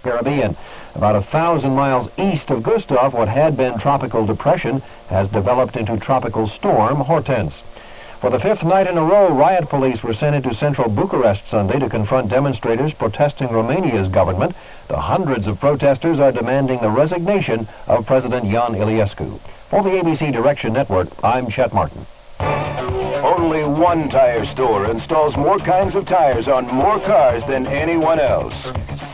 Caribbean. About 1,000 miles east of Gustav, what had been tropical depression has developed into tropical storm Hortense. For the fifth night in a row, riot police were sent into central Bucharest Sunday to confront demonstrators protesting Romania's government. The hundreds of protesters are demanding the resignation of President Ion Iliescu. For the ABC Direction Network, I'm Chet Martin. Only one tire store installs more kinds of tires on more cars than anyone else.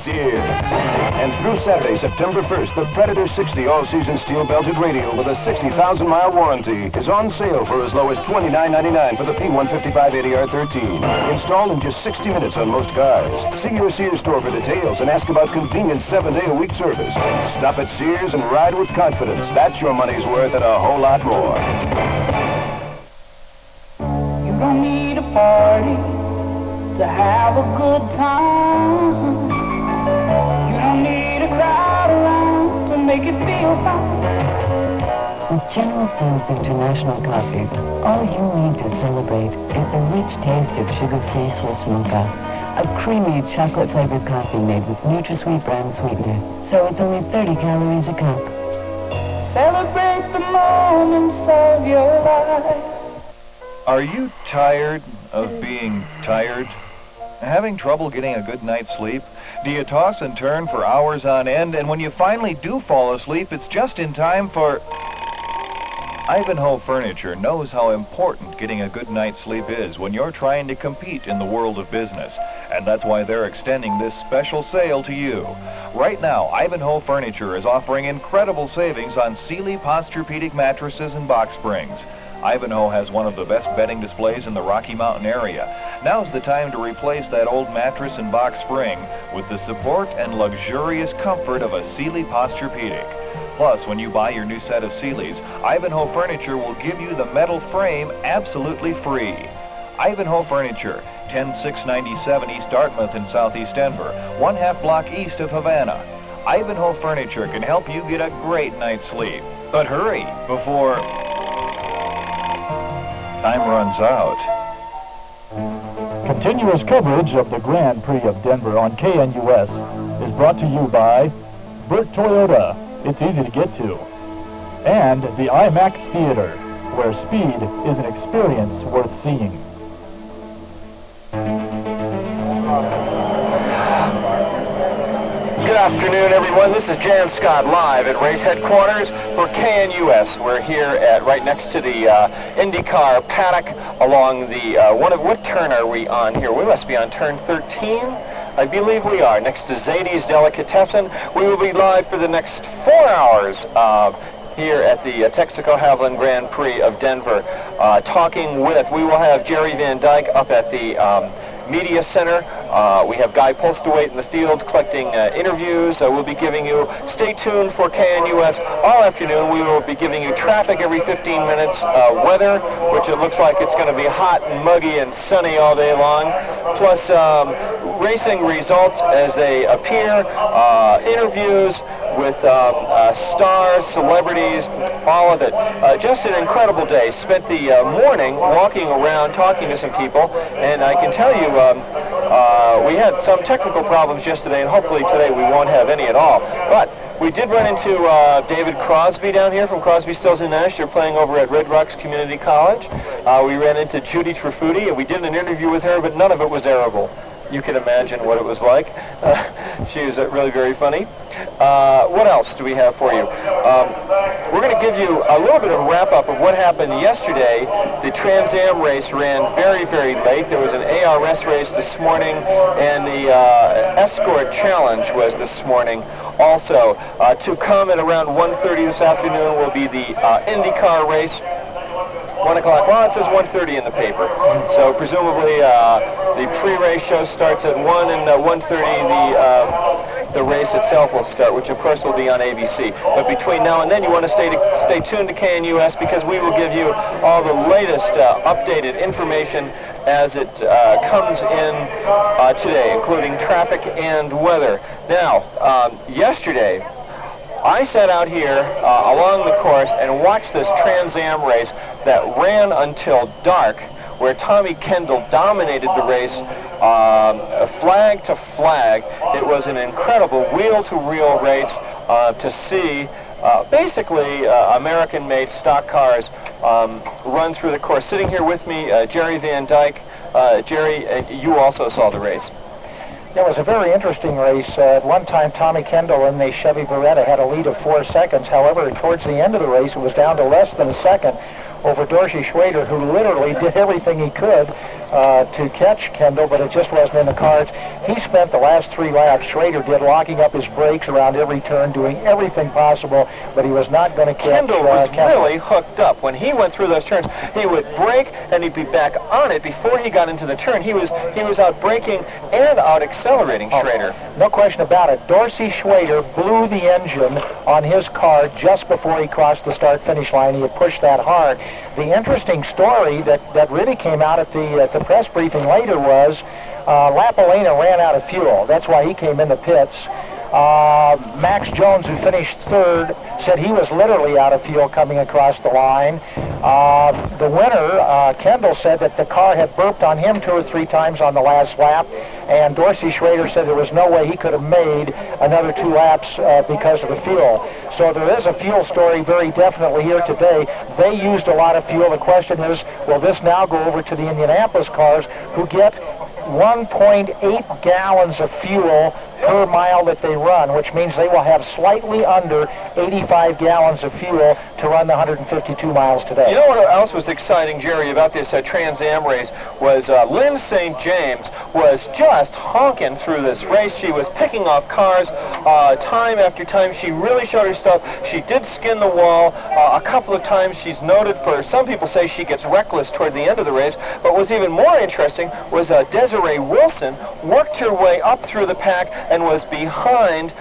Sears. And through Saturday, September 1st, the Predator 60 all-season steel-belted radial with a 60,000-mile warranty is on sale for as low as $29.99 for the P155-80R13. Installed in just 60 minutes on most cars. See your Sears store for details and ask about convenient 7-day-a-week service. Stop at Sears and ride with confidence. That's your money's worth and a whole lot more. You don't need a party to have a good time. You don't need a crowd around to make it feel fine. With General Foods International Coffees, all you need to celebrate is the rich taste of sugar-free Swiss Mocha, a creamy chocolate-flavored coffee made with NutraSweet brand sweetener, so it's only 30 calories a cup. Celebrate the moments of your life. Are you tired of being tired? Having trouble getting a good night's sleep? Do you toss and turn for hours on end, and when you finally do fall asleep, it's just in time for... Ivanhoe Furniture knows how important getting a good night's sleep is when you're trying to compete in the world of business, and that's why they're extending this special sale to you. Right now, Ivanhoe Furniture is offering incredible savings on Sealy Posturepedic mattresses and box springs. Ivanhoe has one of the best bedding displays in the Rocky Mountain area. Now's the time to replace that old mattress and box spring with the support and luxurious comfort of a Sealy Posturepedic. Plus, when you buy your new set of Sealy's, Ivanhoe Furniture will give you the metal frame absolutely free. Ivanhoe Furniture, 10697 East Dartmouth in southeast Denver, 1/2 block east of Havana. Ivanhoe Furniture can help you get a great night's sleep. But hurry, before time runs out. Continuous coverage of the Grand Prix of Denver on KNUS is brought to you by Burt Toyota, it's easy to get to, and the IMAX Theater, where speed is an experience worth seeing. Good afternoon, everyone. This is Jann Scott live at race headquarters for KNUS. We're here at right next to the IndyCar paddock along the what turn are we on here? We must be on turn 13. I believe we are, next to Zadie's Delicatessen. We will be live for the next 4 hours here at the Texaco Haviland Grand Prix of Denver. We will have Jerry Van Dyke up at the Media Center. We have Guy Polsterwaite in the field collecting interviews. We'll be giving you, stay tuned for KNUS all afternoon. We will be giving you traffic every 15 minutes, weather, which it looks like it's going to be hot and muggy and sunny all day long, plus racing results as they appear, interviews with stars, celebrities, all of it. Just an incredible day. Spent the morning walking around talking to some people, and I can tell you we had some technical problems yesterday, and hopefully today we won't have any at all. But we did run into David Crosby down here from Crosby, Stills and Nash. They're playing over at Red Rocks Community College. We ran into Judy Trifudi, and we did an interview with her, but none of it was airable. You can imagine what it was like. She was really very funny. What else do we have for you? We're going to give you a little bit of a wrap-up of what happened yesterday. The Trans Am race ran very, very late. There was an ARS race this morning, and the Escort Challenge was this morning also. To come at around 1:30 this afternoon will be the IndyCar race. 1 o'clock. Well, it says 1:30 in the paper. So presumably the pre-race show starts at 1, and 1:30 the race itself will start, which of course will be on ABC. But between now and then, you want to stay tuned to KNUS, because we will give you all the latest updated information as it comes in today, including traffic and weather. Now, yesterday, I sat out here along the course and watched this Trans Am race that ran until dark, where Tommy Kendall dominated the race flag to flag. It was an incredible wheel-to-wheel race to see basically American-made stock cars run through the course. Sitting here with me, Jerry Van Dyke. Jerry, you also saw the race. It was a very interesting race. At one time, Tommy Kendall in the Chevy Beretta had a lead of 4 seconds. However, towards the end of the race, it was down to less than a second over Dorsey Schrader, who literally did everything he could to catch Kendall, but it just wasn't in the cards. He spent the last 3 laps, Schrader did, locking up his brakes around every turn, doing everything possible, but he was not going to catch Kendall was really hooked up. When he went through those turns, he would brake and he'd be back on it before he got into the turn. He was out braking and out accelerating Schrader. No question about it. Dorsey Schrader blew the engine on his car just before he crossed the start-finish line. He had pushed that hard. The interesting story that really came out at the press briefing later was Lapalena ran out of fuel. That's why he came in the pits. Max Jones, who finished third, said he was literally out of fuel coming across the line. The winner, Kendall, said that the car had burped on him 2 or 3 times on the last lap, and Dorsey Schrader said there was no way he could have made another 2 laps because of the fuel. So there is a fuel story very definitely here today. They used a lot of fuel. The question is, will this now go over to the Indianapolis cars, who get 1.8 gallons of fuel per mile that they run, which means they will have slightly under 85 gallons of fuel to run the 152 miles today. You know what else was exciting, Jerry, about this Trans Am race was Lynn St. James was just honking through this race. She was picking off cars time after time. She really showed her stuff. She did skin the wall a couple of times. She's noted for, some people say she gets reckless toward the end of the race, but what's even more interesting was Desiree Wilson worked her way up through the pack and was behind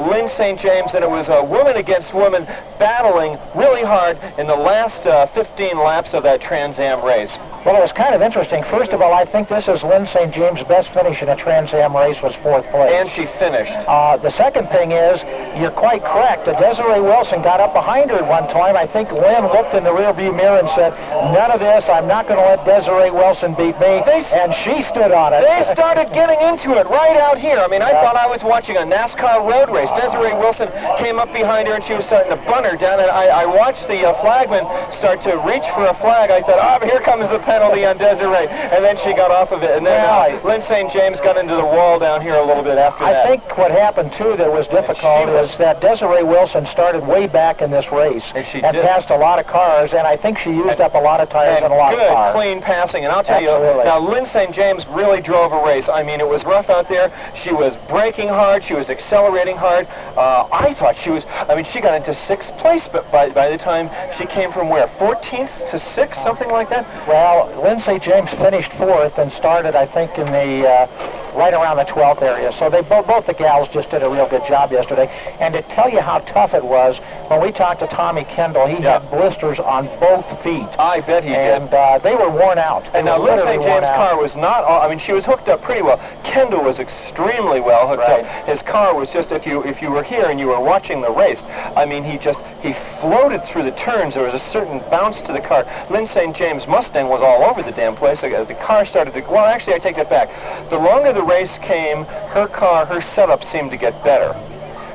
Lynn St. James, and it was woman against woman battling really hard in the last 15 laps of that Trans Am race. Well, it was kind of interesting. First of all, I think this is Lynn St. James' best finish in a Trans Am race was 4th place. And she finished. The second thing is, you're quite correct. Desiree Wilson got up behind her at one time. I think Lynn looked in the rearview mirror and said, none of this, I'm not going to let Desiree Wilson beat me. And she stood on it. They started getting into it right out here. I mean, I thought I was watching a NASCAR road race. Desiree Wilson came up behind her and she was starting to bun her down. And I watched the flagman start to reach for a flag. I thought, oh, here comes the penalty on Desiree. And then she got off of it. And then Lynn St. James got into the wall down here a little bit after that. I think what happened, too, that was difficult is that Desiree Wilson started way back in this race. And she did. Passed a lot of cars, and I think she used up a lot of tires and a lot of cars. Good, clean passing. And I'll tell you, now, Lynn St. James really drove a race. I mean, it was rough out there. She was braking hard. She was accelerating hard. I thought she was, I mean, she got into 6th place, but by the time she came from where, 14th to 6th, something like that? Well, Lynn St. James finished 4th and started, I think, in the right around the 12th area. So they both the gals just did a real good job yesterday. And to tell you how tough it was, when we talked to Tommy Kendall, he had blisters on both feet. I bet he did. And they were worn out. And now Lynn St. James' car was not, I mean, she was hooked up pretty well. Kendall was extremely well hooked up. His car was just, if you were here and you were watching the race, I mean, he floated through the turns. There was a certain bounce to the car. Lynn St. James' Mustang was all over the damn place. The car started to, well, actually, I take that back. The longer the race came, her setup seemed to get better.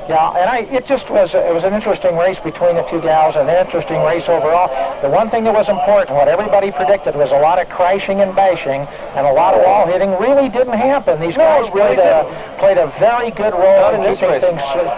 Yeah, and it was an interesting race between the two gals, and an interesting race overall. The one thing that was important, what everybody predicted, was a lot of crashing and bashing, and a lot of wall hitting really didn't happen. These guys played a very good role in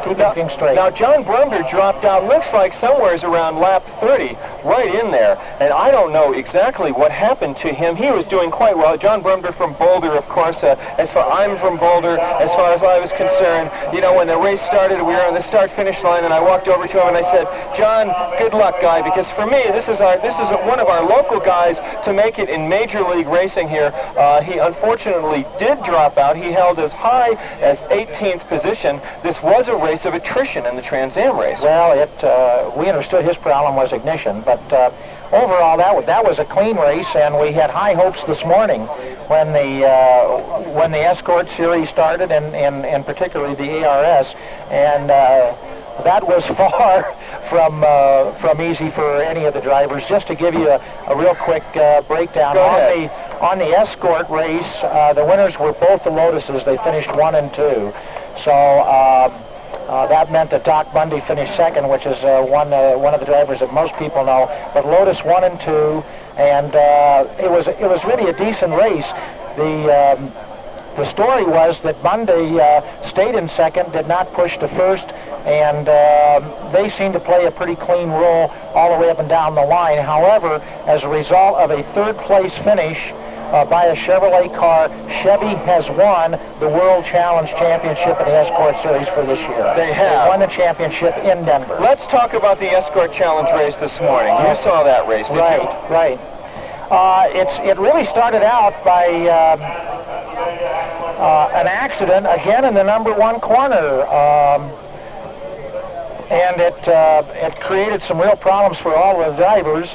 keeping things straight. Now, John Brumder dropped out, looks like somewhere's around lap 30, right in there, and I don't know exactly what happened to him. He was doing quite well. John Brumder from Boulder, of course. I'm from Boulder, as far as I was concerned. You know, when the race started, we were on the start-finish line, and I walked over to him and I said, John, good luck, guy, because for me, this is one of our local guys to make it in Major League Racing here. He unfortunately did drop out. He held as high as 18th position. This was a race of attrition in the Trans Am race. Well, we understood his problem was ignition, but overall, that was a clean race, and we had high hopes this morning when the Escort Series started, and particularly the ARS, and that was far from easy for any of the drivers. Just to give you a real quick breakdown On the escort race, the winners were both the Lotuses. They finished 1 and 2. So that meant that Doc Bundy finished second, which is one of the drivers that most people know. But Lotus 1 and 2, and it was really a decent race. The story was that Bundy stayed in second, did not push to first, and they seemed to play a pretty clean roll all the way up and down the line. However, as a result of a third-place finish by a Chevrolet car, Chevy has won the World Challenge Championship in the Escort Series for this year. They have. They won the championship in Denver. Let's talk about the Escort Challenge race this morning. You saw that race, did you? Right. It really started out by an accident, again in the number 1 corner. And it created some real problems for all the drivers.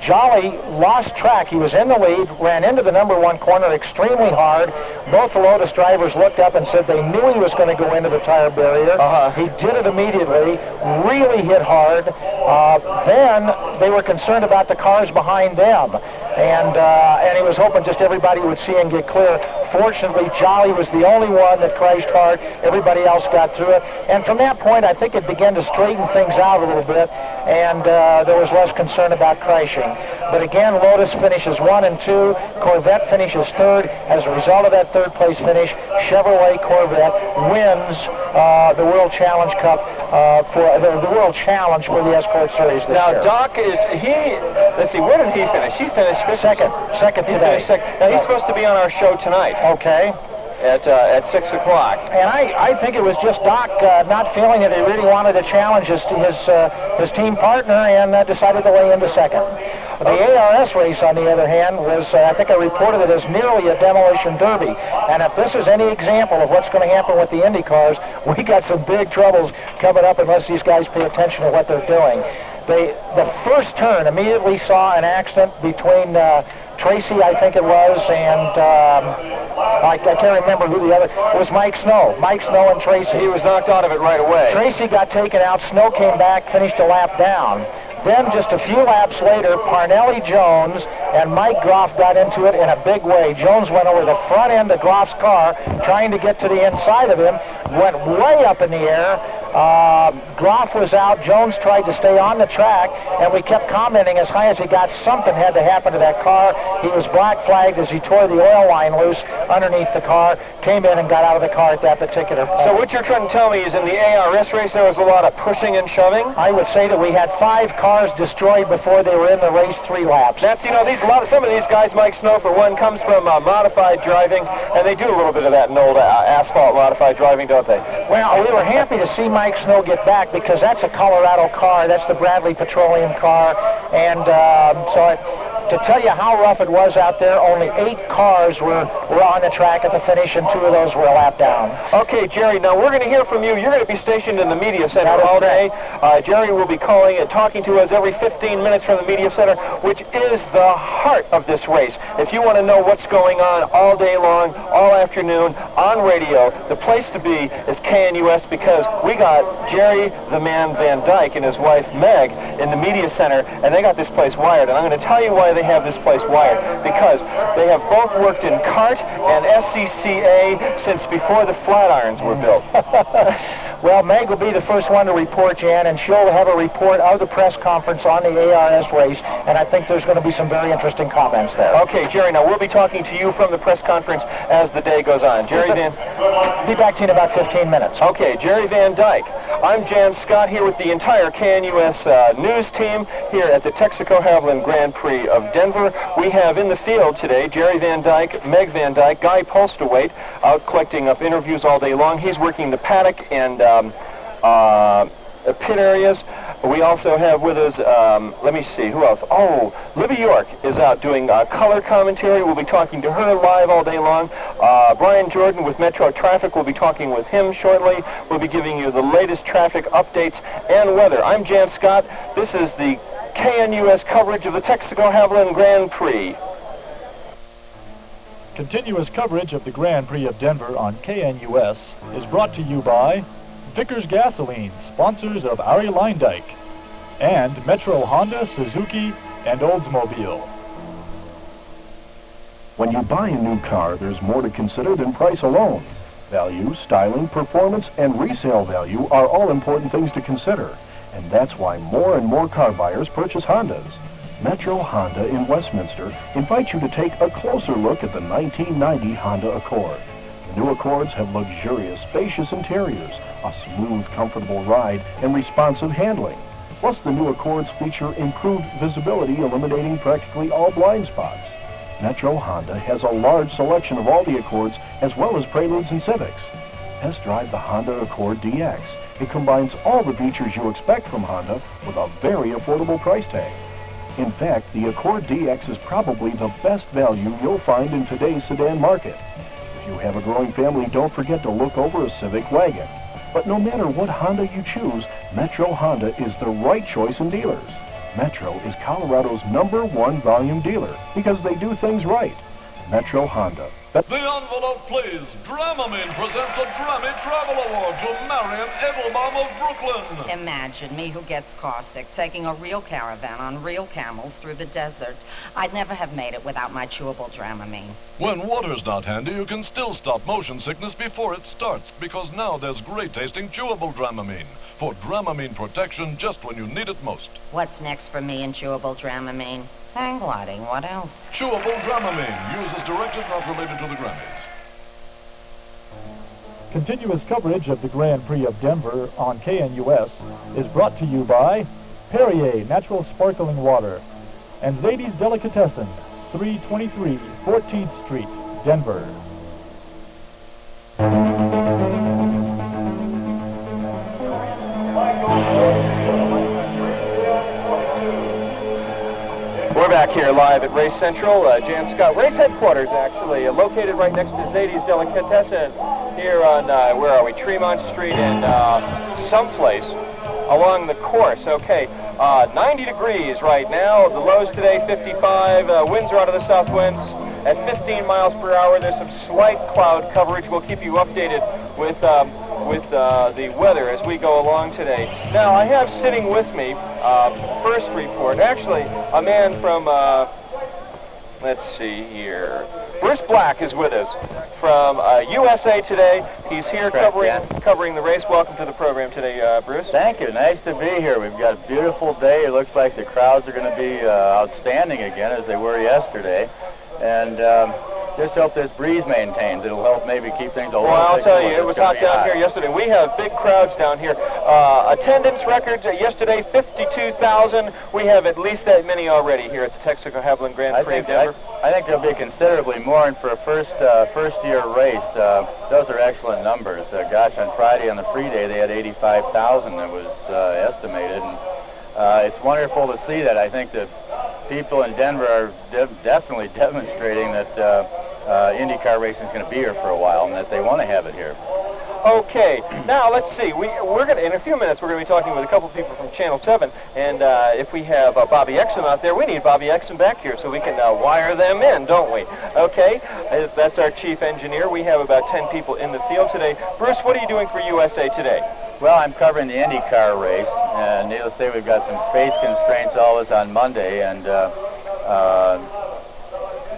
Jolly lost track. He was in the lead, ran into the number 1 corner extremely hard. Both the Lotus drivers looked up and said they knew he was going to go into the tire barrier. He did it immediately, really hit hard. Then they were concerned about the cars behind them. And he was hoping just everybody would see and get clear. Fortunately, Jolly was the only one that crashed hard. Everybody else got through it. And from that point, I think it began to straighten things out a little bit, and there was less concern about crashing. But again, Lotus finishes 1 and 2. Corvette finishes 3rd. As a result of that third-place finish, Chevrolet Corvette wins the World Challenge Cup for the World Challenge for the Escort Series this year. Now, Doc, let's see, where did he finish? He finished second today. Now, he's supposed to be on our show tonight. Okay. At 6 o'clock. And I think it was just Doc not feeling that he really wanted to challenge his team partner, and decided to lay into second. The ARS race, on the other hand, was, I think I reported it as nearly a demolition derby. And if this is any example of what's going to happen with the Indy cars, we got some big troubles coming up unless these guys pay attention to what they're doing. The first turn immediately saw an accident between Tracy, I think it was, and I can't remember who the other. It was Mike Snow. Mike Snow and Tracy. He was knocked out of it right away. Tracy got taken out. Snow came back, finished a lap down. Then just a few laps later, Parnelli Jones and Mike Groff got into it in a big way. Jones went over the front end of Groff's car, trying to get to the inside of him, went way up in the air. Groff was out. Jones tried to stay on the track, and we kept commenting as high as he got, something had to happen to that car. He was black flagged as he tore the oil line loose underneath the car, came in and got out of the car at that particular point. So what you're trying to tell me is in the ARS race there was a lot of pushing and shoving? I would say that we had 5 cars destroyed before they were in the race 3 laps. That's, some of these guys, Mike Snow for one, comes from modified driving, and they do a little bit of that in old asphalt modified driving, don't they? Well, we were happy to see Mike Snow get back, because that's a Colorado car. That's the Bradley Petroleum car. And to tell you how rough it was out there, only 8 cars were on the track at the finish, and 2 of those were a lap down. Okay, Jerry, now we're going to hear from you. You're going to be stationed in the media center all day. Jerry will be calling and talking to us every 15 minutes from the media center, which is the heart of this race. If you want to know what's going on all day long, all afternoon, on radio, the place to be is KNUS, because we got Jerry the Man Van Dyke and his wife Meg in the media center, and they got this place wired. And I'm going to tell you why they have this place wired, because they have both worked in CART and SCCA since before the Flatirons were built. Well, Meg will be the first one to report, Jan, and she'll have a report of the press conference on the ARS race, and I think there's going to be some very interesting comments there. Okay, Jerry, now we'll be talking to you from the press conference as the day goes on. Jerry Van... Be back to you in about 15 minutes. Okay, Jerry Van Dyke. I'm Jann Scott here with the entire KNUS news team here at the Texaco-Haviland Grand Prix of Denver. We have in the field today Jerry Van Dyke, Meg Van Dyke, Guy Polsterwaite out collecting up interviews all day long. He's working the paddock and pit areas. We also have with us, let me see, who else? Oh, Libby York is out doing color commentary. We'll be talking to her live all day long. Brian Jordan with Metro Traffic, we'll be talking with him shortly. We'll be giving you the latest traffic updates and weather. I'm Jann Scott. This is the KNUS coverage of the Texaco-Haviland Grand Prix. Continuous coverage of the Grand Prix of Denver on KNUS is brought to you by Vickers Gasoline, sponsors of Ari Leindyke, and Metro Honda, Suzuki, and Oldsmobile. When you buy a new car, there's more to consider than price alone. Value, styling, performance, and resale value are all important things to consider. And that's why more and more car buyers purchase Hondas. Metro Honda in Westminster invites you to take a closer look at the 1990 Honda Accord. The new Accords have luxurious, spacious interiors, a smooth, comfortable ride, and responsive handling. Plus, the new Accords feature improved visibility, eliminating practically all blind spots. Metro Honda has a large selection of all the Accords, as well as Preludes and Civics. Test drive the Honda Accord DX. It combines all the features you expect from Honda with a very affordable price tag. In fact, the Accord DX is probably the best value you'll find in today's sedan market. If you have a growing family, don't forget to look over a Civic wagon. But no matter what Honda you choose, Metro Honda is the right choice in dealers. Metro is Colorado's #1 volume dealer because they do things right. Metro Honda. The envelope, please. Dramamine presents a Grammy Travel Award to Marion Edelbaum of Brooklyn. Imagine me, who gets car sick, taking a real caravan on real camels through the desert. I'd never have made it without my chewable Dramamine. When water's not handy, you can still stop motion sickness before it starts, because now there's great-tasting chewable Dramamine for Dramamine protection just when you need it most. What's next for me in chewable Dramamine? Hang gliding, what else? Chewable Dramamine. Use as directed, not related to the Grammys. Continuous coverage of the Grand Prix of Denver on KNUS is brought to you by Perrier Natural Sparkling Water and Zadie's Delicatessen, 323 14th Street, Denver. We're back here live at Race Central, Jann Scott race headquarters, actually, located right next to Zadie's Delicatessen here on, where are we, Tremont Street and someplace along the course. Okay, 90 degrees right now. The lows today, 55. Winds are out of the south winds at 15 miles per hour. There's some slight cloud coverage. We'll keep you updated with the weather as we go along today. Now, I have sitting with me, first report, actually, a man from, let's see here, Bruce Black is with us from USA Today. He's here covering the race. Welcome to the program today, Bruce. Thank you. Nice to be here. We've got a beautiful day. It looks like the crowds are going to be outstanding again, as they were yesterday. And just hope this breeze maintains. It'll help maybe keep things a little. Well, I'll tell you, it was hot down here yesterday. We have big crowds down here. Attendance records yesterday, 52,000. We have at least that many already here at the Texaco Haviland Grand Prix of Denver. I think there'll be considerably more, and for a first-year race, those are excellent numbers. Gosh, on Friday on the free day, they had 85,000 that was estimated, and it's wonderful to see that. I think that people in Denver are definitely demonstrating that IndyCar racing is going to be here for a while and that they want to have it here. Okay, now let's see. We're going to, in a few minutes, we're going to be talking with a couple people from Channel 7, and if we have Bobby Exum out there, we need Bobby Exum back here so we can wire them in, don't we? Okay, that's our chief engineer. We have about 10 people in the field today. Bruce, what are you doing for USA Today? Well, I'm covering the IndyCar race, and needless to say, we've got some space constraints always on Monday, and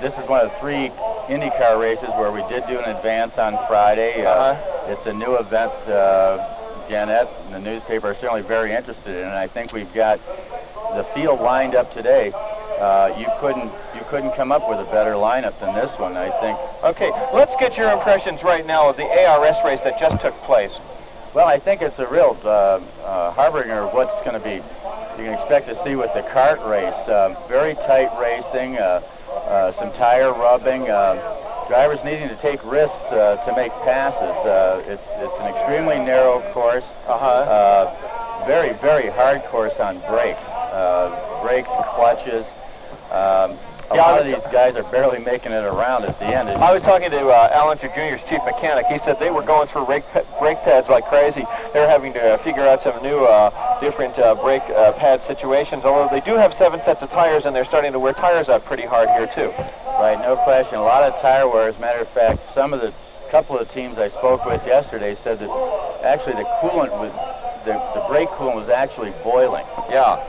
this is one of the 3 IndyCar races where we did do an advance on Friday. It's a new event. Gannett and the newspaper are certainly very interested in it, and I think we've got the field lined up today. You couldn't come up with a better lineup than this one, I think. Okay, let's get your impressions right now of the ARS race that just took place. Well, I think it's a real harbinger of what's going to be, you can expect to see with the kart race. Very tight racing, some tire rubbing, drivers needing to take risks to make passes. It's an extremely narrow course, very, very hard course on brakes. Brakes, clutches. A lot of these guys are barely making it around at the end. I was talking to Allinger Jr.'s chief mechanic. He said they were going through brake pads like crazy. They're having to figure out some new, different brake pad situations, although they do have 7 sets of tires, and they're starting to wear tires out pretty hard here, too. Right, no question. A lot of tire wear. As a matter of fact, couple of the teams I spoke with yesterday said that actually the coolant was, the brake coolant was actually boiling. Yeah.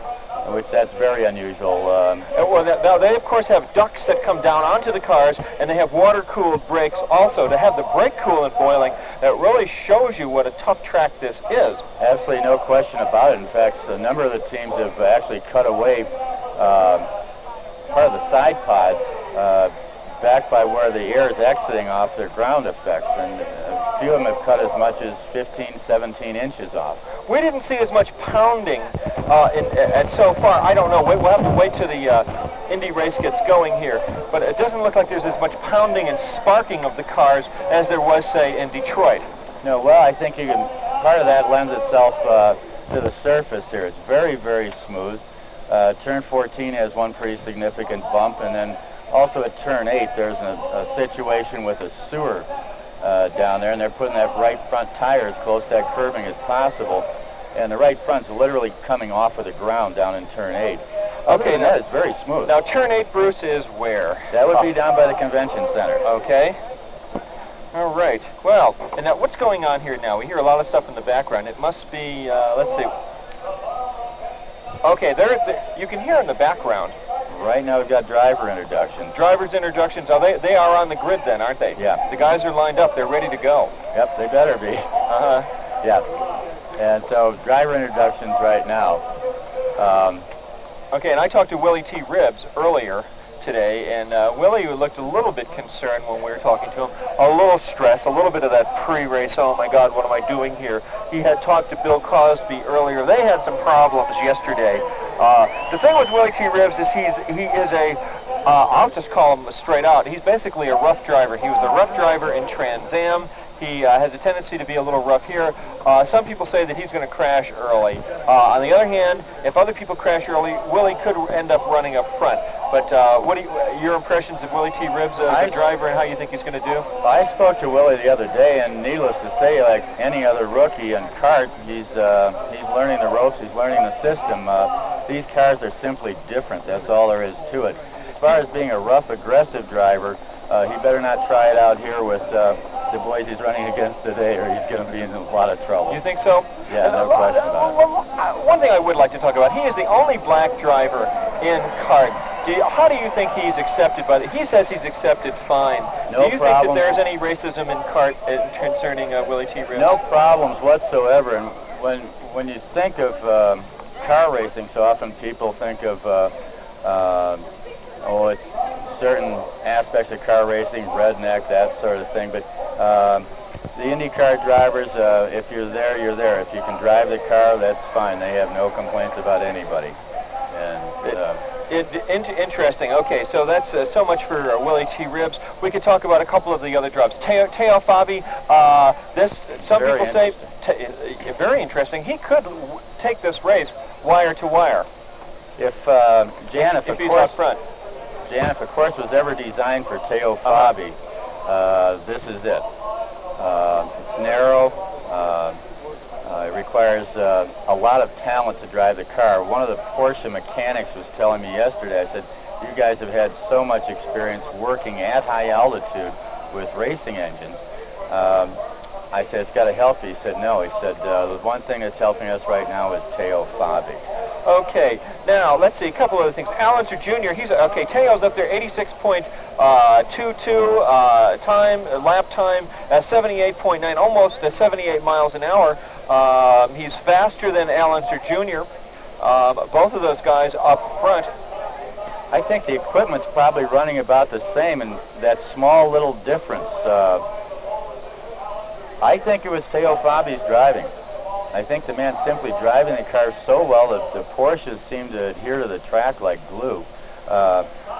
which that's very unusual. Well, now they of course have ducts that come down onto the cars, and they have water-cooled brakes also. To have the brake coolant boiling, that really shows you what a tough track this is. Absolutely no question about it. In fact, a number of the teams have actually cut away part of the side pods back by where the air is exiting off their ground effects, and a few of them have cut as much as 15, 17 inches off. We didn't see as much pounding and so far. I don't know. We'll have to wait till the Indy race gets going here. But it doesn't look like there's as much pounding and sparking of the cars as there was, say, in Detroit. No, well, I think you can. Part of that lends itself to the surface here. It's very, very smooth. Turn 14 has one pretty significant bump, and then also at turn 8 there's a situation with a sewer down there, and they're putting that right front tire as close to that curving as possible, and the right front's literally coming off of the ground down in turn 8. Okay, that is very smooth. Now turn 8, Bruce, is where? That would be down by the convention center. Okay. All right. Well, and now what's going on here now? We hear a lot of stuff in the background. It must be, let's see. Okay, you can hear in the background. Right now we've got driver introductions. Driver's introductions. Oh, they are on the grid then, aren't they? Yeah. The guys are lined up. They're ready to go. Yep, they better be. Uh-huh. Yes. And so driver introductions right now. Okay, and I talked to Willie T. Ribbs earlier today, and Willie looked a little bit concerned when we were talking to him. A little stress, a little bit of that pre-race, oh my God, what am I doing here? He had talked to Bill Cosby earlier. They had some problems yesterday. The thing with Willie T. Ribbs is he is a, I'll just call him straight out, he's basically a rough driver. He was a rough driver in Trans Am. He has a tendency to be a little rough here. Some people say that he's going to crash early. On the other hand, if other people crash early, Willie could end up running up front. But what your impressions of Willie T. Ribbs as a driver and how you think he's going to do? I spoke to Willie the other day, and needless to say, like any other rookie in kart, he's learning the ropes, he's learning the system. These cars are simply different. That's all there is to it. As far as being a rough, aggressive driver, he better not try it out here with the boys he's running against today, or he's going to be in a lot of trouble. You think so? Yeah, no question about it. One thing I would like to talk about, he is the only black driver in kart. How do you think he's accepted by he says he's accepted fine. No do you problem. think that there's any racism in kart concerning Willie T. Ribbs? No problems whatsoever. And when you think of car racing, so often people think of, it's certain aspects of car racing, redneck, that sort of thing. But the IndyCar drivers, if you're there, you're there. If you can drive the car, that's fine. They have no complaints about anybody. And interesting. Okay, so that's so much for Willie T. Ribbs. We could talk about a couple of the other drivers. Teo Fabi, some people say, very interesting. He could take this race wire to wire. If Jann, if he's out front. Jann, if a course was ever designed for Teo Fabi, this is it. It's narrow. It requires a lot of talent to drive the car. One of the Porsche mechanics was telling me yesterday, I said, you guys have had so much experience working at high altitude with racing engines. I said, it's got to help you. He said, no. He said, the one thing that's helping us right now is Teo Fabi. Okay, now let's see a couple other things. Allenser Jr., Teo's up there, 86.22 lap time, 78.9, almost 78 miles an hour. He's faster than Allenser Jr. Both of those guys up front. I think the equipment's probably running about the same, and that small little difference. I think it was Teo Fabi's driving. I think the man simply driving the car so well that the Porsches seem to adhere to the track like glue.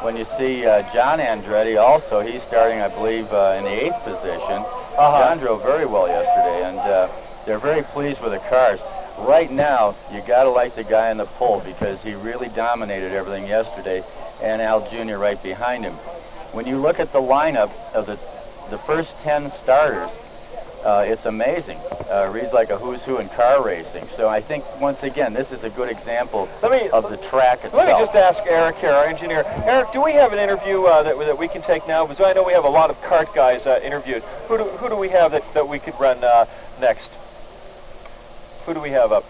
When you see John Andretti also, he's starting, I believe, in the 8th position. John drove very well yesterday, and they're very pleased with the cars. Right now, you got to like the guy in the pole because he really dominated everything yesterday, and Al Jr. right behind him. When you look at the lineup of the first 10 starters, it's amazing. Reads like a who's who in car racing. So I think, once again, this is a good example of the track itself. Let me just ask Eric here, our engineer. Eric, do we have an interview that we can take now? Because I know we have a lot of kart guys interviewed. Who do we have that we could run next? Who do we have up?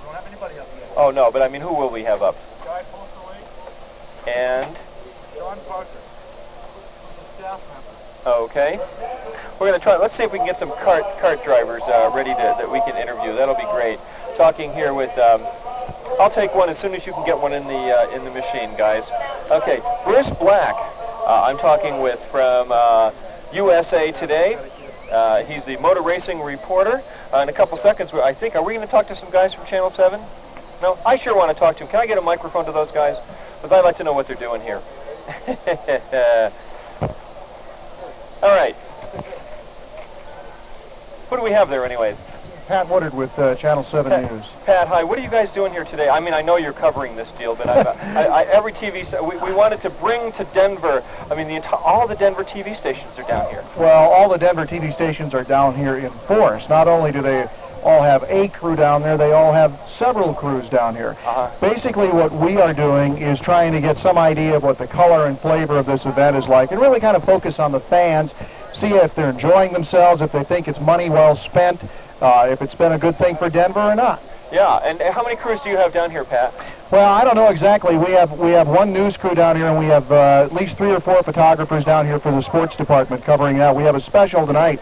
don't have anybody up yet. Oh, no, but I mean, who will we have up? Guy Postal 8. And? John Parker. Who's a staff member. Okay. We're going to try, let's see if we can get some cart drivers ready that we can interview. That'll be great. Talking here with, I'll take one as soon as you can get one in the machine, guys. Okay, Bruce Black, I'm talking with from USA Today. He's the motor racing reporter. In a couple seconds, I think, are we going to talk to some guys from Channel 7? No? I sure want to talk to them. Can I get a microphone to those guys? Because I'd like to know what they're doing here. All right. Who do we have there anyways? Pat Woodard with Channel 7 News. Pat, hi. What are you guys doing here today? I mean, I know you're covering this deal, but every TV... We wanted to bring to Denver... I mean, all the Denver TV stations are down here. Well, all the Denver TV stations are down here in force. Not only do they all have a crew down there, they all have several crews down here. Basically, what we are doing is trying to get some idea of what the color and flavor of this event is like, and really kind of focus on the fans, see if they're enjoying themselves, if they think it's money well spent, if it's been a good thing for Denver or not. Yeah, and how many crews do you have down here, Pat? Well, I don't know exactly. We have one news crew down here, and we have at least 3 or 4 photographers down here for the sports department covering that. We have a special tonight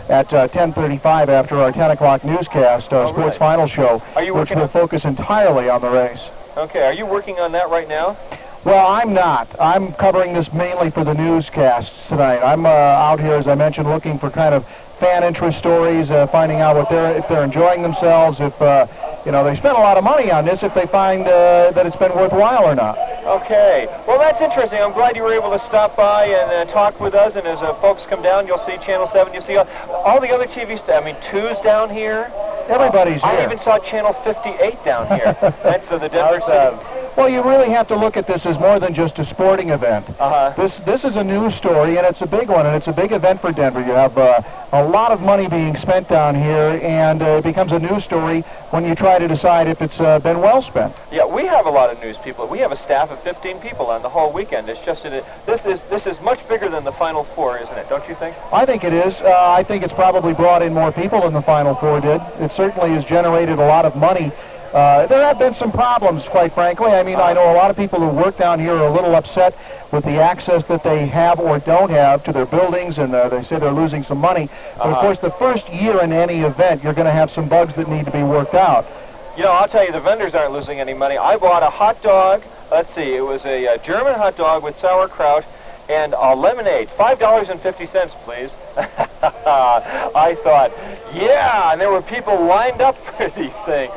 at 10:35 after our 10 o'clock newscast, Sports Final Show, which will focus entirely on the race. Okay, are you working on that right now? Well, I'm not. I'm covering this mainly for the newscasts tonight. I'm out here, as I mentioned, looking for kind of fan interest stories, finding out if they're enjoying themselves, if they spent a lot of money on this, if they find that it's been worthwhile or not. Okay. Well, that's interesting. I'm glad you were able to stop by and talk with us. And as folks come down, you'll see Channel 7. You'll see all the other TV stations. I mean, 2's down here. Everybody's here. I even saw Channel 58 down here. That's the Denver City. Well, you really have to look at this as more than just a sporting event. This is a news story, and it's a big one, and it's a big event for Denver. You have a lot of money being spent down here, and it becomes a news story when you try to decide if it's been well spent. Yeah, we have a lot of news people. We have a staff of 15 people on the whole weekend. It's just this is much bigger than the Final Four, isn't it? Don't you think? I think it is. I think it's probably brought in more people than the Final Four did. It certainly has generated a lot of money. There have been some problems, quite frankly. I mean, I know a lot of people who work down here are a little upset with the access that they have or don't have to their buildings, and they say they're losing some money. But, of course, the first year in any event, you're going to have some bugs that need to be worked out. You know, I'll tell you, the vendors aren't losing any money. I bought a hot dog. Let's see, it was a German hot dog with sauerkraut and a lemonade. $5.50, please. I thought, yeah, and there were people lined up for these things.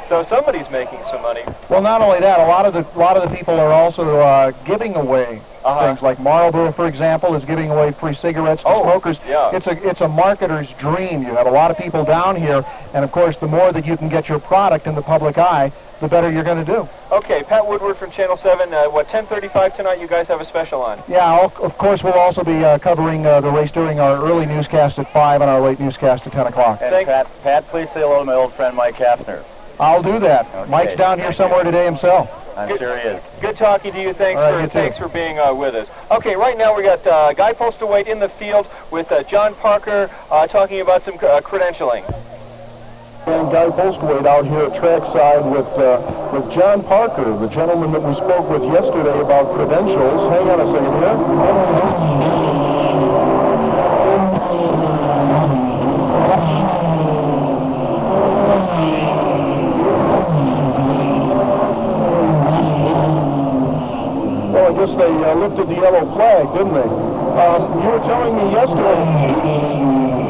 So somebody's making some money. Well, not only that, a lot of the people are also giving away things. Like Marlboro, for example, is giving away free cigarettes to smokers. Yeah. It's a marketer's dream. You have a lot of people down here, and of course, the more that you can get your product in the public eye, the better you're going to do. Okay, Pat Woodward from Channel 7. 10:35 tonight? You guys have a special on. Yeah, of course, we'll also be covering the race during our early newscast at 5 and our late newscast at 10 o'clock. And Pat, please say hello to my old friend Mike Hafner. I'll do that. Okay. Mike's down here somewhere today himself. I'm sure he is. Good talking to you. Thanks for being with us. Okay, right now we got Guy Postlethwaite in the field with John Parker talking about some credentialing. And Guy Postlethwaite out here at trackside with John Parker, the gentleman that we spoke with yesterday about credentials. Hang on a second here. I guess they lifted the yellow flag, didn't they? You were telling me yesterday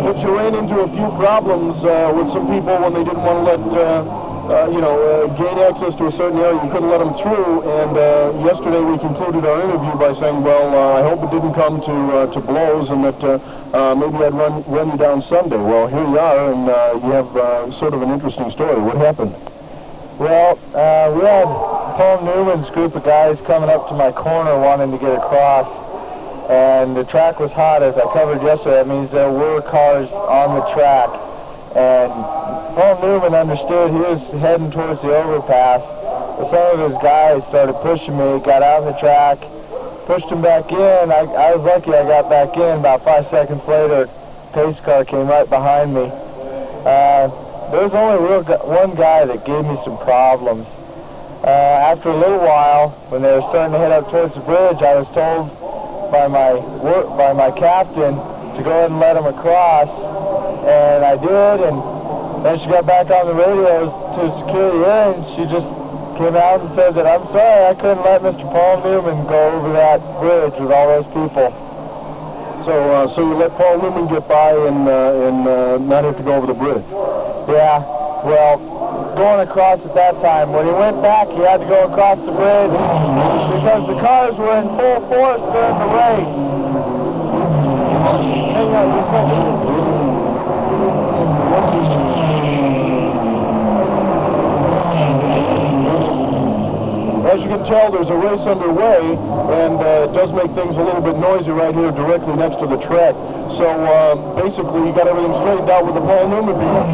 that you ran into a few problems with some people when they didn't want to let, gain access to a certain area. You couldn't let them through, and yesterday we concluded our interview by saying, well, I hope it didn't come to blows, and that maybe I'd run you down Sunday. Well, here you are, and you have sort of an interesting story. What happened? Well, we had Paul Newman's group of guys coming up to my corner wanting to get across, and the track was hot, as I covered yesterday. That means there were cars on the track, and Paul Newman understood. He was heading towards the overpass, but some of his guys started pushing me, got out of the track, pushed him back in. I was lucky I got back in. About 5 seconds later, a pace car came right behind me. there was only one guy that gave me some problems. After a little while, when they were starting to head up towards the bridge, I was told by my captain to go ahead and let him across, and I did. And then she got back on the radios to secure the air, and she just came out and said that, I'm sorry, I couldn't let Mr. Paul Newman go over that bridge with all those people. So you let Paul Newman get by and not have to go over the bridge? Yeah, well, going across at that time, when he went back, he had to go across the bridge because the cars were in full force during the race. Hang on, just a second. As you can tell, there's a race underway, and it does make things a little bit noisy right here directly next to the track. So basically, you got everything straightened out with the Paul Newman people.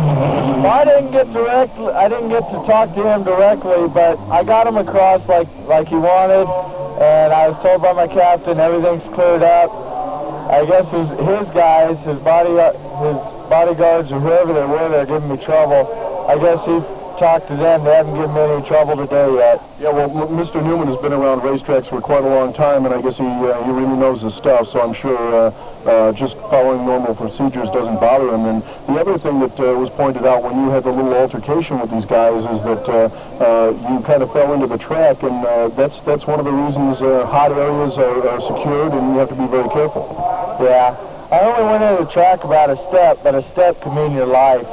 Well, I didn't get to talk to him directly, but I got him across like he wanted, and I was told by my captain everything's cleared up. I guess his guys, his bodyguards, or whoever they were, they're giving me trouble. I guess he talked to them. They haven't given me any trouble today yet. Yeah, well, Mr. Newman has been around racetracks for quite a long time, and I guess he really knows his stuff, so I'm sure just following normal procedures doesn't bother him. And the other thing that was pointed out when you had the little altercation with these guys is that you kind of fell into the track, and that's one of the reasons hot areas are secured, and you have to be very careful. Yeah, I only went into the track about a step, but a step can mean your life.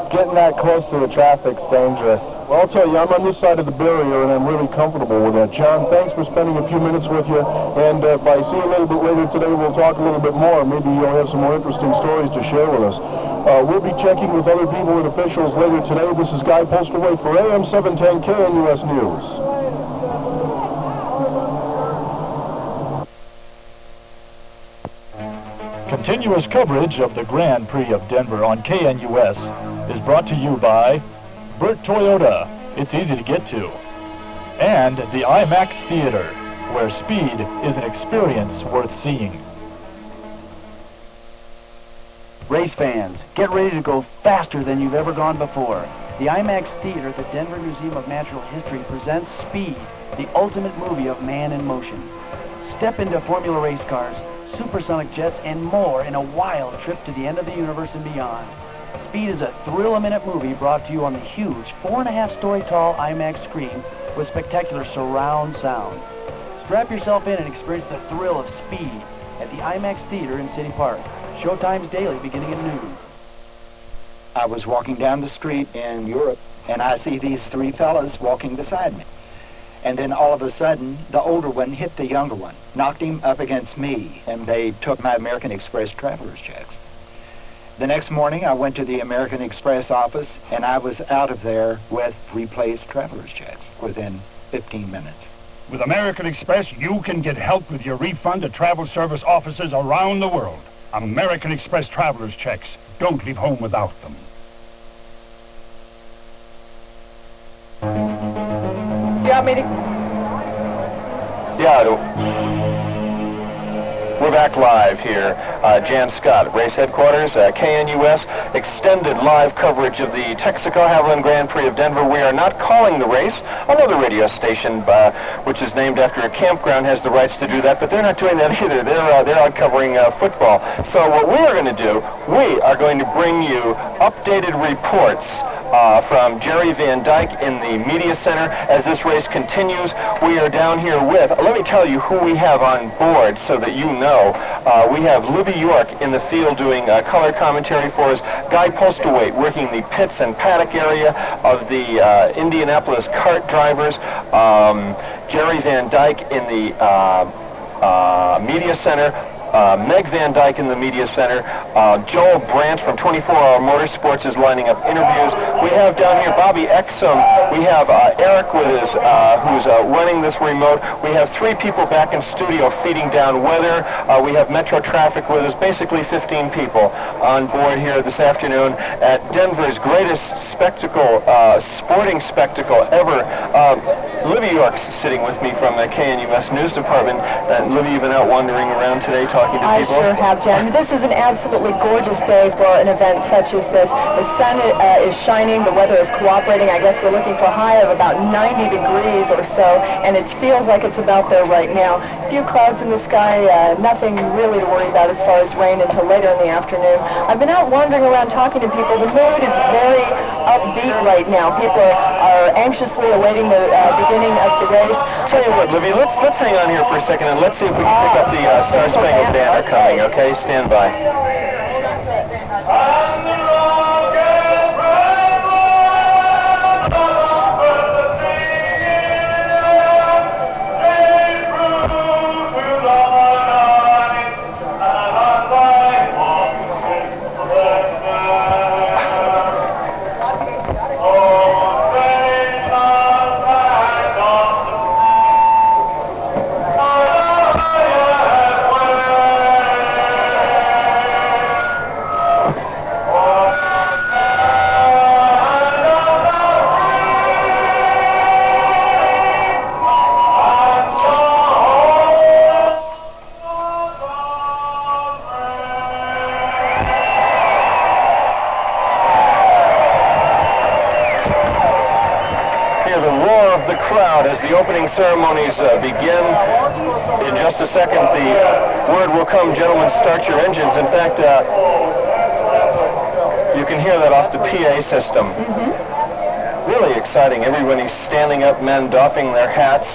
Getting that close to the traffic's dangerous. Well, I'll tell you, I'm on this side of the barrier, and I'm really comfortable with that. John, thanks for spending a few minutes with you, and if I see you a little bit later today, we'll talk a little bit more. Maybe you'll have some more interesting stories to share with us. We'll be checking with other people and officials later today. This is Guy Postlethwaite for AM 710 KNUS News. Continuous coverage of the Grand Prix of Denver on KNUS is brought to you by Burt Toyota, it's easy to get to, and the IMAX Theater, where speed is an experience worth seeing. Race fans, get ready to go faster than you've ever gone before. The IMAX Theater at the Denver Museum of Natural History presents Speed, the ultimate movie of man in motion. Step into Formula race cars, supersonic jets, and more in a wild trip to the end of the universe and beyond. Speed is a thrill-a-minute movie brought to you on the huge 4.5-story tall IMAX screen with spectacular surround sound. Strap yourself in and experience the thrill of Speed at the IMAX Theater in City Park. Showtimes daily beginning at noon. I was walking down the street in Europe, and I see these three fellas walking beside me. And then all of a sudden, the older one hit the younger one, knocked him up against me, and they took my American Express traveler's checks. The next morning, I went to the American Express office, and I was out of there with replaced traveler's checks within 15 minutes. With American Express, you can get help with your refund at travel service offices around the world. American Express traveler's checks. Don't leave home without them. Yeah, meeting. Yeah, we're back live here. Jann Scott, race headquarters, KNUS, extended live coverage of the Texaco Haviland Grand Prix of Denver. We are not calling the race. Another radio station, which is named after a campground, has the rights to do that, but they're not doing that either. They're out covering football. So what we are going to do, we are going to bring you updated reports from Jerry Van Dyke in the Media Center as this race continues. We are down here with, let me tell you who we have on board so that you know. We have Libby York in the field doing color commentary for us, Guy Postlethwaite working the pits and paddock area of the Indianapolis kart drivers, Jerry Van Dyke in the Media Center, Meg Van Dyke in the Media Center. Joel Brandt from 24-Hour Motorsports is lining up interviews. We have down here Bobby Exum. We have Eric with us, who's running this remote. We have 3 people back in studio feeding down weather. We have Metro Traffic with us, basically 15 people on board here this afternoon at Denver's greatest spectacle, sporting spectacle ever. Livy York's sitting with me from the KNUS News Department. Livy, you've been out wandering around today talking to people? I sure have, Jen. This is an absolutely gorgeous day for an event such as this. The sun is shining, the weather is cooperating. I guess we're looking for a high of about 90 degrees or so, and it feels like it's about there right now. A few clouds in the sky, nothing really to worry about as far as rain until later in the afternoon. I've been out wandering around talking to people. The mood is very upbeat right now. People are anxiously awaiting the beginning of the race. Tell you what, Livy, let's hang on here for a second and let's see if we can pick up the Star Spangled Banner coming, okay? Stand by. The crowd as the opening ceremonies begin. In just a second, the word will come, gentlemen, start your engines. In fact, you can hear that off the PA system. Really exciting. Everybody's standing up, men doffing their hats.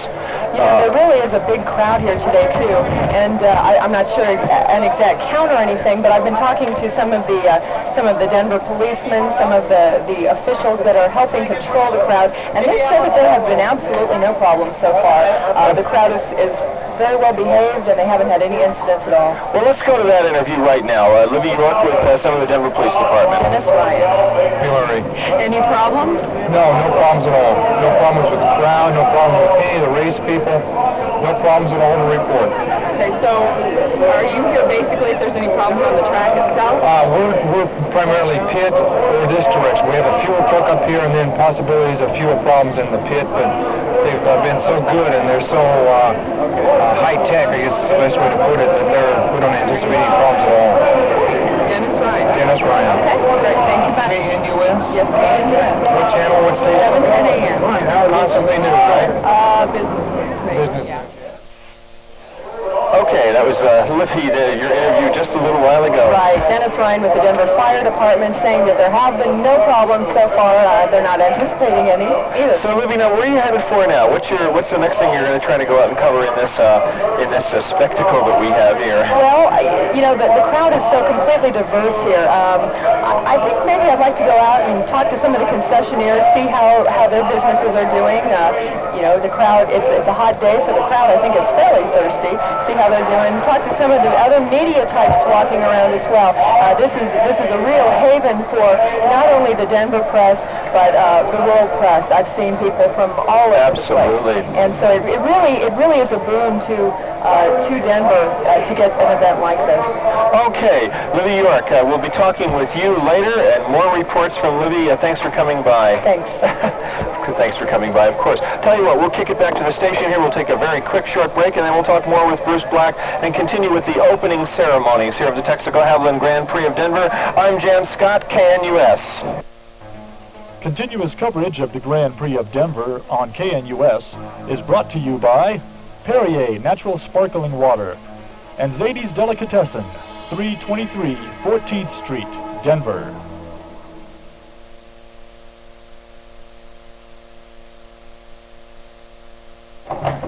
Yeah, there really is a big crowd here today, too. And I'm not sure an exact count or anything, but I've been talking to some of the Denver policemen, some of the officials that are helping control the crowd, and they've said that there have been absolutely no problems so far. The crowd is very well behaved, and they haven't had any incidents at all. Well, let's go to that interview right now. Livy York with some of the Denver Police Department. Dennis Ryan. Hillary. Any problem? No problems at all. No problems with the crowd, no problem with any of the race people. No problems at all to report. Okay, so are you here basically if there's any problems on the track itself? We're primarily pit or this direction. We have a fuel truck up here and then possibilities of fuel problems in the pit, but they've been so good and they're so high-tech, I guess is the best way to put it, that we don't anticipate any problems at all. Dennis Ryan. Dennis Ryan. Okay, great. Thank you much. KNUS? Yes, KNUS. What channel, what station? 7:10 a.m. Constantly news, right? Business news. Business. Yeah. Okay, that was Livy, your interview just a little while ago. Right, Dennis Ryan with the Denver Fire Department saying that there have been no problems so far. They're not anticipating any either. So, Livy, now where are you headed for now? What's the next thing you're going to try to go out and cover in this spectacle that we have here? Well, the crowd is so completely diverse here. I think maybe I'd like to go out and talk to some of the concessionaires, see how their businesses are doing. The crowd, it's a hot day, so the crowd, I think, is fairly thirsty. See how they're doing. Talk to some of the other media types walking around as well. This is a real haven for not only the Denver press, but the world press. I've seen people from all over the place. Absolutely. And so it really is a boon to Denver to get an event like this. Okay, Livy York, we'll be talking with you later and more reports from Livy. Thanks for coming by. Thanks. Thanks for coming by, of course. Tell you what, we'll kick it back to the station here. We'll take a very quick, short break, and then we'll talk more with Bruce Black and continue with the opening ceremonies here of the Texaco Haviland Grand Prix of Denver. I'm Jann Scott, KNUS. Continuous coverage of the Grand Prix of Denver on KNUS is brought to you by Perrier Natural Sparkling Water and Zadie's Delicatessen, 323 14th Street, Denver.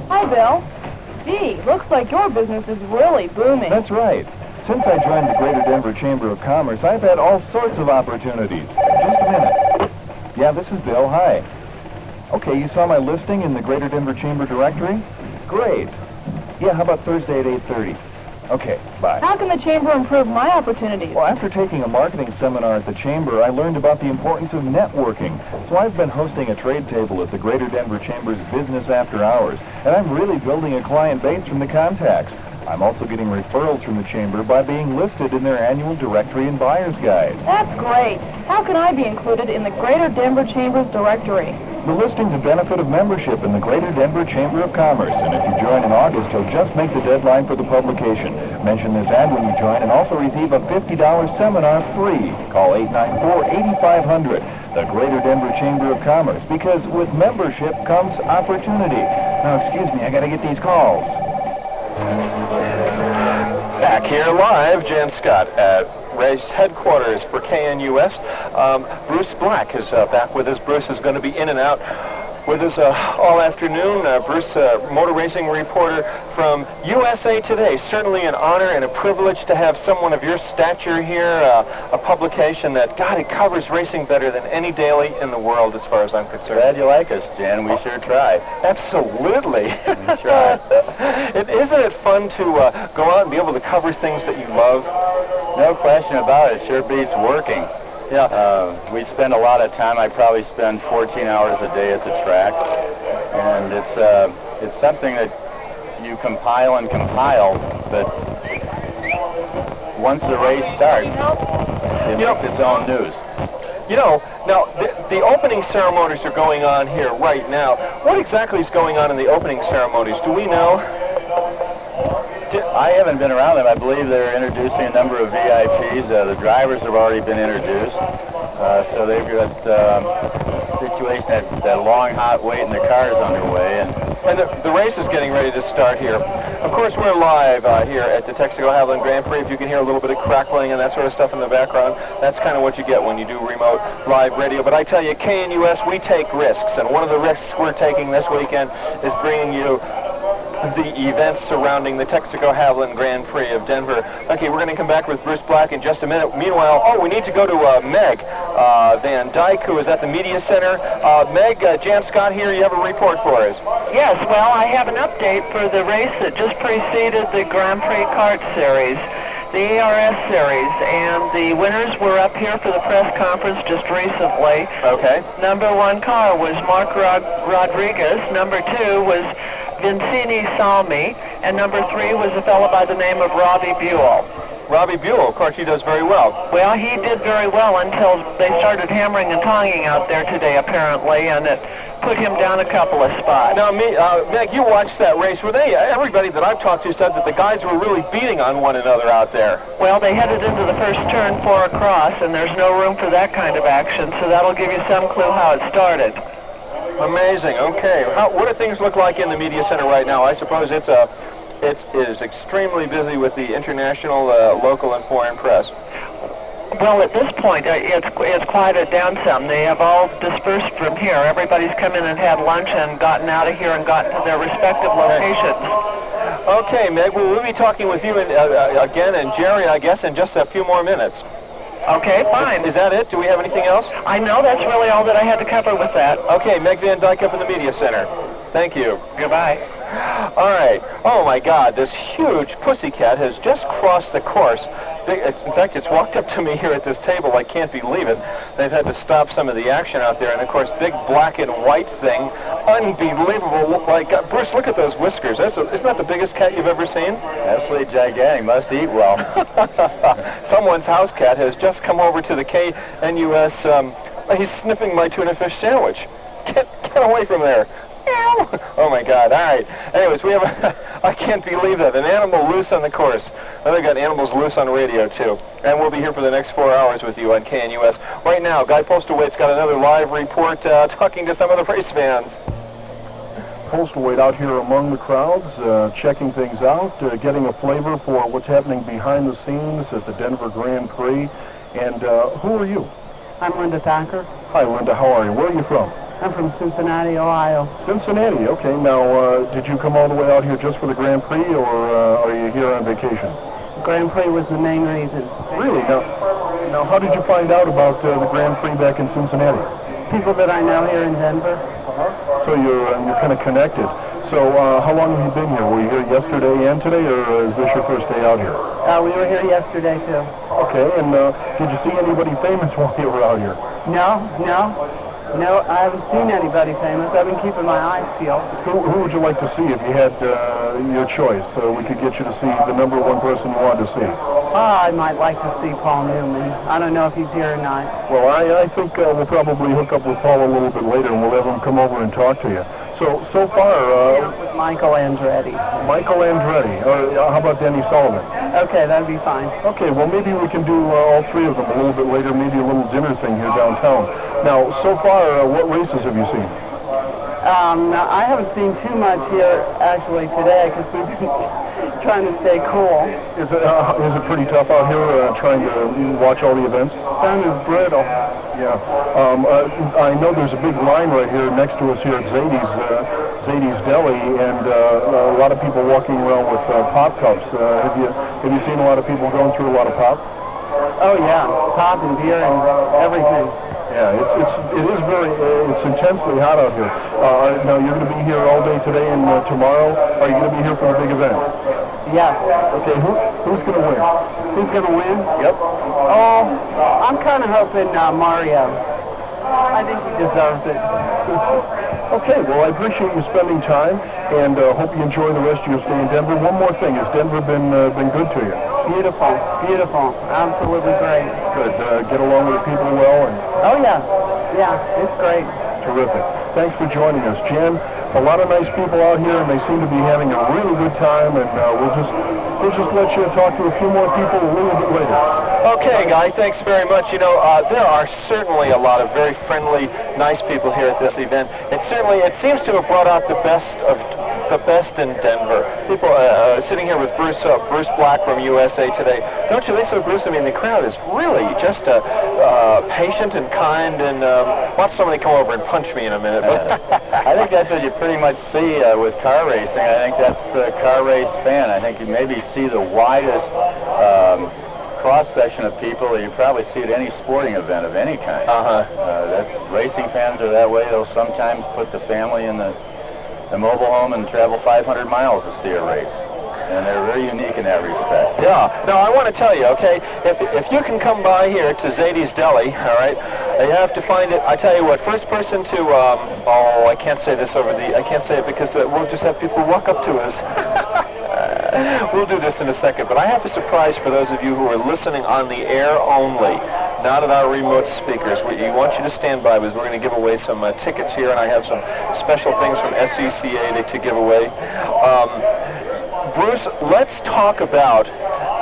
Hi, Bill. Gee, looks like your business is really booming. That's right. Since I joined the Greater Denver Chamber of Commerce, I've had all sorts of opportunities. Just a minute. Yeah, this is Bill. Hi. Okay, you saw my listing in the Greater Denver Chamber directory? Great. Yeah, how about Thursday at 8:30? Okay, bye. How can the Chamber improve my opportunities? Well, after taking a marketing seminar at the Chamber, I learned about the importance of networking. So I've been hosting a trade table at the Greater Denver Chamber's Business After Hours, and I'm really building a client base from the contacts. I'm also getting referrals from the Chamber by being listed in their annual directory and buyer's guide. That's great. How can I be included in the Greater Denver Chamber's directory? The listing's a benefit of membership in the Greater Denver Chamber of Commerce, and if you join in August, you'll just make the deadline for the publication. Mention this ad when you join and also receive a $50 seminar free. Call 894-8500, the Greater Denver Chamber of Commerce, because with membership comes opportunity. Now, excuse me, I gotta get these calls. Back here live, Jann Scott at race headquarters for KNUS. Bruce Black is back with us. Bruce is going to be in and out with us all afternoon. Bruce, motor racing reporter from USA Today. Certainly an honor and a privilege to have someone of your stature here, a publication that, God, it covers racing better than any daily in the world as far as I'm concerned. Glad you like us, Jan. We sure try. Absolutely. We try. Isn't it fun to go out and be able to cover things that you love? No question about it. Sure beats working. Yeah. We spend a lot of time. I probably spend 14 hours a day at the track, and it's something that you compile and compile, but once the race starts, it makes its own news. You know, now the opening ceremonies are going on here right now. What exactly is going on in the opening ceremonies? Do we know? I haven't been around them. I believe they're introducing a number of VIPs. The drivers have already been introduced. So they've got a situation that long, hot wait in the car is underway. And the race is getting ready to start here. Of course, we're live here at the Texaco-Haviland Grand Prix. If you can hear a little bit of crackling and that sort of stuff in the background, that's kind of what you get when you do remote live radio. But I tell you, KNUS, we take risks. And one of the risks we're taking this weekend is bringing you the events surrounding the Texaco-Haviland Grand Prix of Denver. Okay, we're going to come back with Bruce Black in just a minute. Meanwhile, we need to go to Meg Van Dyke, who is at the Media Center. Meg, Jann Scott here. You have a report for us. Yes, well, I have an update for the race that just preceded the Grand Prix Kart Series, the ARS Series, and the winners were up here for the press conference just recently. Okay. Number 1 car was Mark Rodriguez. Number 2 was Vincini Salmi, and number 3 was a fellow by the name of Robbie Buell. Robbie Buell, of course, he does very well. Well, he did very well until they started hammering and tonging out there today, apparently, and it put him down a couple of spots. Now, Meg, you watched that race. Everybody that I've talked to said that the guys were really beating on one another out there. Well, they headed into the first turn for a cross, and there's no room for that kind of action, so that'll give you some clue how it started. Amazing. Okay. What do things look like in the Media Center right now? I suppose it is extremely busy with the international, local, and foreign press. Well, at this point, it's quieted down some. They have all dispersed from here. Everybody's come in and had lunch and gotten out of here and gotten to their respective locations. Okay, Meg, we'll be talking with you again and Jerry, I guess, in just a few more minutes. Okay, fine. Is that it? Do we have anything else? I know that's really all that I had to cover with that. Okay, Meg Van Dyke up in the Media Center. Thank you. Goodbye. All right. Oh, my God. This huge pussycat has just crossed the course. In fact, it's walked up to me here at this table. I can't believe it. They've had to stop some of the action out there. And, of course, big black and white thing. Unbelievable. Bruce, look at those whiskers. Isn't that the biggest cat you've ever seen? Absolutely gigantic. Must eat well. Someone's house cat has just come over to the KNUS. He's sniffing my tuna fish sandwich. Get away from there. Oh, my God. All right. Anyways, we have I can't believe that. An animal loose on the course. Now they've got animals loose on radio, too. And we'll be here for the next 4 hours with you on KNUS. Right now, Guy Postelwaite's got another live report talking to some of the race fans. Postelwaite out here among the crowds, checking things out, getting a flavor for what's happening behind the scenes at the Denver Grand Prix. And who are you? I'm Linda Thacker. Hi, Linda. How are you? Where are you from? I'm from Cincinnati, Ohio. Cincinnati, okay. Now, did you come all the way out here just for the Grand Prix, or are you here on vacation? The Grand Prix was the main reason. Really? Now how did you find out about the Grand Prix back in Cincinnati? People that I know here in Denver. So you're kind of connected. So how long have you been here? Were you here yesterday and today, or is this your first day out here? We were here yesterday, too. Okay, and did you see anybody famous while you were out here? No, I haven't seen anybody famous. I've been keeping my eyes peeled. Who would you like to see if you had your choice? We could get you to see the number one person you wanted to see. I might like to see Paul Newman. I don't know if he's here or not. Well, I think we'll probably hook up with Paul a little bit later, and we'll have him come over and talk to you. So far... with Michael Andretti. Michael Andretti. How about Denny Sullivan? Okay, that'd be fine. Okay, well, maybe we can do all three of them a little bit later, maybe a little dinner thing here downtown. Now, so far, what races have you seen? I haven't seen too much here, actually, today, because we've been trying to stay cool. Is it pretty tough out here trying to watch all the events? Sun is brutal. Yeah. I know there's a big line right here next to us here at Zadie's Deli, and a lot of people walking around with pop cups. Have you seen a lot of people going through a lot of pop? Oh yeah, pop and beer and everything. Yeah, it's intensely hot out here. Now you're going to be here all day today and tomorrow. Are you going to be here for the big event? Yes. Okay, who's going to win? Who's going to win? Yep. Oh, I'm kind of hoping Mario. I think he deserves it. Okay, well, I appreciate you spending time, and hope you enjoy the rest of your stay in Denver. One more thing, has Denver been good to you? Beautiful, beautiful, absolutely great. Good. Get along with the people well, and oh yeah, it's great. Terrific. Thanks for joining us, Jan. A lot of nice people out here, and they seem to be having a really good time. And we'll just let you talk to a few more people a little bit later. Okay, guys, thanks very much. You know, there are certainly a lot of very friendly, nice people here at this event. It seems to have brought out the best in Denver. People sitting here with Bruce Black from USA Today. Don't you think so, Bruce? I mean, the crowd is really just patient and kind, and watch somebody come over and punch me in a minute. I think that's what you pretty much see with car racing. I think that's a car race fan. I think you maybe see the widest cross-section of people you probably see at any sporting event of any kind. That's racing fans are that way. They'll sometimes put the family in the mobile home and travel 500 miles to see a race. And they're very unique in that respect. Yeah. Now, I want to tell you, okay, if you can come by here to Zadie's Deli, all right, you have to find it. I tell you what, first person to, I can't say this I can't say it because we'll just have people walk up to us. We'll do this in a second, but I have a surprise for those of you who are listening on the air only, not at our remote speakers. We want you to stand by because we're going to give away some tickets here, and I have some special things from SCCA to give away. Bruce, let's talk about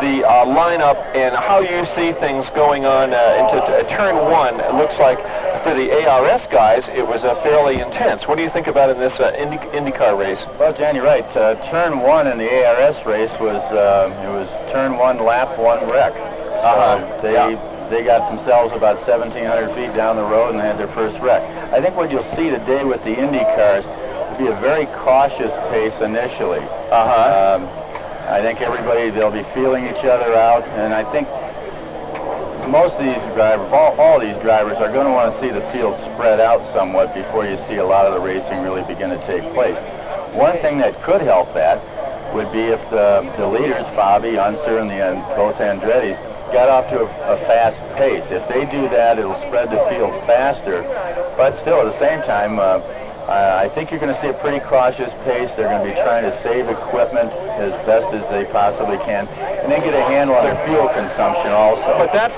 the lineup and how you see things going on into turn one. It looks like for the ARS guys, it was fairly intense. What do you think about in this IndyCar race? Well, Jan, you're right. Turn one in the ARS race was it was turn one, lap one wreck. They got themselves about 1,700 feet down the road and they had their first wreck. I think what you'll see today with the Indy cars will be a very cautious pace initially. I think they'll be feeling each other out, and I think most of these drivers, all these drivers are going to want to see the field spread out somewhat before you see a lot of the racing really begin to take place. One thing that could help that would be if the leaders, Fabi, Unser, and both Andretti's, got off to a fast pace. If they do that, it'll spread the field faster. But still, at the same time, I think you're going to see a pretty cautious pace. They're going to be trying to save equipment as best as they possibly can, and then get a handle on their fuel consumption also. But that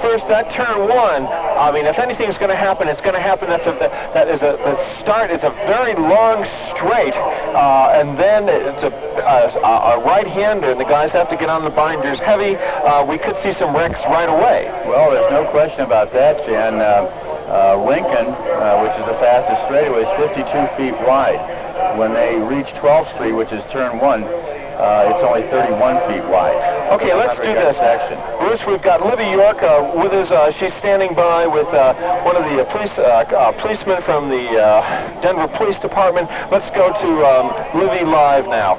turn one, I mean, if anything's going to happen, it's going to happen. The start is a very long straight, and then it's a right-hander, and the guys have to get on the binders heavy. We could see some wrecks right away. Well, there's no question about that, Jan. Lincoln, which is the fastest straightaway, is 52 feet wide. When they reach 12th Street, which is turn one, it's only 31 feet wide. Okay, let's do this. Section. Bruce, we've got Libby York with us. She's standing by with one of the policemen from the Denver Police Department. Let's go to Libby live now.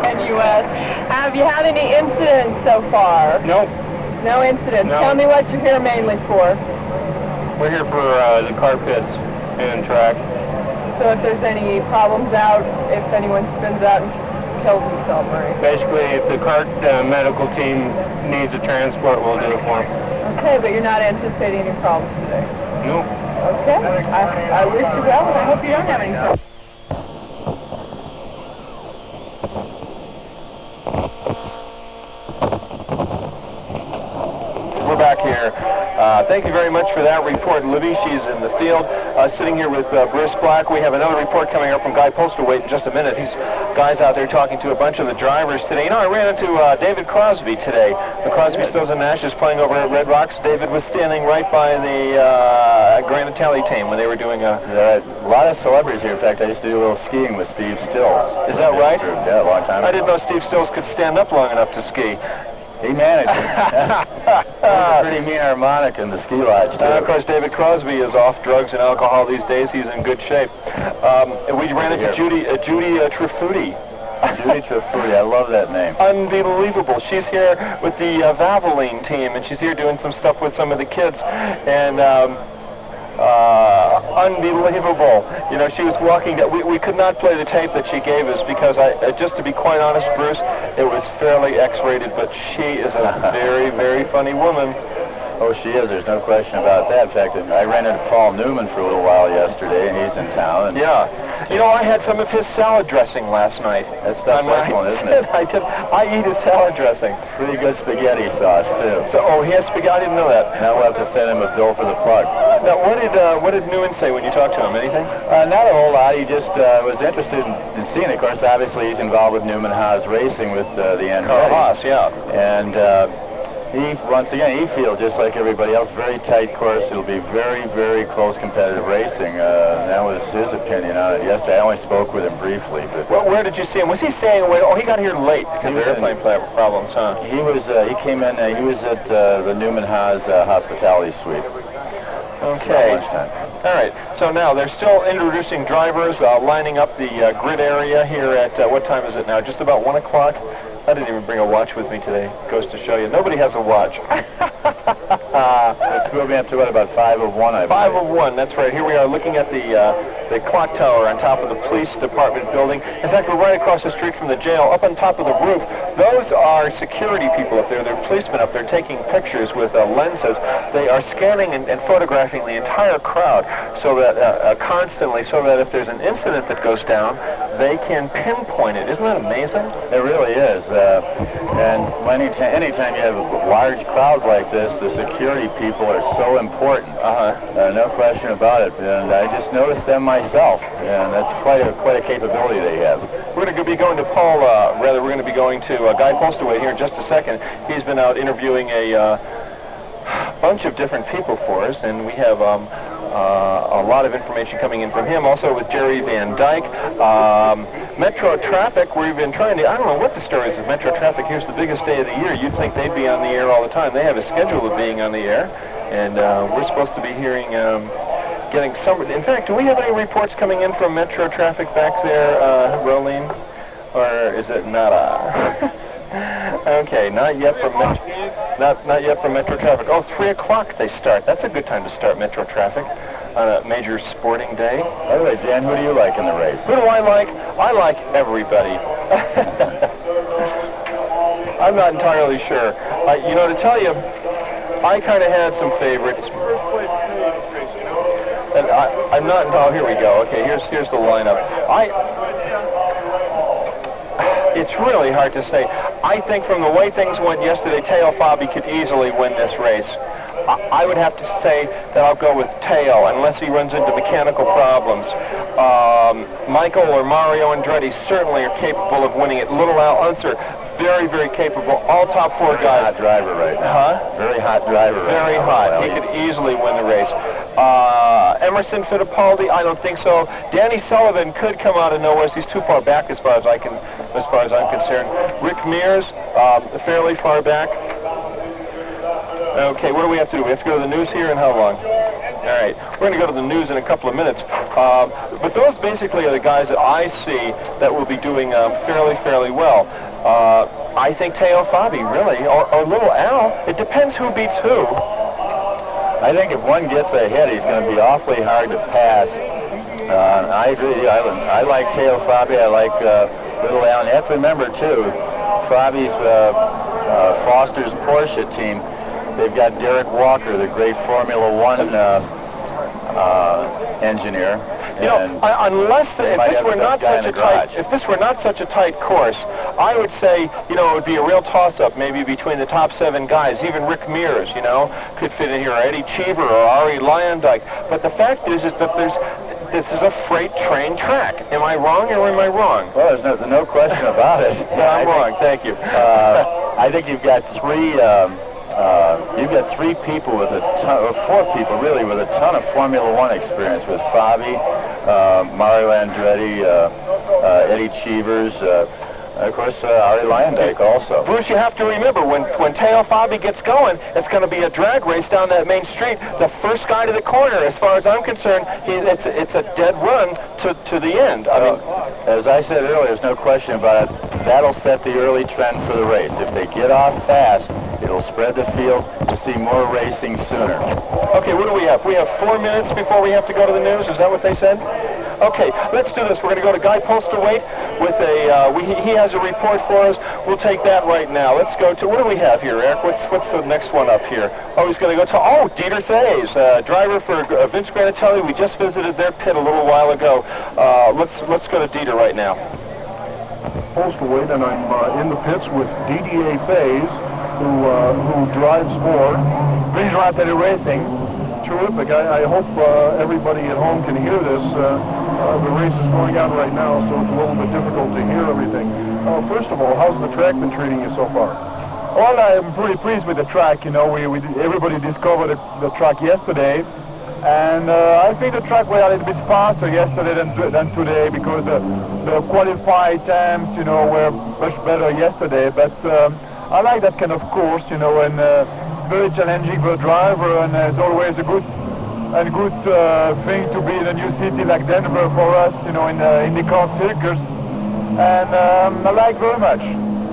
NUS. Have you had any incidents so far? Nope. No incidents. No. Tell me what you're here mainly for. We're here for the car pits and track. So if there's any problems out, if anyone spins out and kills himself, right? Basically, if the CART medical team needs a transport, we'll do it for them. Okay, but you're not anticipating any problems today? Nope. Okay. I wish you well, and I hope you don't have any problems. thank you very much for that report, Libby. She's in the field, sitting here with Bruce Black. We have another report coming up from Guy Postlethwaite in just a minute. Guy's out there talking to a bunch of the drivers today. You know, I ran into David Crosby today. The Crosby, Stills, and Nash is playing over at Red Rocks. David was standing right by the Grand Italy team when they were doing a lot of celebrities here. In fact, I used to do a little skiing with Steve Stills. Is that right? Yeah, a long time ago. I didn't know Steve Stills could stand up long enough to ski. He managed it. He's a pretty mean harmonic in the ski lodge, too. Of course, David Crosby is off drugs and alcohol these days. He's in good shape. We ran into Judy Trifudi. Judy Trifudi, I love that name. Unbelievable. She's here with the Valvoline team, and she's here doing some stuff with some of the kids. And unbelievable. You know, she was walking down. We could not play the tape that she gave us because, just to be quite honest, Bruce, it was fairly X-rated, but she is a very, very funny woman. Oh, she is. There's no question about that. In fact, I ran into Paul Newman for a little while yesterday, and he's in town. And yeah. You know, I had some of his salad dressing last night. That stuff's excellent, isn't it? I did. I eat his salad dressing. Pretty good spaghetti sauce, too. So, he has spaghetti? I didn't know that. Now we'll have to send him a bill for the plug. Now, what did Newman say when you talked to him? Anything? Not a whole lot. He just was interested in seeing it. Of course, obviously, he's involved with Newman Haas Racing with the end. Carl Haas, yeah. And once again, he feels just like everybody else, very tight course. It'll be very, very close competitive racing. That was his opinion on it yesterday. I only spoke with him briefly. But well, where did you see him? Was he staying away? Oh, he got here late because of airplane problems, huh? He was. He came in. He was at the Newman Haas hospitality suite. Okay. Lunchtime. All right. So now they're still introducing drivers, lining up the grid area here at what time is it now? Just about 1 o'clock. I didn't even bring a watch with me today. Goes to show you. Nobody has a watch. It's moving up to what, about 5:01, I believe. 5:01, that's right. Here we are looking at the clock tower on top of the police department building. In fact, we're right across the street from the jail. Up on top of the roof, those are security people up there. They're policemen up there taking pictures with lenses. They are scanning and photographing the entire crowd so that constantly, so that if there's an incident that goes down, they can pinpoint it. Isn't that amazing? It really is. And anytime you have large crowds like this, the security people are so important. No question about it. And I just noticed them myself, and that's quite a capability they have. We're going to be going to Paul. We're going to be going to Guy Postlethwaite here in just a second. He's been out interviewing a bunch of different people for us, and we have a lot of information coming in from him. Also with Jerry Van Dyke. Metro Traffic, we've been trying to, I don't know what the story is of Metro Traffic. Here's the biggest day of the year. You'd think they'd be on the air all the time. They have a schedule of being on the air, and we're supposed to be hearing, getting some, in fact, do we have any reports coming in from Metro Traffic back there, Rolene? Or is it nada? Okay, not yet from not yet from Metro Traffic. Oh, 3 o'clock they start. That's a good time to start Metro Traffic on a major sporting day. By the way, Jan, who do you like in the race? Who do I like? I like everybody. I'm not entirely sure. You know, to tell you, I kind of had some favorites. And I'm not. Oh, here we go. Okay, here's the lineup. It's really hard to say. I think from the way things went yesterday, Teo Fabi could easily win this race. I would have to say that I'll go with Teo, unless he runs into mechanical problems. Michael or Mario Andretti certainly are capable of winning it. Little Al Unser, very, very capable. All top four guys. Hot driver right now. Huh? Very hot driver right now. Very hot. He could easily win the race. Emerson Fittipaldi, I don't think so. Danny Sullivan could come out of nowhere. He's too far back as far as I'm concerned. Rick Mears, fairly far back. Okay, what do we have to do? We have to go to the news here, and how long? All right, we're going to go to the news in a couple of minutes. But those basically are the guys that I see that will be doing fairly well. I think Teo Fabi, really, or Little Al. It depends who beats who. I think if one gets ahead, he's going to be awfully hard to pass. I agree. I like Teo Fabi. I like Little Al. And you have to remember, too, Fabi's Foster's Porsche team. They've got Derek Walker, the great Formula One engineer. You know, unless if this were not such a tight course, I would say, you know, it would be a real toss-up maybe between the top 7 guys. Even Rick Mears, you know, could fit in here, or Eddie Cheever or Ari Lyondike. But the fact is that this is a freight train track. Am I wrong or am I wrong? Well, there's no question about it. No, I'm wrong. Thank you. I think you've got three people with a ton, or 4 people really, with a ton of Formula One experience, with Fabi, Mario Andretti, Eddie Cheevers, of course, Ari Lyondike also. Bruce, you have to remember, when Teo Fabi gets going, it's going to be a drag race down that main street. The first guy to the corner, as far as I'm concerned, it's a dead run to the end. I mean, as I said earlier, there's no question about it. That'll set the early trend for the race. If they get off fast, it'll spread the field to see more racing sooner. Okay, what do we have? We have 4 minutes before we have to go to the news. Is that what they said? Okay, let's do this. We're going to go to Guy Postlethwaite with he has a report for us. We'll take that right now. Let's go to, what do we have here, Eric? What's the next one up here? Oh, he's going to go to, Dieter Thays, driver for Vince Granatelli. We just visited their pit a little while ago. Let's go to Dieter right now. Postlethwaite, and I'm in the pits with DDA Thays, who drives for Vince Granatelli Racing. Terrific. I hope everybody at home can hear this. The race is going on right now, so it's a little bit difficult to hear everything. First of all, how's the track been treating you so far? Well, I'm pretty pleased with the track. You know, everybody discovered the track yesterday, and I think the track was a little bit faster yesterday than today, because the qualified times, you know, were much better yesterday. But I like that kind of course, you know, and it's very challenging for a driver, and it's always a good thing to be in a new city like Denver for us, you know, in the IndyCar circus, and I like very much.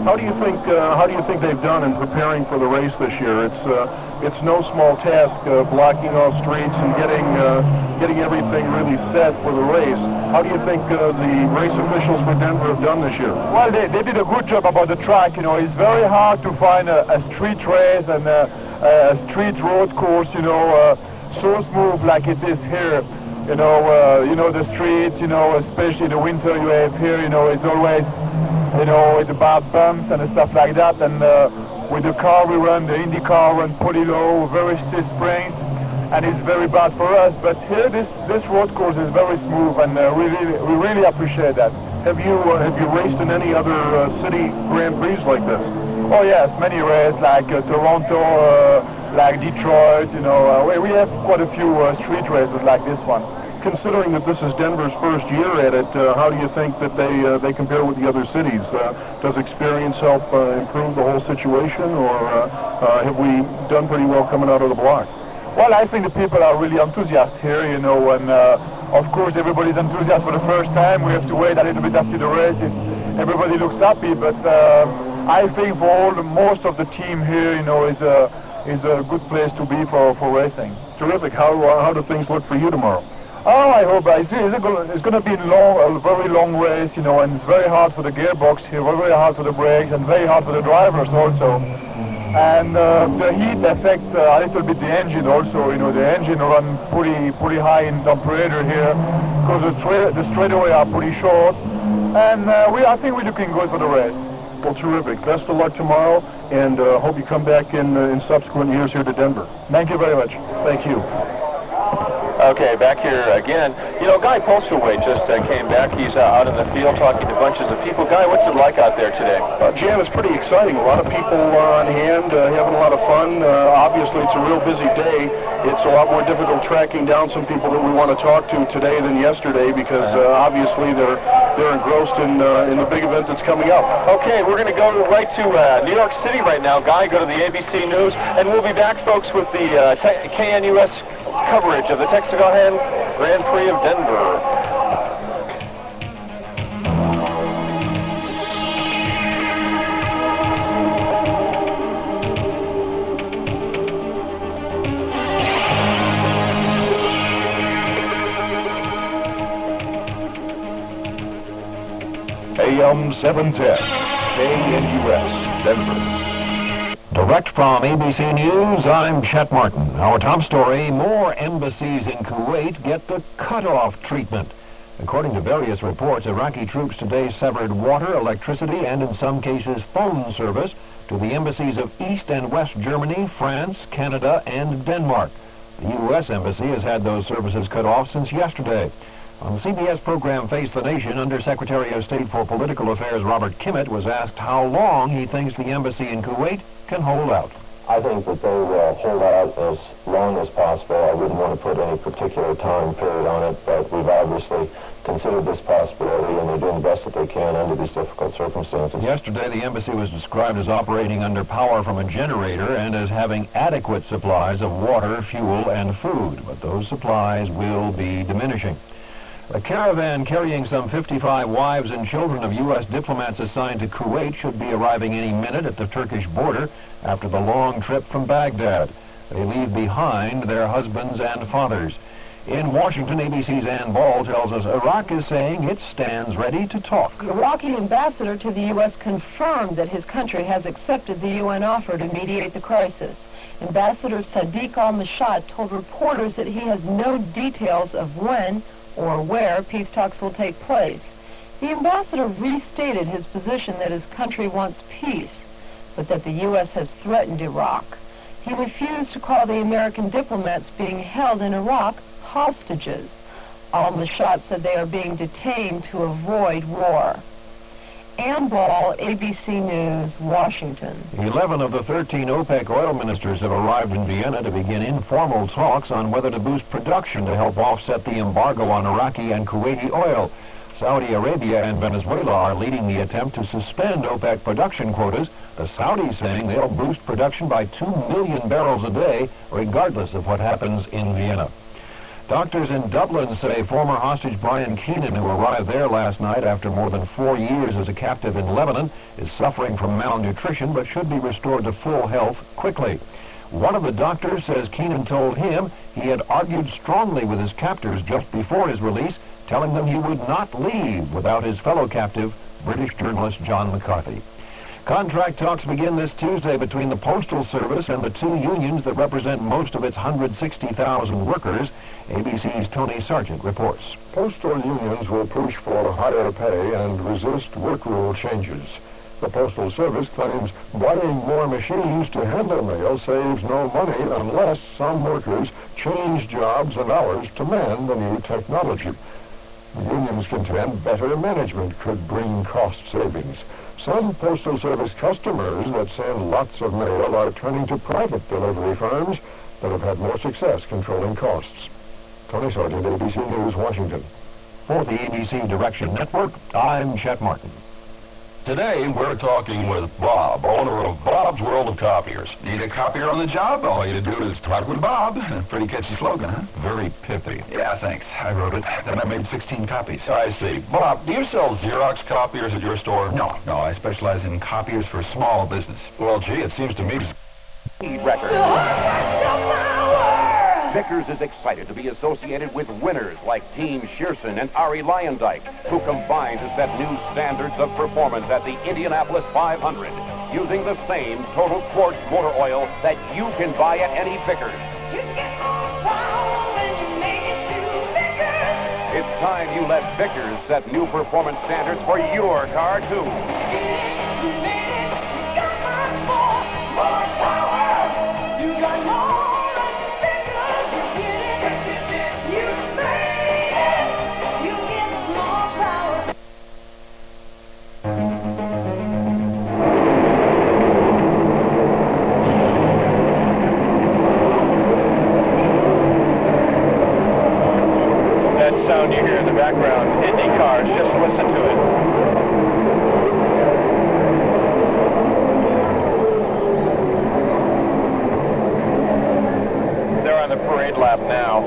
How do you think they've done in preparing for the race this year? It's no small task blocking all streets and getting everything really set for the race. How do you think the race officials for Denver have done this year? Well, they did a good job about the track. You know, it's very hard to find a street race and a street road course, you know, so smooth like it is here. You know the streets, you know, especially the winter you have here, you know, it's always, you know, it's about bumps and stuff like that. And with the car we run, the Indy car run pretty low, very stiff springs, and it's very bad for us. But here, this road course is very smooth, and we really appreciate that. Have you raced in any other city Grand Prix like this? Oh yes, many races like Toronto, like Detroit. You know, we have quite a few street races like this one. Considering that this is Denver's first year at it, how do you think that they compare with the other cities? Does experience help improve the whole situation, or have we done pretty well coming out of the block? Well, I think the people are really enthusiastic here, you know, and of course everybody's enthusiastic for the first time. We have to wait a little bit after the race if everybody looks happy, but I think for most of the team here, you know, is a good place to be for racing. Terrific. How do things look for you tomorrow? Oh, I hope it's going to be a very long race, you know, and it's very hard for the gearbox here, very hard for the brakes, and very hard for the drivers also. And the heat affects a little bit the engine also. You know, the engine runs pretty high in temperature here because the straightaway are pretty short. And I think we're looking good for the race. Well, terrific. Best of luck tomorrow, and hope you come back in subsequent years here to Denver. Thank you very much. Thank you. Okay, back here again. You know, Guy Postlethwaite just came back. He's out in the field talking to bunches of people. Guy, what's it like out there today? Jan, it's pretty exciting. A lot of people on hand, having a lot of fun. Obviously, it's a real busy day. It's a lot more difficult tracking down some people that we want to talk to today than yesterday, because obviously they're engrossed in the big event that's coming up. Okay, we're going to go right to New York City right now. Guy, go to the ABC News, and we'll be back, folks, with the KNUS coverage of the Texaco Grand Prix of Denver. AM 710, KNUS, Denver. Direct from ABC News, I'm Chet Martin. Our top story, more embassies in Kuwait get the cutoff treatment. According to various reports, Iraqi troops today severed water, electricity, and in some cases phone service to the embassies of East and West Germany, France, Canada, and Denmark. The U.S. Embassy has had those services cut off since yesterday. On the CBS program Face the Nation, Undersecretary of State for Political Affairs Robert Kimmitt was asked how long he thinks the embassy in Kuwait can hold out. I think that they will hold out as long as possible. I wouldn't want to put any particular time period on it, but we've obviously considered this possibility, and they're doing the best that they can under these difficult circumstances. Yesterday, the embassy was described as operating under power from a generator and as having adequate supplies of water, fuel, and food, but those supplies will be diminishing. A caravan carrying some 55 wives and children of U.S. diplomats assigned to Kuwait should be arriving any minute at the Turkish border after the long trip from Baghdad. They leave behind their husbands and fathers. In Washington, ABC's Ann Ball tells us Iraq is saying it stands ready to talk. The Iraqi ambassador to the U.S. confirmed that his country has accepted the UN offer to mediate the crisis. Ambassador Sadiq al-Mashat told reporters that he has no details of when or where peace talks will take place. The ambassador restated his position that his country wants peace, but that the U.S. has threatened Iraq. He refused to call the American diplomats being held in Iraq hostages. Al-Mashat said they are being detained to avoid war. Ann Ball, ABC News, Washington. 11 of the 13 OPEC oil ministers have arrived in Vienna to begin informal talks on whether to boost production to help offset the embargo on Iraqi and Kuwaiti oil. Saudi Arabia and Venezuela are leading the attempt to suspend OPEC production quotas, the Saudis saying they'll boost production by 2 million barrels a day, regardless of what happens in Vienna. Doctors in Dublin say former hostage Brian Keenan, who arrived there last night after more than 4 years as a captive in Lebanon, is suffering from malnutrition but should be restored to full health quickly. One of the doctors says Keenan told him he had argued strongly with his captors just before his release, telling them he would not leave without his fellow captive, British journalist John McCarthy. Contract talks begin this Tuesday between the Postal Service and the two unions that represent most of its 160,000 workers. ABC's Tony Sargent reports. Postal unions will push for higher pay and resist work rule changes. The Postal Service claims buying more machines to handle mail saves no money unless some workers change jobs and hours to man the new technology. The unions contend better management could bring cost savings. Some Postal Service customers that send lots of mail are turning to private delivery firms that have had more success controlling costs. Tony Sargent, ABC News, Washington. For the ABC Direction Network, I'm Chet Martin. Today, we're talking with Bob, owner of Bob's World of Copiers. Need a copier on the job? All you do is talk with Bob. Pretty catchy slogan, huh? Very pithy. Yeah, thanks. I wrote it. Then I made 16 copies. I see. Bob, do you sell Xerox copiers at your store? No, I specialize in copiers for small business. Well, gee, it seems to me... Vickers is excited to be associated with winners like Team Shearson and Ari Lyondike, who combine to set new standards of performance at the Indianapolis 500, using the same total quartz motor oil that you can buy at any Vickers. It's time you let Vickers set new performance standards for your car, too. Sound you hear in the background, Indy cars, just listen to it. They're on the parade lap now.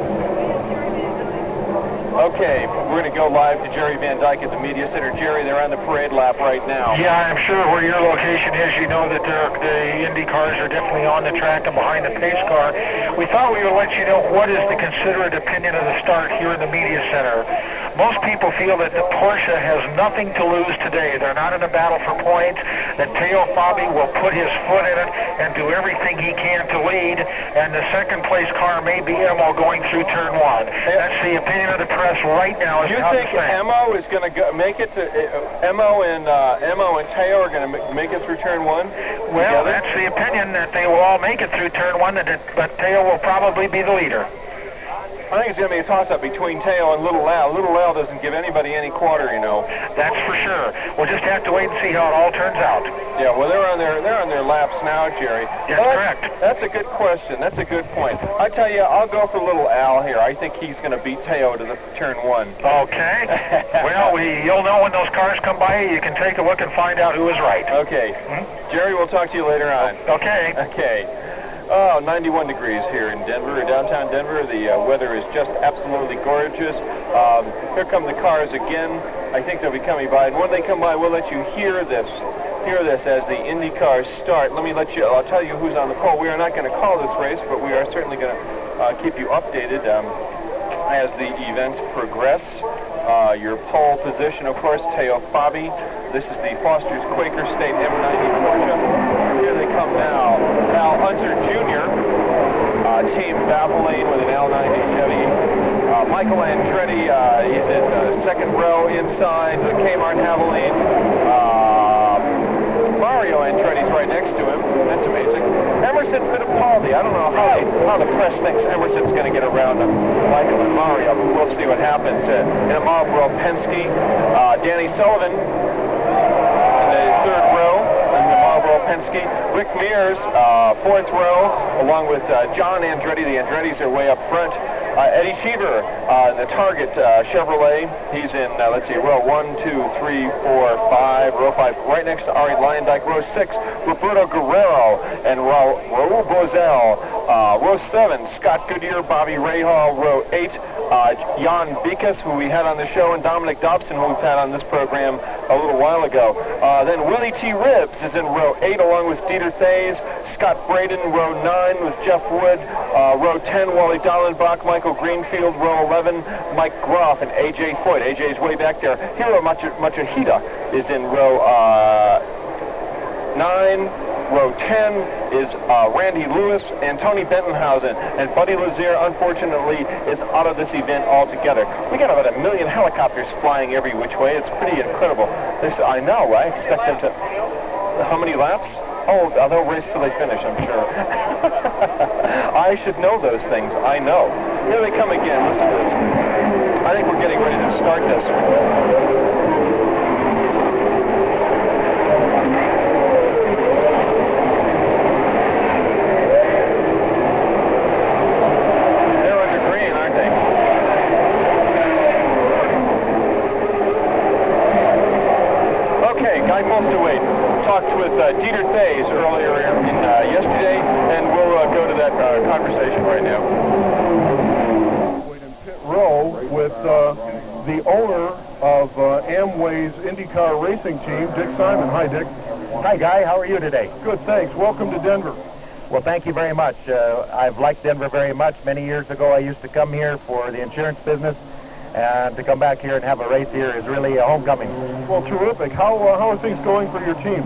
Okay, we're going to go live to Jerry Van Dyke at the Media Center. Jerry, they're on the parade lap right now. Yeah, I'm sure where your location is, you know that the Indy cars are definitely on the track and behind the pace car. We thought we would let you know what is the considerate opinion of the start here in the Media Center. most people feel that the Porsche has nothing to lose today. They're not in a battle for points, that Teo Fabi will put his foot in it and do everything he can to lead, and the second place car may be Emo going through turn 1. That's the opinion of the press right now. You think Emo is going to make it to Emo and Teo are going to make it through turn 1? Well, that's the opinion, that they will all make it through turn 1, but Teo will probably be the leader. I think it's going to be a toss-up between Teo and Little Al. Little Al doesn't give anybody any quarter, you know. That's for sure. We'll just have to wait and see how it all turns out. Yeah, well, they're on their laps now, Jerry. That's correct. That's a good question. That's a good point. I tell you, I'll go for Little Al here. I think he's going to beat Teo to the turn 1. Okay. Well, you'll know when those cars come by. You can take a look and find out who is right. Okay. Jerry, we'll talk to you later on. Okay. Okay. Oh, 91 degrees here in Denver, downtown Denver. The weather is just absolutely gorgeous. Here come the cars again. I think they'll be coming by, and when they come by, we'll let you hear this as the Indy cars start. I'll tell you who's on the pole. We are not going to call this race, but we are certainly going to keep you updated as the events progress. Your pole position, of course, Teo Fabi. This is the Foster's Quaker State M90 Porsche. Here they come now. Al Unser Jr., Team Valvoline with an L90 Chevy. Michael Andretti, he's in second row inside the Kmart Havoline. Mario Andretti's right next to him. That's amazing. Emerson Fittipaldi. I don't know how the press thinks Emerson's going to get around Michael and Mario, but we'll see what happens. In a Marlboro Penske, Danny Sullivan in the third row in the Marlboro Penske. Rick Mears, fourth row, along with John Andretti. The Andrettis are way up front. Eddie Cheever, the Target Chevrolet. He's in, let's see, row 1, 2, 3, 4, 5, row 5, right next to Ari Lyondike. Row 6, Roberto Guerrero and Raul Bozel. Row 7, Scott Goodyear, Bobby Rahal. Row 8, Jan Bikas, who we had on the show, and Dominic Dobson, who we've had on this program a little while ago. Then Willie T. Ribbs is in row 8, along with Dieter Thays. Scott Braden, row 9 with Jeff Wood. Row 10, Wally Dallenbach, Michael Greenfield. Row 11, Mike Groff and A.J. Foyt. A.J.'s way back there. Hiro Machihida is in row 9. Row 10 is Randy Lewis and Tony Bentonhausen. And Buddy Lazier, unfortunately, is out of this event altogether. We got about 1 million helicopters flying every which way. It's pretty incredible. I know. I expect them to... How many laps? Oh, they'll race till they finish, I'm sure. I should know those things. I know. Here they come again. Listen to this. I think we're getting ready to start this. Talked with Dieter Thays earlier yesterday, and we'll go to that conversation right now. In pit row with the owner of Amway's IndyCar racing team, Dick Simon. Hi, Dick. Hi, Guy. How are you today? Good, thanks. Welcome to Denver. Well, thank you very much. I've liked Denver very much. Many years ago, I used to come here for the insurance business, and to come back here and have a race here is really a homecoming. Well, terrific. How are things going for your team?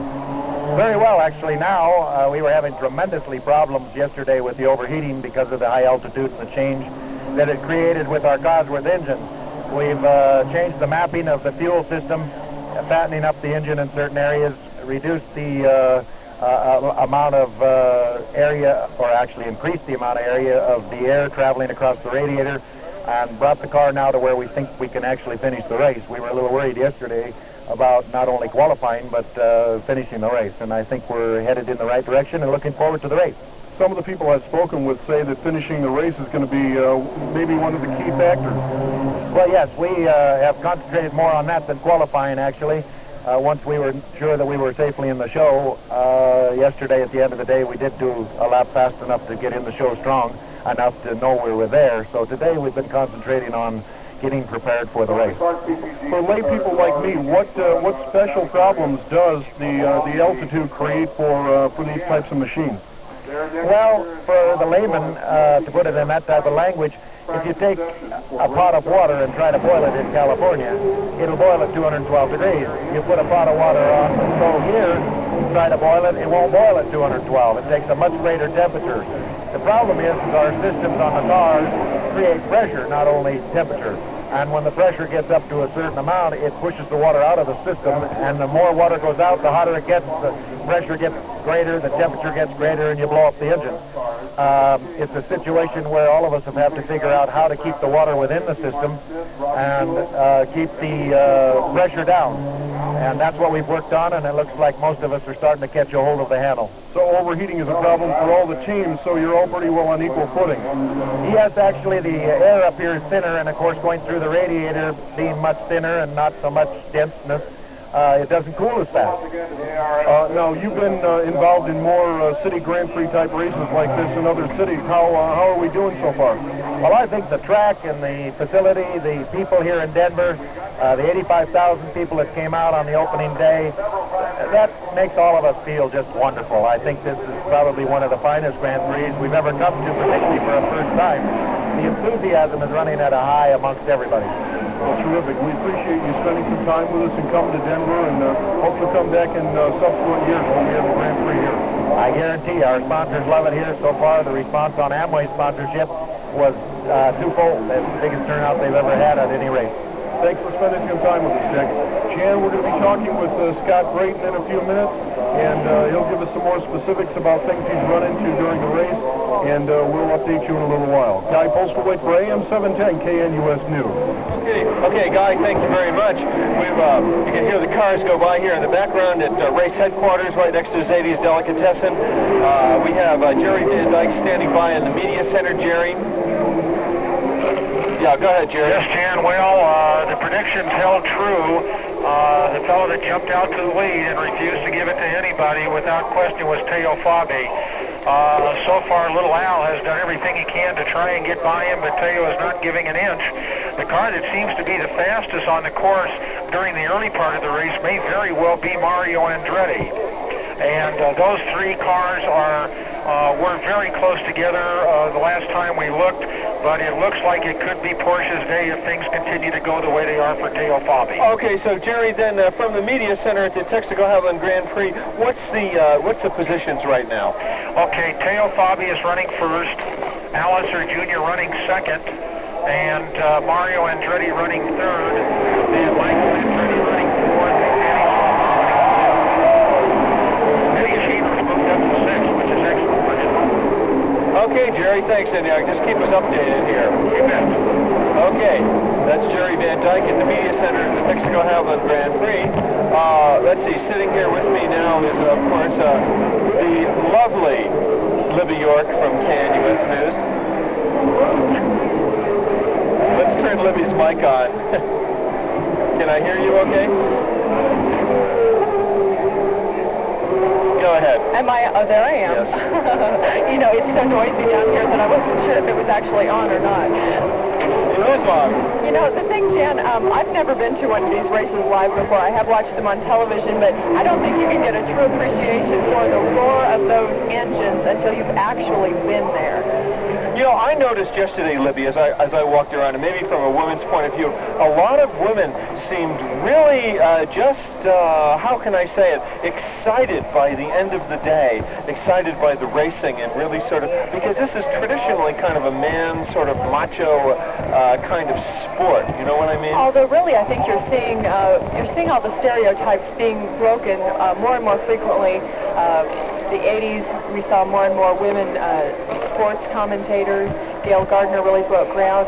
Very well, actually. Now, we were having tremendously problems yesterday with the overheating because of the high altitude and the change that it created with our Cosworth engine. We've changed the mapping of the fuel system, fattening up the engine in certain areas, reduced the amount of area, or actually increased the amount of area of the air traveling across the radiator, and brought the car now to where we think we can actually finish the race. We were a little worried yesterday about not only qualifying, but finishing the race, and I think we're headed in the right direction and looking forward to the race. Some of the people I've spoken with say that finishing the race is going to be maybe one of the key factors. Well, yes, we have concentrated more on that than qualifying, actually. Once we were sure that we were safely in the show, yesterday at the end of the day, we did do a lap fast enough to get in the show strong, enough to know we were there. So today we've been concentrating on getting prepared for the race. For lay people like me, what special problems does the altitude create for these types of machines? Well, for the layman, to put it in that type of language, If you take a pot of water and try to boil it in California, it'll boil at 212 degrees. You put a pot of water on the stove here, try to boil it, it won't boil at 212. It takes a much greater temperature. The problem is our systems on the cars create pressure, not only temperature. And when the pressure gets up to a certain amount, it pushes the water out of the system, and the more water goes out, the hotter it gets, the pressure gets greater, the temperature gets greater, and you blow up the engine. It's a situation where all of us have had to figure out how to keep the water within the system and keep the pressure down. And that's what we've worked on, and it looks like most of us are starting to catch a hold of the handle. So overheating is a problem for all the teams, so you're all pretty well on equal footing. Yes, actually, the air up here is thinner, and of course, going through the radiator being much thinner and not so much denseness, it doesn't cool as fast. Now, you've been involved in more city Grand Prix type races like this in other cities. How are we doing so far? Well, I think the track and the facility, the people here in Denver, the 85,000 people that came out on the opening day, that makes all of us feel just wonderful. I think this is probably one of the finest Grand Prix we've ever come to, particularly for a first time. The enthusiasm is running at a high amongst everybody. Well, terrific. We appreciate you spending some time with us and coming to Denver, and hope you'll come back in subsequent years when we have the Grand Prix here. I guarantee our sponsors love it here. So far, the response on Amway's sponsorship was twofold. That's the biggest turnout they've ever had at any race. Thanks for spending some time with us, Dick. Jann, we're going to be talking with Scott Brayton in a few minutes, and he'll give us some more specifics about things he's run into during the race, and we'll update you in a little while. Guy Postlethwaite for AM 710 KNUS News. Okay, Guy, thank you very much. You can hear the cars go by here in the background at race headquarters right next to Zadie's Delicatessen. We have Jerry Van Dyke standing by in the media center. Jerry? Yeah, go ahead, Jerry. Yes, Jan, well, the predictions held true. The fellow that jumped out to the lead and refused to give it to anybody without question was Teo Fabi. So far, Little Al has done everything he can to try and get by him, but Teo is not giving an inch. The car that seems to be the fastest on the course during the early part of the race may very well be Mario Andretti. And those three cars were very close together the last time we looked, but it looks like it could be Porsche's day if things continue to go the way they are for Teo Fabi. Okay, so Jerry, then from the media center at the Texaco-Havoline Grand Prix, what's the positions right now? Okay, Teo Fabi is running first, Alliser Jr. running second, and Mario Andretti running third, and Michael Andretti running fourth, and Eddie Sheever's moved up to sixth, which is excellent for him. Okay, Jerry, thanks, and just keep us updated here. You bet. Okay, that's Jerry Van Dyke at the media center at the Texaco-Havoline Grand Prix. Let's see, sitting here with me now is, of course, the lovely Libby York from KNUS News. Let's turn Libby's mic on. Can I hear you okay? Go ahead. Am I? Oh, there I am. Yes. You know, it's so noisy down here that I wasn't sure if it was actually on or not. It is on. You know, the thing, Jan, I've never been to one of these races live before. I have watched them on television, but I don't think you can get a true appreciation for the roar of those engines until you've actually been there. You know, I noticed yesterday, Libby, as I walked around, and maybe from a woman's point of view, a lot of women seemed really how can I say it, excited by the end of the day, excited by the racing, and really sort of, because this is traditionally kind of a man sort of macho kind of sport, you know what I mean? Although really I think you're seeing all the stereotypes being broken more and more frequently. The 80s, we saw more and more women sports commentators. Gail Gardner really broke ground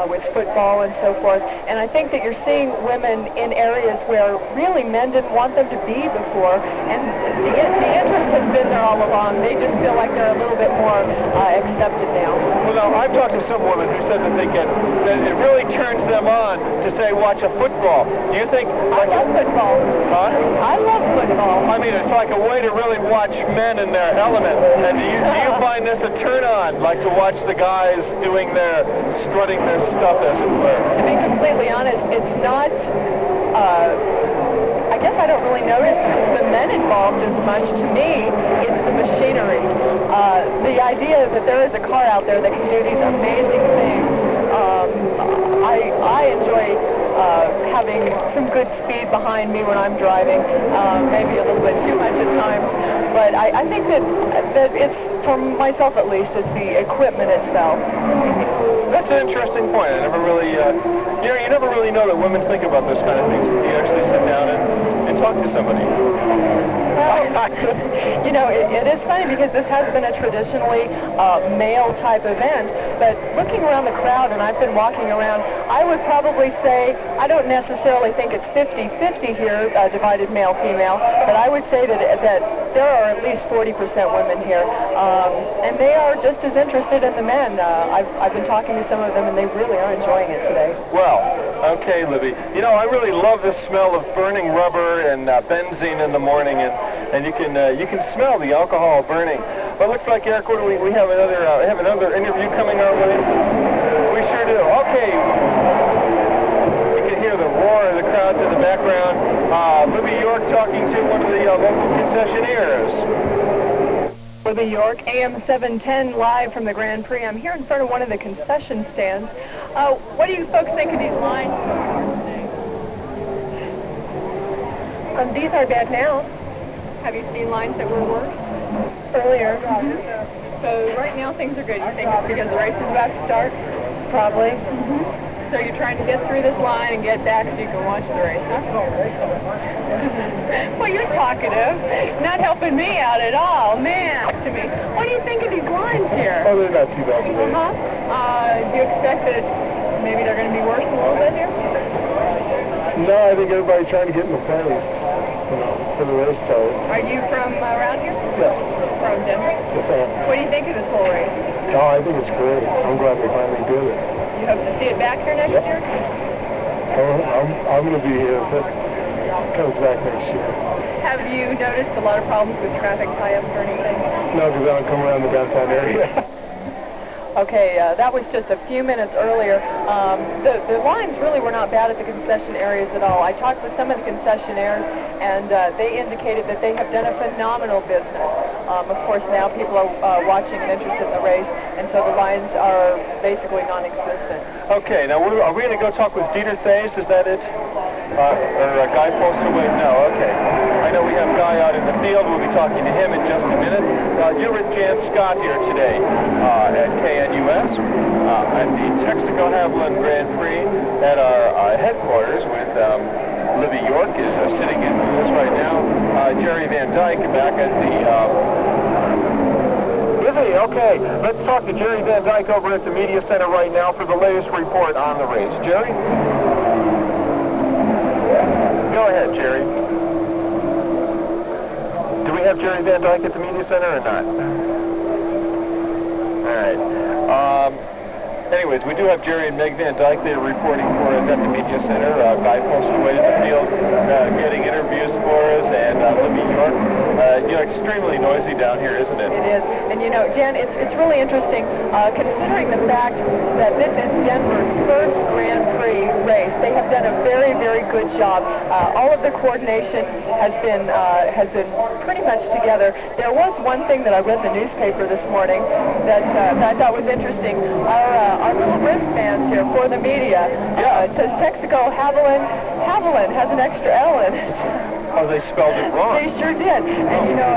with football and so forth. And I think that you're seeing women in areas where really men didn't want them to be before. And the interest has been there all along. They just feel like they're a little bit more accepted now. Well, now, I've talked to some women who said that that it really turns them on to, say, watch a football. Do you think... I love football. Huh? I love football. I mean, it's like a way to really watch men in their element. And do you find this a turn-on, like to watch the guys strutting their stuff, as it were? To be completely honest, it's not, I guess I don't really notice the men involved as much. To me, it's the machinery. The idea that there is a car out there that can do these amazing things I enjoy having some good speed behind me when I'm driving, maybe a little bit too much at times. But I think that it's, for myself at least, it's the equipment itself. That's an interesting point. I never really, you never really know that women think about those kind of things until you actually sit down and talk to somebody. Well, you know, it is funny because this has been a traditionally male-type event, but looking around the crowd, and I've been walking around, I would probably say, I don't necessarily think it's 50-50 here, divided male-female, but I would say that there are at least 40% women here, and they are just as interested in the men. I've been talking to some of them, and they really are enjoying it today. Well, okay, Libby. You know, I really love the smell of burning rubber and benzene in the morning, and you can smell the alcohol burning. But it looks like, Eric, we have another interview coming our way. We sure do. Okay. You can hear the roar of the crowds in the background. Libby York talking to one of the local concessionaires. Libby York, AM 710, live from the Grand Prix. I'm here in front of one of the concession stands. What do you folks think of these lines? These are bad now. Have you seen lines that were worse earlier? So right now things are good. You think it's because the race is about to start? Probably. So you're trying to get through this line and get back so you can watch the race, huh? Well, you're talkative. Not helping me out at all, man. To me. What do you think of these lines here? Oh, they're not too bad today. Do you expect that maybe they're going to be worse a little bit here? No, I think everybody's trying to get in the pace, you know, for the race starts. Are you from around here? Yes. From Denver? Yes, I am. What do you think of this whole race? Oh, I think it's great. I'm glad they finally did it. You hope to see it back here next year? I'm going to be here if it comes back next year. Have you noticed a lot of problems with traffic tie-ups or anything? No, because I don't come around the downtown area. Okay, that was just a few minutes earlier. The lines really were not bad at the concession areas at all. I talked with some of the concessionaires, and they indicated that they have done a phenomenal business. Of course, now people are watching and interested in the race, and so the lines are basically non-existent. Okay, now are we going to go talk with Dieter Thays? Is that it? Or Guy Postleway? No, okay. I know we have Guy out in the field. We'll be talking to him in just a minute. You're with Jann Scott here today at KNUS at the Texaco Haviland Grand Prix at our headquarters with Libby York is sitting in with us right now. Jerry Van Dyke back at the... Is he? Okay. Let's talk to Jerry Van Dyke over at the Media Center right now for the latest report on the race. Jerry? Go ahead, Jerry. Do we have Jerry Van Dyke at the Media Center or not? All right. Anyways, we do have Jerry and Meg Van Dyke there reporting for us at the Media Center. Guy Postleway in the field getting interviews for us, and Libby York. Extremely noisy down here, isn't it? It is. And you know, Jen, it's really interesting considering the fact that this is Denver's first Grand Prix race. They have done a very, very good job. All of the coordination has been pretty much together. There was one thing that I read in the newspaper this morning that I thought was interesting. Our little wristbands here for the media. It says Texaco Haviland has an extra L in it. Oh, they spelled it wrong. They sure did. And, you know,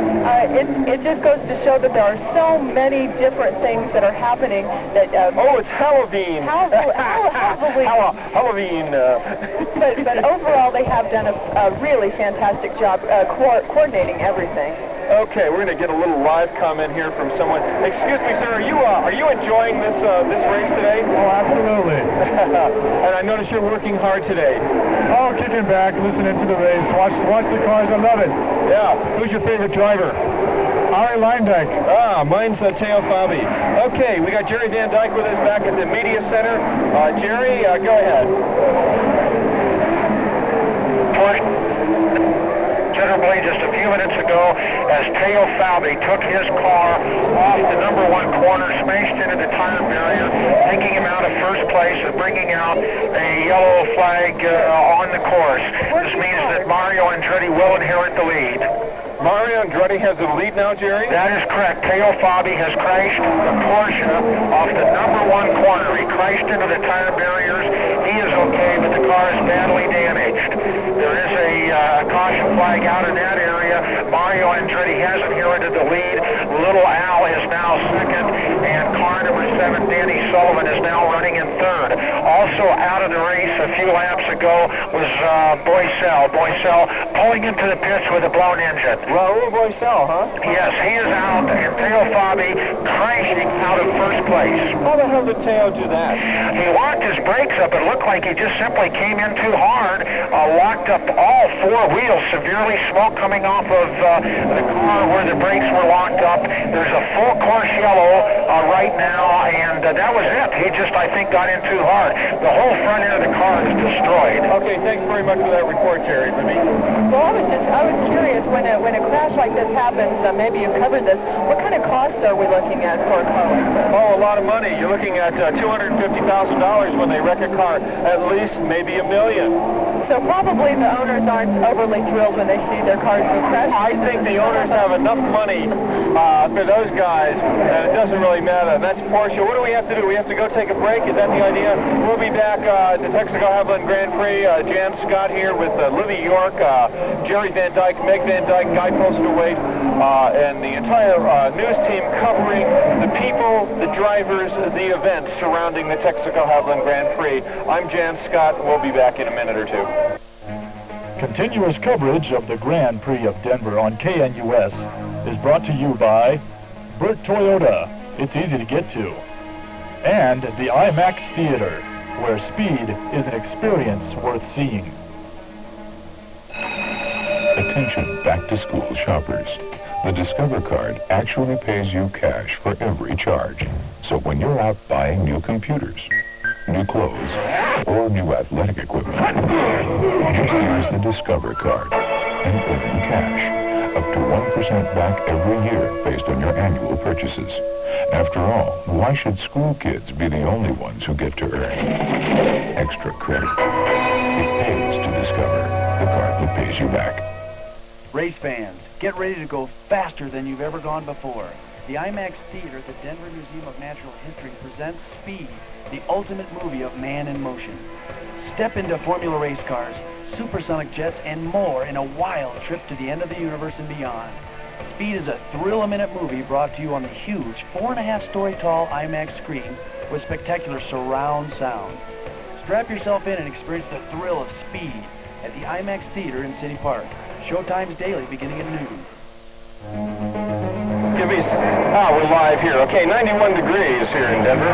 it just goes to show that there are so many different things that are happening that... oh, it's Halloween. Halloween. Halloween. But overall, they have done a really fantastic job coordinating everything. Okay, we're going to get a little live comment here from someone. Excuse me, sir, are you enjoying this race today? Oh, absolutely. And I notice you're working hard today. Oh, kicking back, listening to the race, watch the cars, I love it. Yeah. Who's your favorite driver? Ari Leindyke. Ah, mine's Teo Fabi. Okay, we got Jerry Van Dyke with us back at the Media Center. Jerry, go ahead. Considerably just a few minutes ago as Teo Fabi took his car off the number one corner, smashed into the tire barrier, taking him out of first place and bringing out a yellow flag on the course. This means that Mario Andretti will inherit the lead. Mario Andretti has the lead now, Jerry? That is correct. Teo Fabi has crashed the Porsche off the number one corner. He crashed into the tire barriers. He is okay, but the car is badly damaged. There is a caution flag out in that area. Mario Andretti has inherited the lead. Little Al is now second, and car number 7, Danny Sullivan, is now running in third. Also out of the race a few laps ago was Boycell. Boycell pulling into the pits with a blown engine. Raul Boycell, huh? Yes, he is out, and Teo Fabi crashing out of first place. How the hell did Teo do that? He locked his brakes up. It looked like he just simply came in too hard, locked up all four wheels, severely smoke coming off of the car where the brakes were locked up. There's a full course yellow right now, and that was it. He just, I think, got in too hard. The whole front end of the car is destroyed. Okay, thanks very much for that report, Jerry. Well, I was curious, when a crash like this happens, maybe you've covered this, what kind of cost are we looking at for a car like this? Oh, a lot of money. You're looking at $250,000 when they wreck a car, at least maybe $1 million. So probably the owners aren't overly thrilled when they see their cars go crash. I think the owners have enough money for those guys, and it doesn't really matter. And that's Porsche. What do we have to do? We have to go take a break? Is that the idea? We'll be back at the Texaco-Haviland Grand Prix. Jann Scott here with Libby York, Jerry Van Dyke, Meg Van Dyke, Guy Postlewaite, and the entire news team covering the people, the drivers, the events surrounding the Texaco-Haviland Grand Prix. I'm Jann Scott. We'll be back in a minute or two. Continuous coverage of the Grand Prix of Denver on KNUS is brought to you by Burt Toyota, it's easy to get to, and the IMAX Theater, where speed is an experience worth seeing. Attention back-to-school shoppers. The Discover card actually pays you cash for every charge. So when you're out buying new computers, new clothes, or new athletic equipment, just use the Discover card and earn cash, up to 1% back every year based on your annual purchases. After all, why should school kids be the only ones who get to earn extra credit? It pays to Discover, the card that pays you back. Race fans, get ready to go faster than you've ever gone before. The IMAX Theater at the Denver Museum of Natural History presents Speed, the ultimate movie of man in motion. Step into Formula race cars, supersonic jets, and more in a wild trip to the end of the universe and beyond. Speed is a thrill-a-minute movie brought to you on the huge 4.5-story tall IMAX screen with spectacular surround sound. Strap yourself in and experience the thrill of Speed at the IMAX Theater in City Park. Showtimes daily beginning at noon. We're live here. Okay, 91 degrees here in Denver.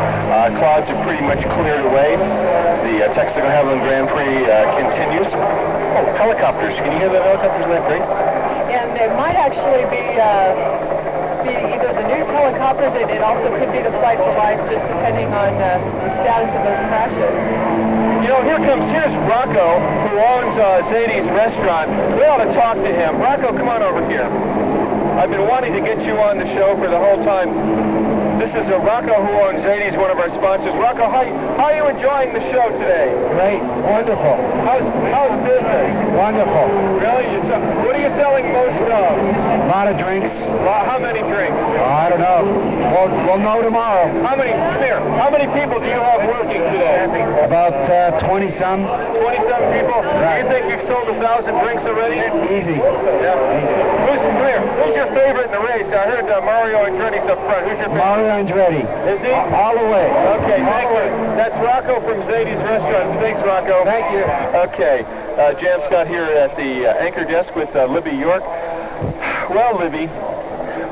Clouds are pretty much cleared away. The Texaco-Haviland Grand Prix continues. Oh, helicopters. Can you hear the helicopters in that break? And it might actually be either the news helicopters, it also could be the Flight for Life, just depending on the status of those crashes. You know, here's Rocco, who owns Zadie's restaurant. We ought to talk to him. Rocco, come on over here. I've been wanting to get you on the show for the whole time. This is Rocco, who owns Zadie's, one of our sponsors. Rocco, how are you enjoying the show today? Great. Wonderful. How's business? Wonderful. Really? What are you selling most of? A lot of drinks. How many drinks? I don't know. We'll know tomorrow. How many people do you have working today? About 20-some. 20-some people? Right. Do you think you've sold 1,000 drinks already? Easy. Yeah. Easy. Who's your favorite in the race? I heard Mario Andretti's up front. Who's your favorite? Mario Andretti. Is he? All the way. Okay, thank you. That's Rocco from Zadie's Restaurant. Thanks, Rocco. Thank you. Okay, Jann Scott here at the anchor desk with Libby York. Well, Libby,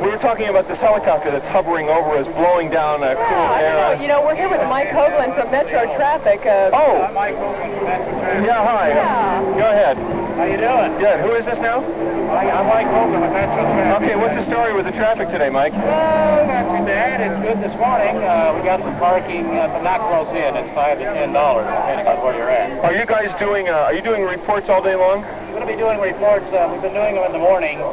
we were talking about this helicopter that's hovering over us, blowing down cool air. You know, we're here with Mike Hoagland from Metro Traffic. I'm Mike Hoagland from Metro Traffic. Yeah, hi. Yeah. Go ahead. How you doing? Good. Who is this now? I'm Mike Hoagland with Metro Traffic. Okay, what's the story with the traffic today, Mike? Not too bad. It's good this morning. We got some parking, but not close in. It's $5 to $10, depending on where you're at. Are you doing reports all day long? We're going to be doing reports. We've been doing them in the mornings,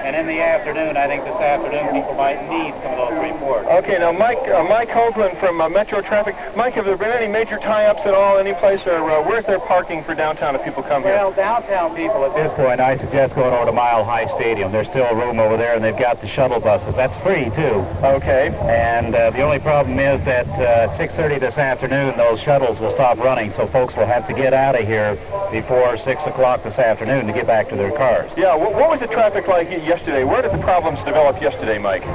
And in the afternoon, I think this afternoon, people might need some of those reports. Okay, now Mike Hoagland from Metro Traffic. Mike, have there been any major tie-ups at all, any place, or where's there parking for downtown if people come here? Well, downtown people at this point, I suggest going over to Mile High Stadium. There's still room over there, and they've got the shuttle buses. That's free, too. Okay. And the only problem is that at 6:30 this afternoon, those shuttles will stop running, so folks will have to get out of here before 6 o'clock this afternoon to get back to their cars. Yeah, what was the traffic like yesterday? Where did the problems develop yesterday, Mike?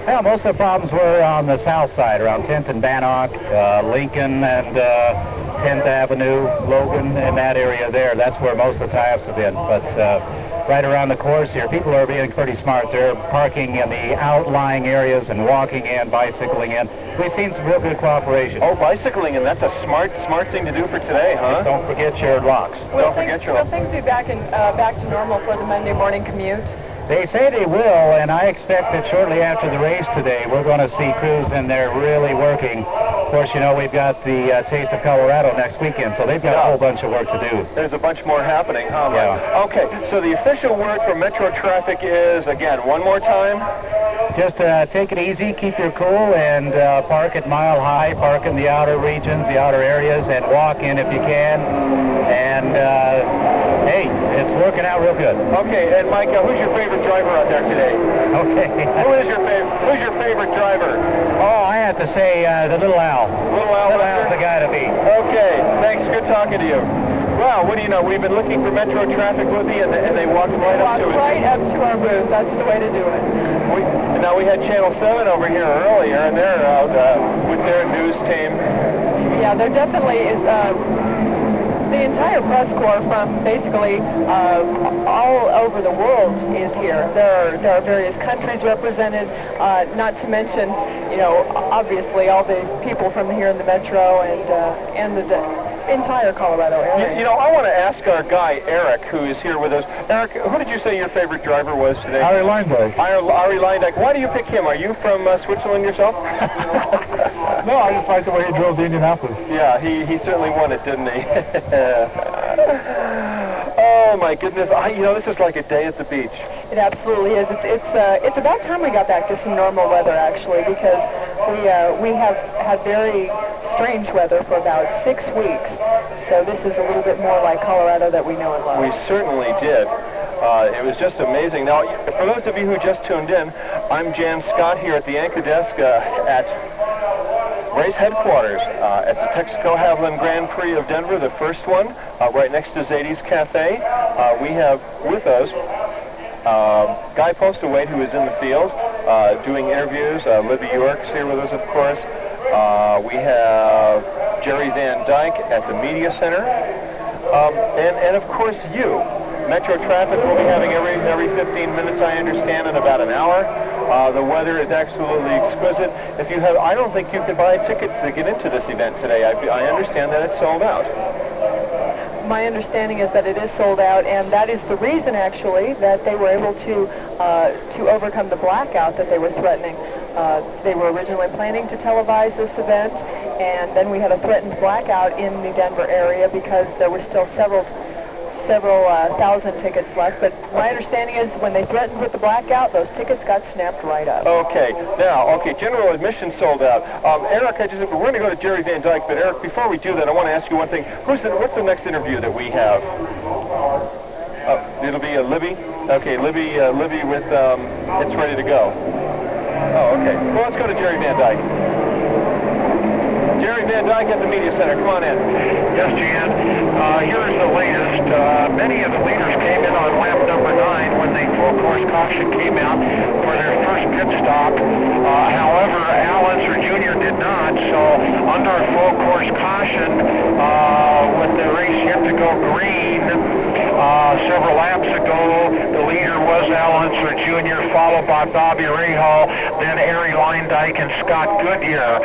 Well, most of the problems were on the south side, around 10th and Bannock, Lincoln and 10th Avenue, Logan, and that area there. That's where most of the tie-ups have been. But right around the course here, people are being pretty smart. They're parking in the outlying areas and walking in, bicycling in. We've seen some real good cooperation. Oh, bicycling, and that's a smart thing to do for today, huh? Just don't forget shared locks. Will things be back to normal for the Monday morning commute? They say they will, and I expect that shortly after the race today, we're going to see crews in there really working. Of course, you know, we've got the Taste of Colorado next weekend, so they've got a whole bunch of work to do. There's a bunch more happening, huh, Mike? Yeah. Okay, so the official word for Metro Traffic is, again, one more time? Just take it easy, keep your cool, and park at Mile High, park in the outer regions, the outer areas, and walk in if you can. And, hey, it's working out real good. Okay, and Mike, who's your favorite driver out there today? Okay. Who's your favorite driver? Oh, I have to say the Little Al. Little Al? Little Al's the guy to beat. Okay, thanks. Good talking to you. Well, what do you know? We've been looking for Metro Traffic with me, and they walked right up to us. Right up to our booth. That's the way to do it. Now, we had Channel 7 over here earlier, and they're out with their news team. Yeah, there definitely is... the entire press corps from basically all over the world is here. There are various countries represented, not to mention, you know, obviously all the people from here in the metro and the entire Colorado area. You know, I want to ask our guy, Eric, who is here with us. Eric, who did you say your favorite driver was today? Ari Leindyke. Ari Leindyke. Why do you pick him? Are you from Switzerland yourself? No, I just like the way he drove the Indianapolis. Yeah, he certainly won it, didn't he? Oh my goodness! You know, this is like a day at the beach. It absolutely is. It's about time we got back to some normal weather, actually, because we have had very strange weather for about 6 weeks. So this is a little bit more like Colorado that we know and love. We certainly did. It was just amazing. Now, for those of you who just tuned in, I'm Jann Scott here at the anchor desk at race headquarters at the Texaco Haviland Grand Prix of Denver, the first one, right next to Zadie's Cafe. We have with us Guy Postlewaite, who is in the field doing interviews. Libby York's here with us, of course. We have Jerry Van Dyke at the Media Center. And of course, you. Metro Traffic will be having every 15 minutes, I understand, in about an hour. The weather is absolutely exquisite. If you have, I don't think you can buy a ticket to get into this event today. I understand that it's sold out. My understanding is that it is sold out, and that is the reason, actually, that they were able to overcome the blackout that they were threatening. They were originally planning to televise this event, and then we had a threatened blackout in the Denver area because there were still several thousand tickets left. But my understanding is when they threatened with the blackout, those tickets got snapped right up. Okay. Now, general admission sold out. Eric, we're going to go to Jerry Van Dyke, but Eric, before we do that, I want to ask you one thing. What's the next interview that we have? It'll be Libby. Okay, Libby with It's Ready to Go. Oh, okay. Well, let's go to Jerry Van Dyke. Jerry Van Dyke at the Media Center. Come on in. Yes, Jan. Here's the latest. Many of the leaders came in on lap number 9 when the full course caution came out for their first pit stop. However, Al Unser Jr. did not. So under a full course caution, with the race yet to go green, several laps ago, the leader was Al Unser Jr., followed by Bobby Rahal, then Ari Leindyke and Scott Goodyear.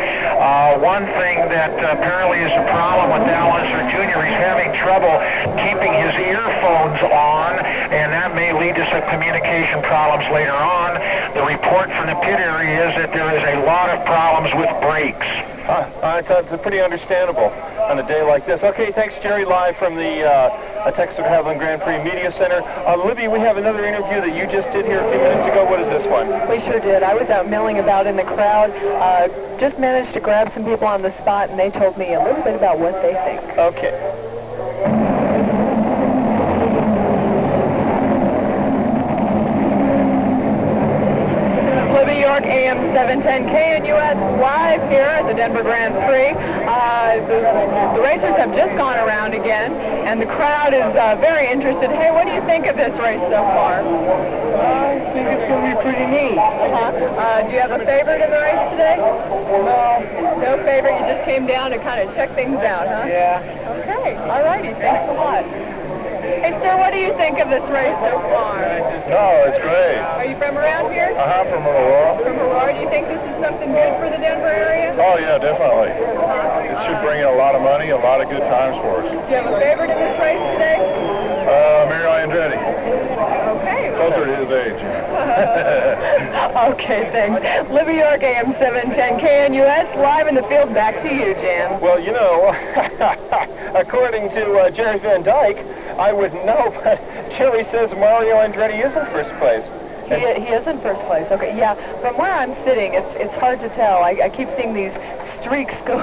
One thing that apparently is a problem with Al Unser Jr., he's having trouble keeping his earphones on, and that may lead to some communication problems later on. The report from the pit area is that there is a lot of problems with brakes. It's pretty understandable on a day like this. Okay, thanks, Jerry, live from the Texas Haviland Grand Prix Media Center. Libby, we have another interview that you just did here a few minutes ago. What is this one? We sure did. I was out milling about in the crowd. Just managed to grab some people on the spot, and they told me a little bit about what they think. Okay. Libby York, AM 710 KNUS, live here at the Denver Grand Prix. The racers have just gone around again, and the crowd is very interested. Hey, what do you think of this race so far? I think it's going to be pretty neat. Do you have a favorite in the race today? No. No favorite? You just came down to kind of check things out, huh? Yeah. Okay. All righty. Thanks a lot. Hey, sir, what do you think of this race so far? Oh, it's great. Are you from around here? From Aurora. From Aurora. Do you think this is something good for the Denver area? Oh, yeah, definitely. It should bring in a lot of money, a lot of good times for us. Do you have a favorite in this race today? Mario Andretti. Okay. Closer to his age. Okay, thanks. Libby York, AM 710 KNUS, live in the field. Back to you, Jan. Well, you know, according to Jerry Van Dyke, I wouldn't know, but Jerry says Mario Andretti is in first place. He is in first place. Okay, yeah. From where I'm sitting, it's hard to tell. I keep seeing these streaks go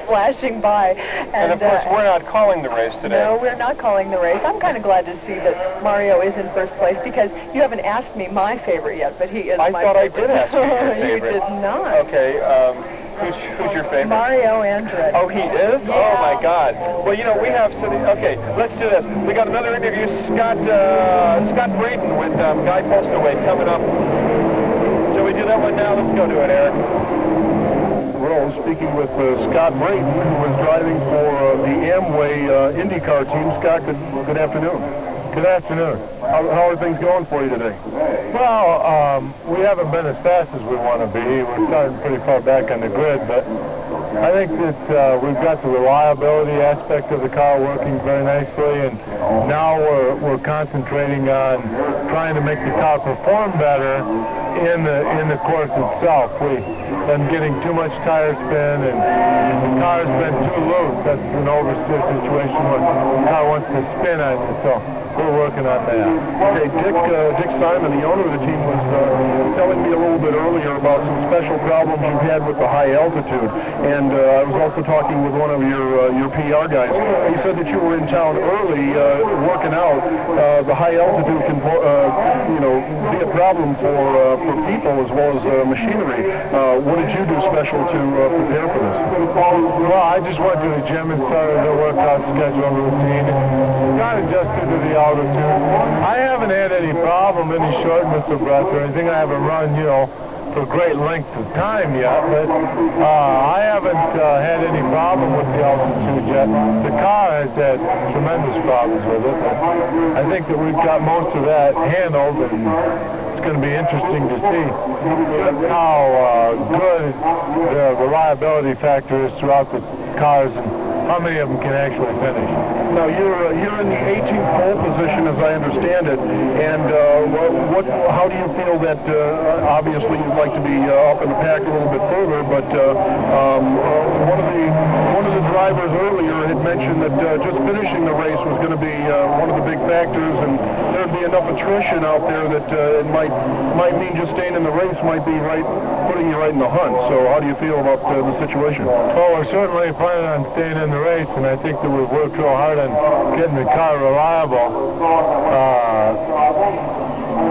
flashing by. And of course, we're not calling the race today. No, we're not calling the race. I'm kind of glad to see that Mario is in first place because you haven't asked me my favorite yet, but he is my favorite. I thought I did ask you your favorite. You did not. Okay, who's your favorite? Mario Andretti. Oh, he is? Yeah. Oh, my God. Well, you know, we have some... Okay, let's do this. We got another interview. Scott Braden with Guy Postaway coming up. Shall we do that one now? Let's go to it, Eric. Well, speaking with Scott Braden, who was driving for the Amway IndyCar team. Scott, good afternoon. Good afternoon. How are things going for you today? Well, we haven't been as fast as we want to be. We're starting pretty far back on the grid, but I think that we've got the reliability aspect of the car working very nicely, and now we're concentrating on trying to make the car perform better in the course itself. We've been getting too much tire spin, and the car's been too loose. That's an oversteer situation where the car wants to spin on you, so we're working on that. Okay, Dick Simon, the owner of the team, was telling me a little bit earlier about some special problems you've had with the high altitude, and I was also talking with one of your PR guys. He said that you were in town early working out. The high altitude can be a problem for people as well as machinery. What did you do special to prepare for this? Well, I just went to the gym and started a workout schedule routine. Got adjusted to the altitude. I haven't had any problem, any shortness of breath or anything. I haven't run, for great lengths of time yet, but I haven't had any problem with the altitude yet. The car has had tremendous problems with it. I think that we've got most of that handled, and it's going to be interesting to see how good the reliability factor is throughout the cars and how many of them can actually finish. Now, you're in the 18th pole position, as I understand it, and how do you feel that, obviously you'd like to be up in the pack a little bit further, but one of the drivers earlier had mentioned that just finishing the race was going to be one of the big factors, and there'd be enough attrition out there that it might mean just staying in the race might be putting you right in the hunt. So how do you feel about the situation? Well, we're certainly planning on staying in the race, and I think that we've worked real hard on getting the car reliable.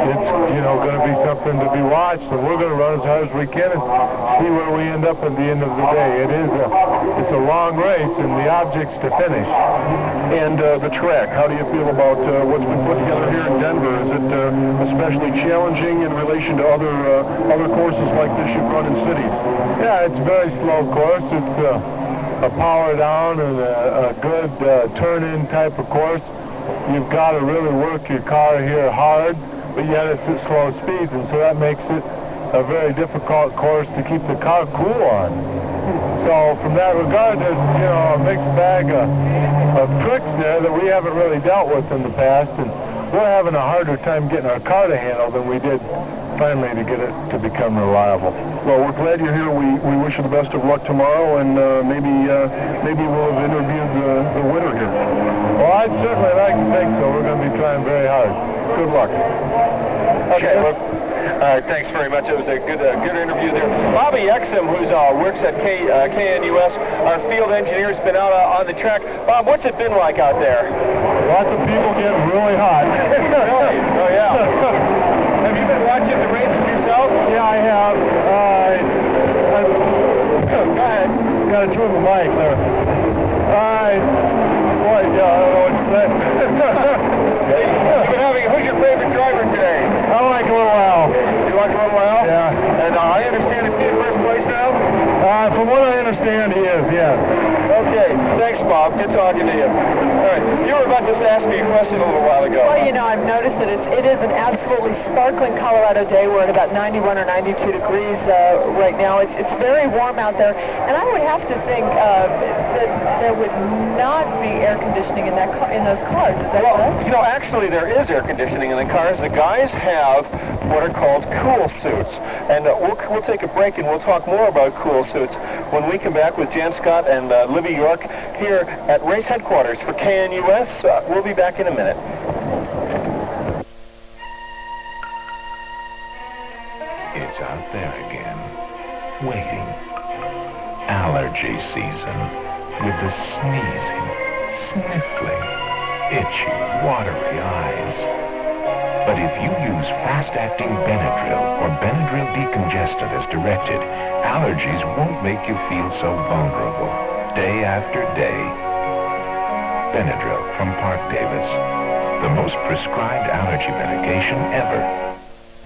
It's going to be something to be watched, and we're going to run as hard as we can and see where we end up at the end of the day. It's a long race, and the object's to finish. And the track, how do you feel about what's been put together here in Denver? Is it especially challenging in relation to other courses like this you've run in cities? Yeah, it's a very slow course. It's a power down and a good turn-in type of course. You've got to really work your car here hard, but yet it's at slow speeds, and so that makes it a very difficult course to keep the car cool on. So from that regard, there's a mixed bag of tricks there that we haven't really dealt with in the past, and we're having a harder time getting our car to handle than we did finally to get it to become reliable. Well, we're glad you're here. We wish you the best of luck tomorrow, and maybe we'll have interviewed the winner here. Well, I'd certainly like to think so. We're going to be trying very hard. Good luck. Okay, well, thanks very much. It was a good interview there. Bobby Exum, who works at KNUS, our field engineer, has been out on the track. Bob, what's it been like out there? Lots of people getting really hot. Really? Oh, yeah. Have you been watching the races yourself? Yeah, I have. Go ahead. Got to turn the mic there. I don't know what to say. Who's your favorite driver today? I like Little Al. You like Little Al? Yeah. And I understand if he's in first place now? From what I understand, he is, yes. Okay, thanks, Bob. Good talking to you. All right, you were about to ask me a question a little while ago. Well, you know, I've noticed that it is an absolutely sparkling Colorado day. We're at about 91 or 92 degrees right now. It's very warm out there, and I would have to think that there would not be air conditioning in those cars. Is that correct? You know, actually, there is air conditioning in the cars. The guys have what are called cool suits, and we'll take a break and we'll talk more about cool suits when we come back with Jann Scott and Libby York here at race headquarters for KNUS. We'll be back in a minute. It's out there again, waiting. Allergy season, with the sneezing, sniffling, itchy, watery eyes. But if you use fast-acting Benadryl or Benadryl decongestant as directed, allergies won't make you feel so vulnerable. Day after day. Benadryl from Park Davis, the most prescribed allergy medication ever.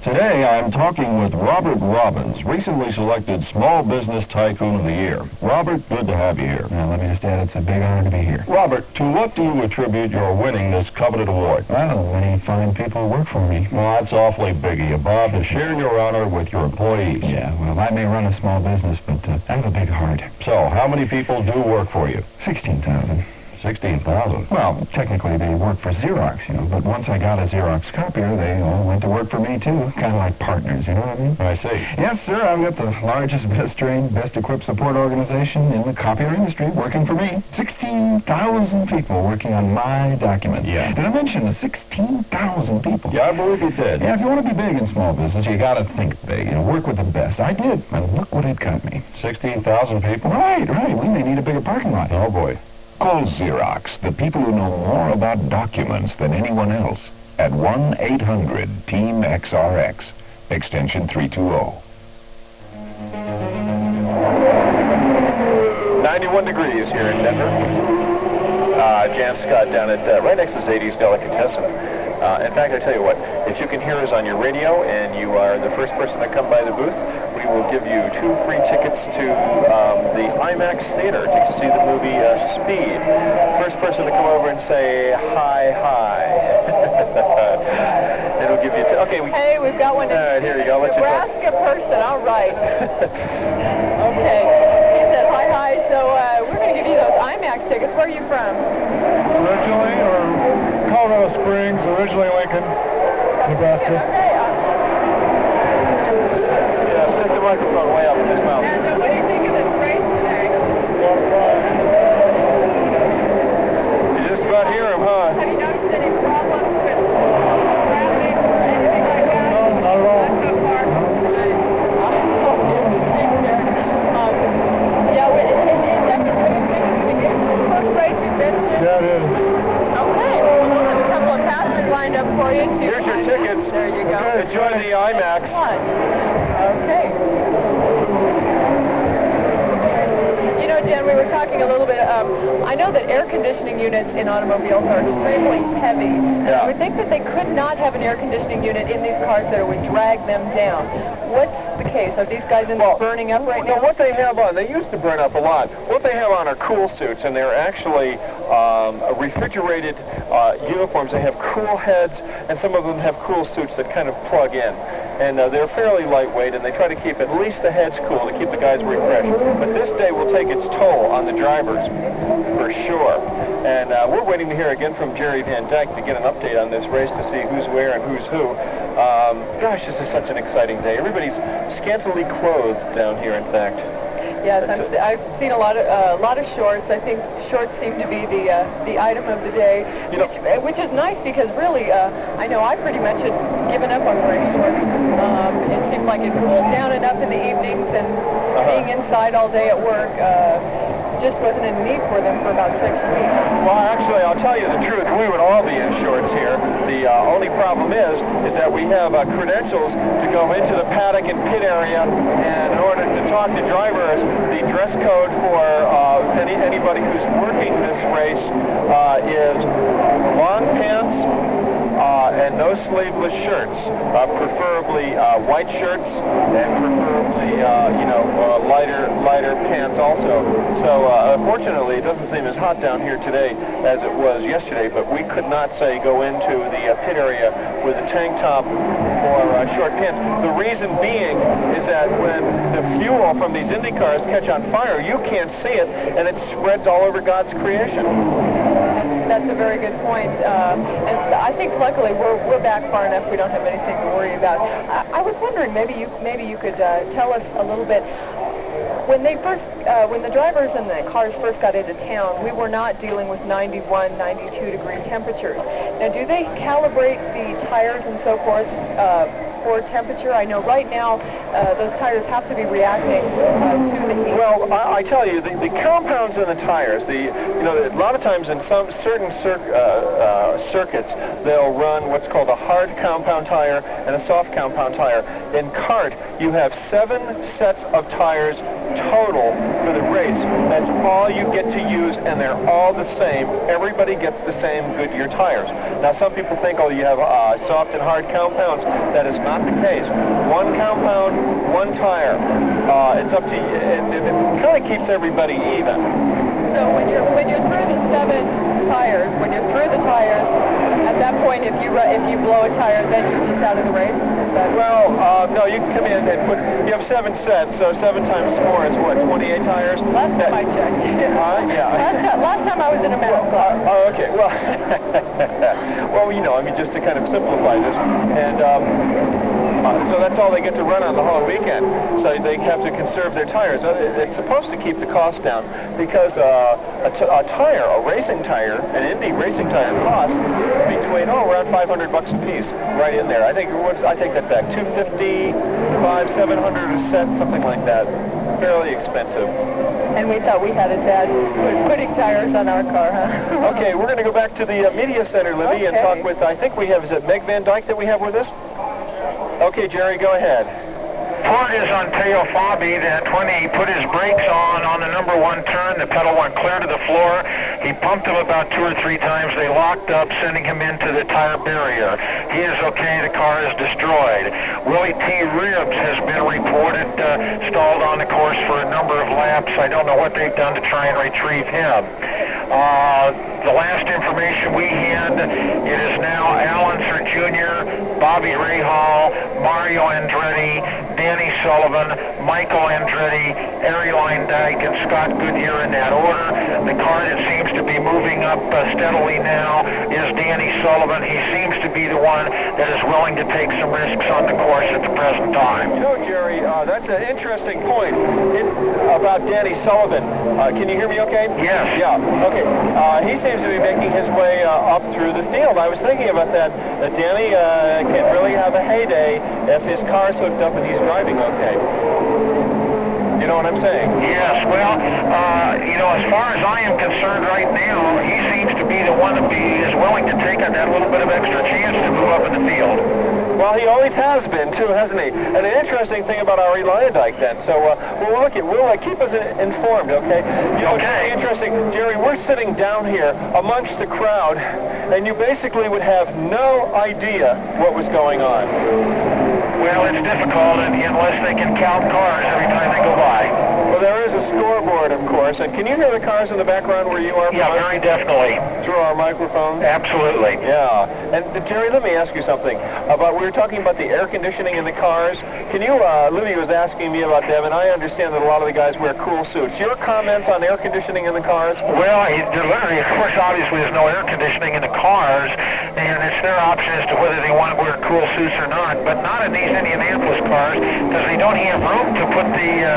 Today, I'm talking with Robert Robbins, recently selected Small Business Tycoon of the Year. Robert, good to have you here. Well, let me just add, it's a big honor to be here. Robert, to what do you attribute your winning this coveted award? Well, many fine people work for me. Well, that's awfully big of you, Bob, to share your honor with your employees. Yeah, well, I may run a small business, but I have a big heart. So, how many people do work for you? 16,000. 16,000. Well, technically they work for Xerox, you know, but once I got a Xerox copier, they all went to work for me too. Kind of like partners, you know what I mean? I see. Yes, sir, I've got the largest, best-trained, best-equipped support organization in the copier industry working for me. 16,000 people working on my documents. Yeah. Did I mention the 16,000 people? Yeah, I believe you did. Yeah, if you want to be big in small business, you got to think big, you know, work with the best. I did, and look what it got me. 16,000 people? Right. We may need a bigger parking lot. Oh, boy. Call Xerox, the people who know more about documents than anyone else, at 1-800-TEAM-XRX, extension 320. 91 degrees here in Denver. Jann Scott down at right next to Zadie's Delicatessen. In fact, I tell you what, if you can hear us on your radio and you are the first person to come by the booth, we will give you 2 free tickets to the IMAX Theater to see the movie Speed. First person to come over and say hi. It'll give you okay. Hey, we've got one. All right, here you go. Let you We're asking a person. All right. Okay. He said hi. So we're going to give you those IMAX tickets. Where are you from? Originally, or Colorado Springs, originally Lincoln, Nebraska. Okay. Stick the microphone way up in his mouth. And what do you think of this race today? You just about hear him, huh? Have you noticed any problems with traffic or anything like that? No, not at all. Not so far? Yeah, it definitely is interesting. Is this the first race you've been to? Yeah, it is. Okay. Well, we'll have a couple of passengers lined up for you. Here's your tickets. There you go. Enjoy the IMAX. Okay. You know, Jen, we were talking a little bit, I know that air conditioning units in automobiles are extremely heavy. And I would think that they could not have an air conditioning unit in these cars that would drag them down. What's the case? Are these guys burning up right now? What they have on, they used to burn up a lot. What they have on are cool suits, and they're actually refrigerated uniforms. They have cool heads, and some of them have cool suits that kind of plug in. and they're fairly lightweight, and they try to keep at least the heads cool to keep the guys refreshed. But this day will take its toll on the drivers, for sure. And we're waiting to hear again from Jerry Van Dyke to get an update on this race to see who's where and who's who. Gosh, this is such an exciting day. Everybody's scantily clothed down here, in fact. Yes, I've seen a lot of shorts. I think shorts seem to be the item of the day, which is nice because really, I know I pretty much had given up on wearing shorts. It seemed like it cooled down enough in the evenings, and being inside all day at work just wasn't in need for them for about 6 weeks. Well, actually, I'll tell you the truth. We would all be in shorts here. The only problem is that we have credentials to go into the paddock and pit area, and in order to talk to drivers, the dress code for anybody who's working this race is long pants and no sleeveless shirts, preferably white shirts, and preferably lighter pants also. So fortunately, it doesn't seem as hot down here today as it was yesterday, but we could not say go into the pit area with a tank top or short pants. The reason being is that when the fuel from these Indy cars catch on fire, you can't see it, and it spreads all over God's creation. That's a very good point. And I think luckily we're back far enough. We don't have anything to worry about. I was wondering, maybe you could tell us a little bit. When the drivers and the cars first got into town, we were not dealing with 91, 92 degree temperatures. Now, do they calibrate the tires and so forth for temperature? I know right now those tires have to be reacting to the heat. Well, I tell you, the compounds in the tires, a lot of times in some certain circuits, they'll run what's called a hard compound tire and a soft compound tire. In kart, you have 7 sets of tires total for the race. That's all you get to use, and they're all the same. Everybody gets the same Goodyear tires. Now, some people think, oh, you have soft and hard compounds. That is not the case. 1 compound, 1 tire. It's up to you. It kind of keeps everybody even. So when you're through the 7 tires, at that point, if you blow a tire, then you're just out of the race. Is that? Well, no, you can come in and you have 7 sets, so 7 times 4 is what, 28 tires? Last time I checked. Yeah. Last time I was in a metal club. Oh, okay. Well, just to kind of simplify this, and so that's all they get to run on the whole weekend. So they have to conserve their tires. It's supposed to keep the cost down because a racing tire, an Indy racing tire costs between around $500 a piece, right in there. I take that back, $250, $500, $700 a set, something like that. Fairly expensive. And we thought we had it bad putting tires on our car, huh? Okay, we're going to go back to the media center, Libby, and talk with, I think we have, is it Meg Van Dyke that we have with us? Okay, Jerry, go ahead. Ford is on Teo Fabi that when he put his brakes on the number 1 turn, the pedal went clear to the floor. He pumped him about 2 or 3 times. They locked up, sending him into the tire barrier. He is okay. The car is destroyed. Willie T. Ribs has been reported stalled on the course for a number of laps. I don't know what they've done to try and retrieve him. The last information we had, it is now Al Unser Jr., Bobby Rahal, Mario Andretti, Danny Sullivan, Michael Andretti, Ari Leindyke, and Scott Goodyear in that order. The car that seems to be moving up steadily now is Danny Sullivan. He seems to be the one that is willing to take some risks on the course at the present time. You know, Jerry, that's an interesting point about Danny Sullivan. Can you hear me okay? Yes. Yeah, okay. He seems to be making his way up through the field. I was thinking about that Danny can really have a heyday if his car's hooked up and he's driving okay. You know what I'm saying? Yes, well, as far as I am concerned right now, he seems to be the one that is willing to take that little bit of extra chance to move up in the field. Well, he always has been, too, hasn't he? And an interesting thing about Ari Leindyke, then. So, we'll keep us informed, okay? Okay. It's interesting, Jerry, we're sitting down here amongst the crowd, and you basically would have no idea what was going on. Well, it's difficult unless they can count cars every time they go by. Well, there is a scoreboard, of course. And can you hear the cars in the background where you are? Yeah, very definitely. Through our microphones? Absolutely. Yeah. And Jerry, let me ask you something. We were talking about the air conditioning in the cars. Can you, Libby was asking me about them, and I understand that a lot of the guys wear cool suits. Your comments on air conditioning in the cars? Well, literally, of course, obviously there's no air conditioning in the cars, and it's their option as to whether they want to wear cool suits or not, but not in these Indianapolis cars, because they don't have room to put the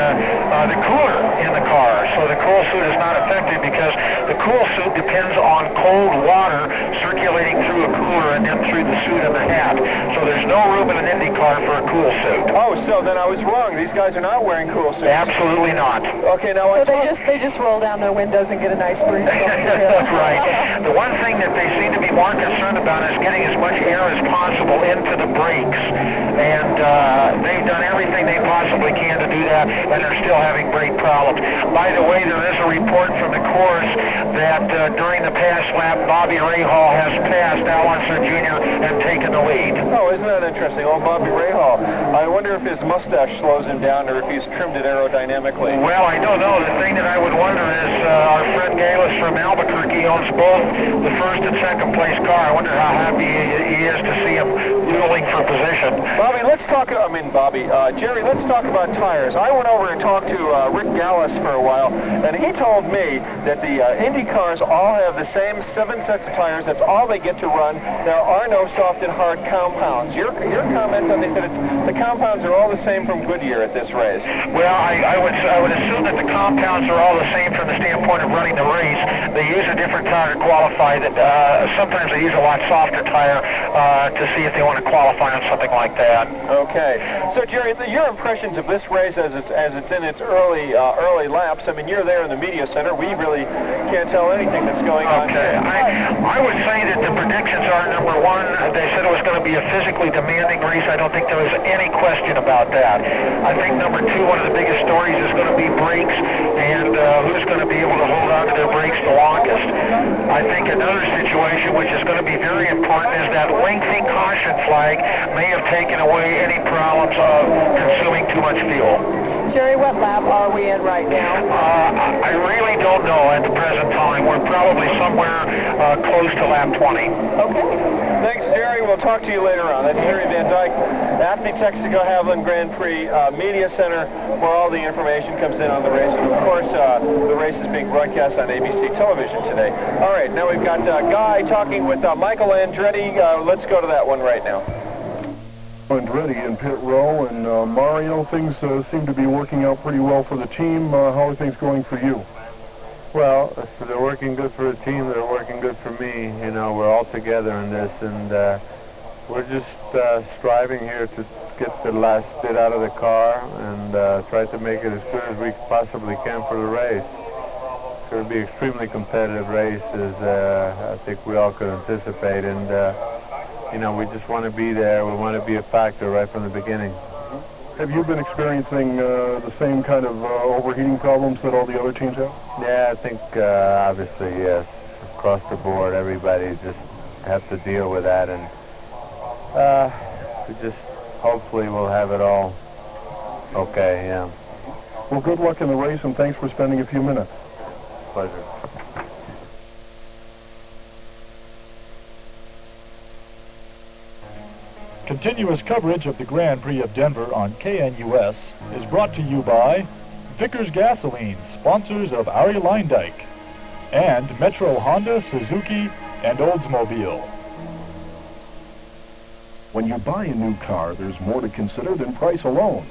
cooler in the car. So the cool suit is not effective because the cool suit depends on cold water circulating through a cooler and then through the suit and the hat. So there's no room in an Indy car for a cool suit. Oh, so then I was wrong. These guys are not wearing cool suits. Absolutely not. Okay, now so they just roll down their windows and get a nice breeze. Right. The one thing that they seem to be more concerned about is getting as much air as possible into the brakes. And they've done everything they possibly can to do that, and they're still having brake problems. By the way, there is a report from the course that during the past lap, Bobby Rahal has passed Al Unser Jr. and taken the lead. Oh, isn't that interesting? Old Bobby Rahal. I wonder if his mustache slows him down or if he's trimmed it aerodynamically. Well, I don't know. The thing that I would wonder is our friend Galis from Albuquerque owns both the first and second place car. I wonder how happy he is to see him dueling for position. Jerry, let's talk about tires. I went over and talked to Rick Gallis for a while, and he told me that the Indy cars all have the same 7 sets of tires. That's all they get to run. There are no soft and hard compounds. Your comments on this, that the compounds are all the same from Goodyear at this race. Well, I would assume that the compounds are all the same from the standpoint of running the race. They use a different tire to qualify. Sometimes they use a lot softer tire to see if they want to qualify on something like that. Okay. So, Jerry, your impressions of this race as it's in its early laps, I mean, you're there in the media center. We really can't tell anything that's going on. Okay. I would say that the predictions are, number one, they said it was going to be a physically demanding race. I don't think there was any question about that. I think, number two, one of the biggest stories is going to be brakes and who's going to be able to hold on to their brakes the longest. I think another situation which is going to be very important is that lengthy caution flag may have taken away any problems of consuming too much fuel. Jerry, what lap are we in right now? I really don't know at the present time. We're probably somewhere close to lap 20. Okay. Thanks, Jerry. We'll talk to you later on. That's Jerry Van Dyke, Athlete Texaco Haviland Grand Prix Media Center, where all the information comes in on the race. And, of course, the race is being broadcast on ABC television today. All right, now we've got Guy talking with Michael Andretti. Let's go to that one right now. Andretti in pit row, and Mario, things seem to be working out pretty well for the team. How are things going for you? Well, they're working good for the team. They're working good for me. You know, we're all together in this, and we're just striving here to get the last bit out of the car and try to make it as good as we possibly can for the race. So it'll be an extremely competitive race, as I think we all could anticipate, and you know, we just want to be there. We want to be a factor right from the beginning. Have you been experiencing the same kind of overheating problems that all the other teams have? Yeah, I think obviously, yes. Across the board, everybody just have to deal with that, and we just hopefully we'll have it all okay, yeah. Well, good luck in the race, and thanks for spending a few minutes. Pleasure. Continuous coverage of the Grand Prix of Denver on KNUS is brought to you by Vickers Gasoline, sponsors of Ari Leindyke, and Metro Honda, Suzuki, and Oldsmobile. When you buy a new car, there's more to consider than price alone.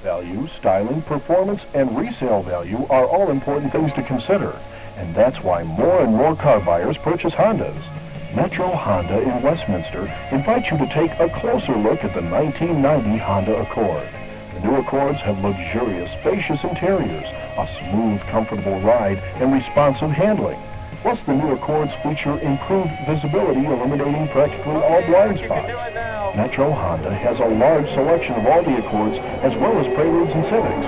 Value, styling, performance, and resale value are all important things to consider, and that's why more and more car buyers purchase Hondas. Metro Honda in Westminster invites you to take a closer look at the 1990 Honda Accord. The new Accords have luxurious, spacious interiors, a smooth, comfortable ride, and responsive handling. Plus, the new Accords feature improved visibility, eliminating practically all blind spots. Metro Honda has a large selection of all the Accords, as well as Preludes and Civics.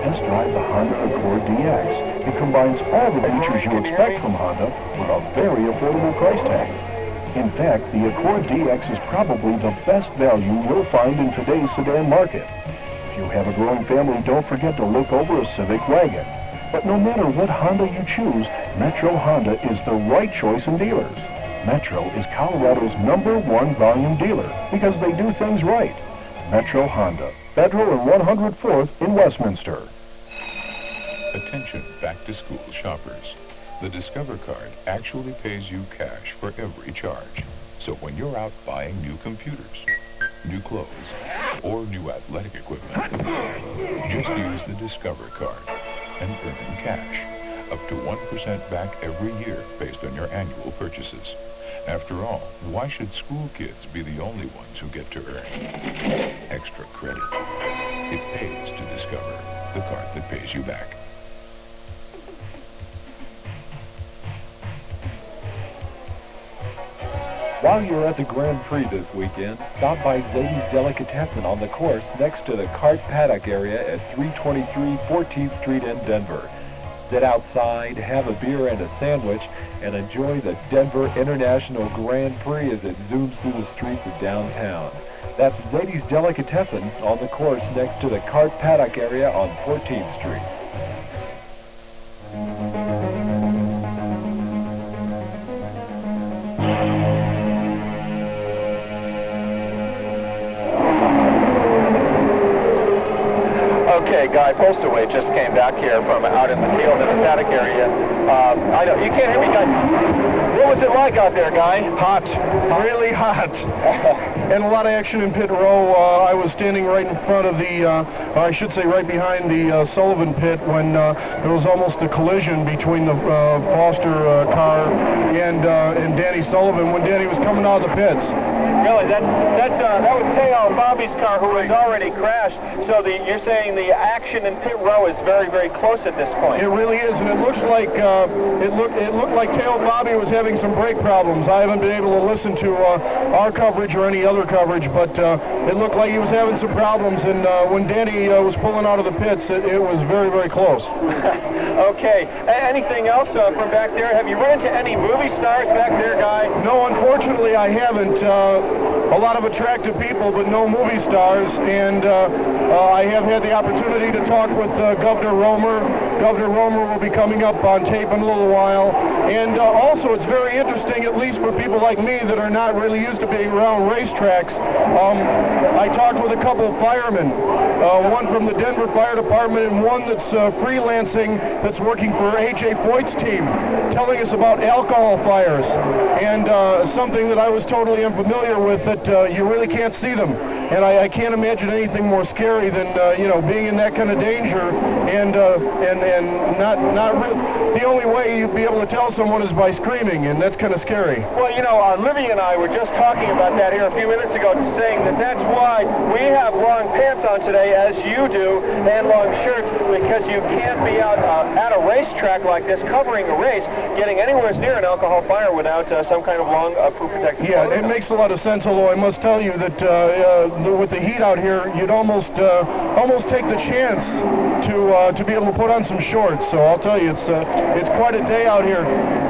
Test drive the Honda Accord DX. It combines all the features you expect from Honda with a very affordable price tag. In fact, the Accord DX is probably the best value you'll find in today's sedan market. If you have a growing family, don't forget to look over a Civic wagon. But no matter what Honda you choose, Metro Honda is the right choice in dealers. Metro is Colorado's #1 volume dealer because they do things right. Metro Honda, Federal and 104th in Westminster. Attention back-to-school shoppers. The Discover card actually pays you cash for every charge. So when you're out buying new computers, new clothes, or new athletic equipment, just use the Discover card and earn cash, up to 1% back every year based on your annual purchases. After all, why should school kids be the only ones who get to earn extra credit? It pays to Discover, the card that pays you back. While you're at the Grand Prix this weekend, stop by Zadie's Delicatessen on the course next to the Kart Paddock area at 323 14th Street in Denver. Sit outside, have a beer and a sandwich, and enjoy the Denver International Grand Prix as it zooms through the streets of downtown. That's Zadie's Delicatessen on the course next to the Kart Paddock area on 14th Street. Okay, Guy Postaway just came back here from out in the field in the paddock area. I know, you can't hear me, Guy. What was it like out there, Guy? Hot, really hot. And a lot of action in pit row. I was standing right in front of the, I should say right behind the Sullivan pit when there was almost a collision between the Foster car and Danny Sullivan when Danny was coming out of the pits. Really, that was Teo and Bobby's car who has already crashed. So you're saying the action in pit row is very, very close at this point. It really is, and it looks like it looked like Teo Bobby was having some brake problems. I haven't been able to listen to our coverage or any other coverage, but it looked like he was having some problems. And when Danny was pulling out of the pits, it was very, very close. Okay. Anything else from back there? Have you run into any movie stars back there, Guy? No, unfortunately, I haven't. A lot of attractive people, but no movie stars. And I have had the opportunity to talk with Governor Romer. Governor Romer will be coming up on tape in a little while. And also, it's very interesting, at least for people like me that are not really used to being around racetracks. I talked with a couple of firemen, one from the Denver Fire Department and one that's freelancing, that's working for A.J. Foyt's team, telling us about alcohol fires. And something that I was totally unfamiliar with, that you really can't see them. And I can't imagine anything more scary than being in that kind of danger and not really. The only way you'd be able to tell someone is by screaming, and that's kind of scary. Well, Livy and I were just talking about that here a few minutes ago, saying that that's why we have long pants on today, as you do, and long shirts, because you can't be out at a racetrack like this, covering a race, getting anywhere near an alcohol fire without some kind of long proof protective. Yeah, it makes a lot of sense, although I must tell you that with the heat out here, you'd almost take the chance to be able to put on some shorts. So I'll tell you, it's quite a day out here.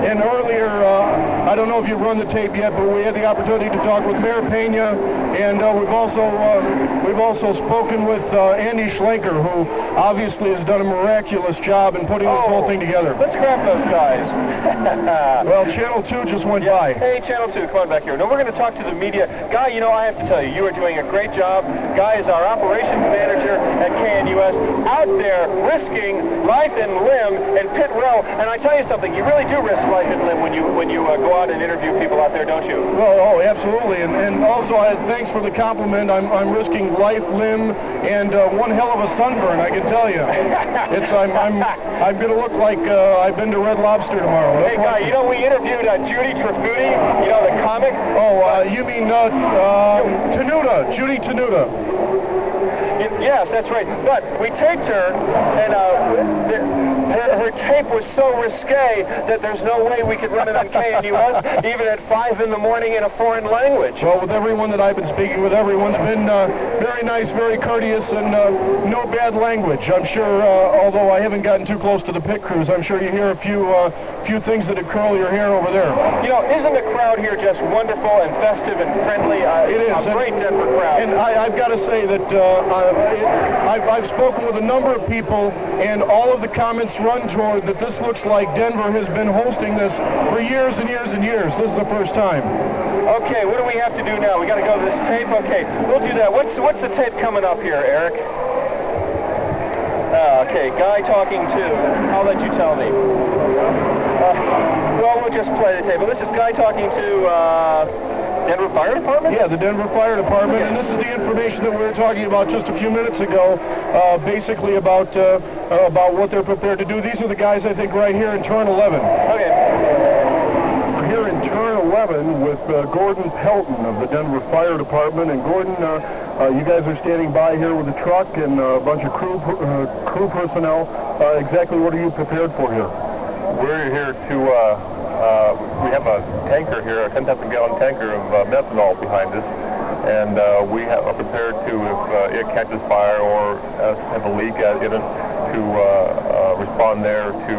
And earlier, I don't know if you've run the tape yet, but we had the opportunity to talk with Mayor Pena, and we've also spoken with Andy Schlenker, who obviously has done a miraculous job in putting this whole thing together. Let's grab those guys. Well, Channel 2 just went by. Hey, Channel 2, come on back here. Now, we're going to talk to the media. Guy, I have to tell you, you are doing a great job. Guy is our operations manager at KNUS, out there risking life and limb in pit row. And I tell you something, you really do risk life and limb when you go out and interview people out there, don't you? Well, absolutely. And also, thanks for the compliment. I'm risking life, limb, and one hell of a sunburn, I can tell you. I'm going to look like I've been to Red Lobster tomorrow. Hey, Guy, we interviewed Judy Trifudi, the comic. Oh, you mean Tenuta, Judy Tenuta. Yes, that's right. But we taped her, and her tape was so risque that there's no way we could run it on KNUS, even at 5 in the morning in a foreign language. Well, with everyone that I've been speaking with, everyone's been very nice, very courteous, and no bad language. I'm sure, although I haven't gotten too close to the pit crews, I'm sure you hear a few few things that curl your hair over there. You know, isn't the crowd here just wonderful and festive and friendly? It is. A great Denver crowd. And I've got to say that I've spoken with a number of people, and all of the comments run toward that this looks like Denver has been hosting this for years and years and years. This is the first time. Okay, what do we have to do now? We got to go to this tape? Okay, we'll do that. What's the tape coming up here, Eric? Okay, guy talking to. I'll let you tell me. Well, we'll just play the tape. Well, this is guy talking to Denver Fire Department? Yeah, the Denver Fire Department, and this is the information that we were talking about just a few minutes ago, basically about what they're prepared to do. These are the guys, I think, right here in turn 11. Okay. We're here in turn 11 with Gordon Pelton of the Denver Fire Department, and Gordon, you guys are standing by here with a truck and a bunch of crew personnel. Exactly what are you prepared for here? We're here to, we have a tanker here, a 10,000-gallon tanker of methanol behind us, and we are prepared to, if it catches fire or has a leak in it, to respond there to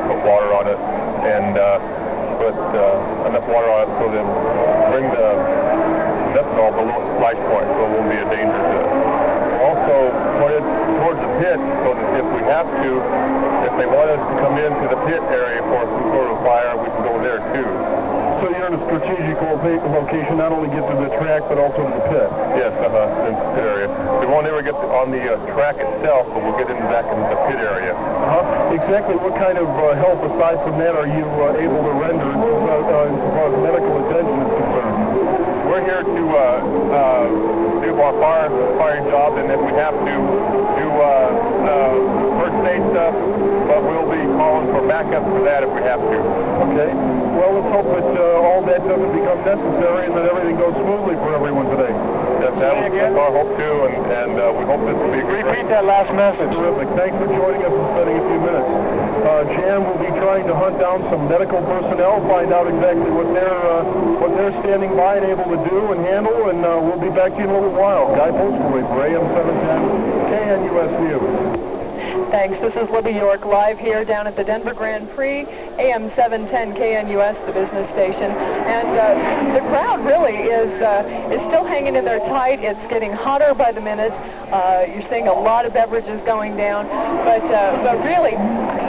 put water on it and put enough water on it so then bring the methanol below its splash point so it won't be a danger to us. We're also pointed towards the pits so that if we have to, if they want us to come into the pit area for some sort of fire, we can go there too. So you're in a strategic location, not only get to the track, but also to the pit? Yes, in the pit area. We won't ever get on the track itself, but we'll get back into the pit area. Exactly what kind of help, aside from that, are you able to render insofar as medical attention is concerned? We're here to do our firing job, and if we have to do first aid stuff, but we'll be calling for backup for that if we have to. Okay. Well, let's hope that all that doesn't become necessary and that everything goes smoothly for everyone today. That's our hope too, and we hope this will be a great. Repeat that last message. Terrific. Thanks for joining us and spending a few minutes. Jann will be trying to hunt down some medical personnel, find out exactly what they're standing by and able to do and handle, and we'll be back to you in a little while. Guy Postlewaite for AM 710 KNUS News. Thanks. This is Libby York live here down at the Denver Grand Prix, AM 710 KNUS, the business station. And the crowd really is still hanging in there tight. It's getting hotter by the minute. You're seeing a lot of beverages going down. But really,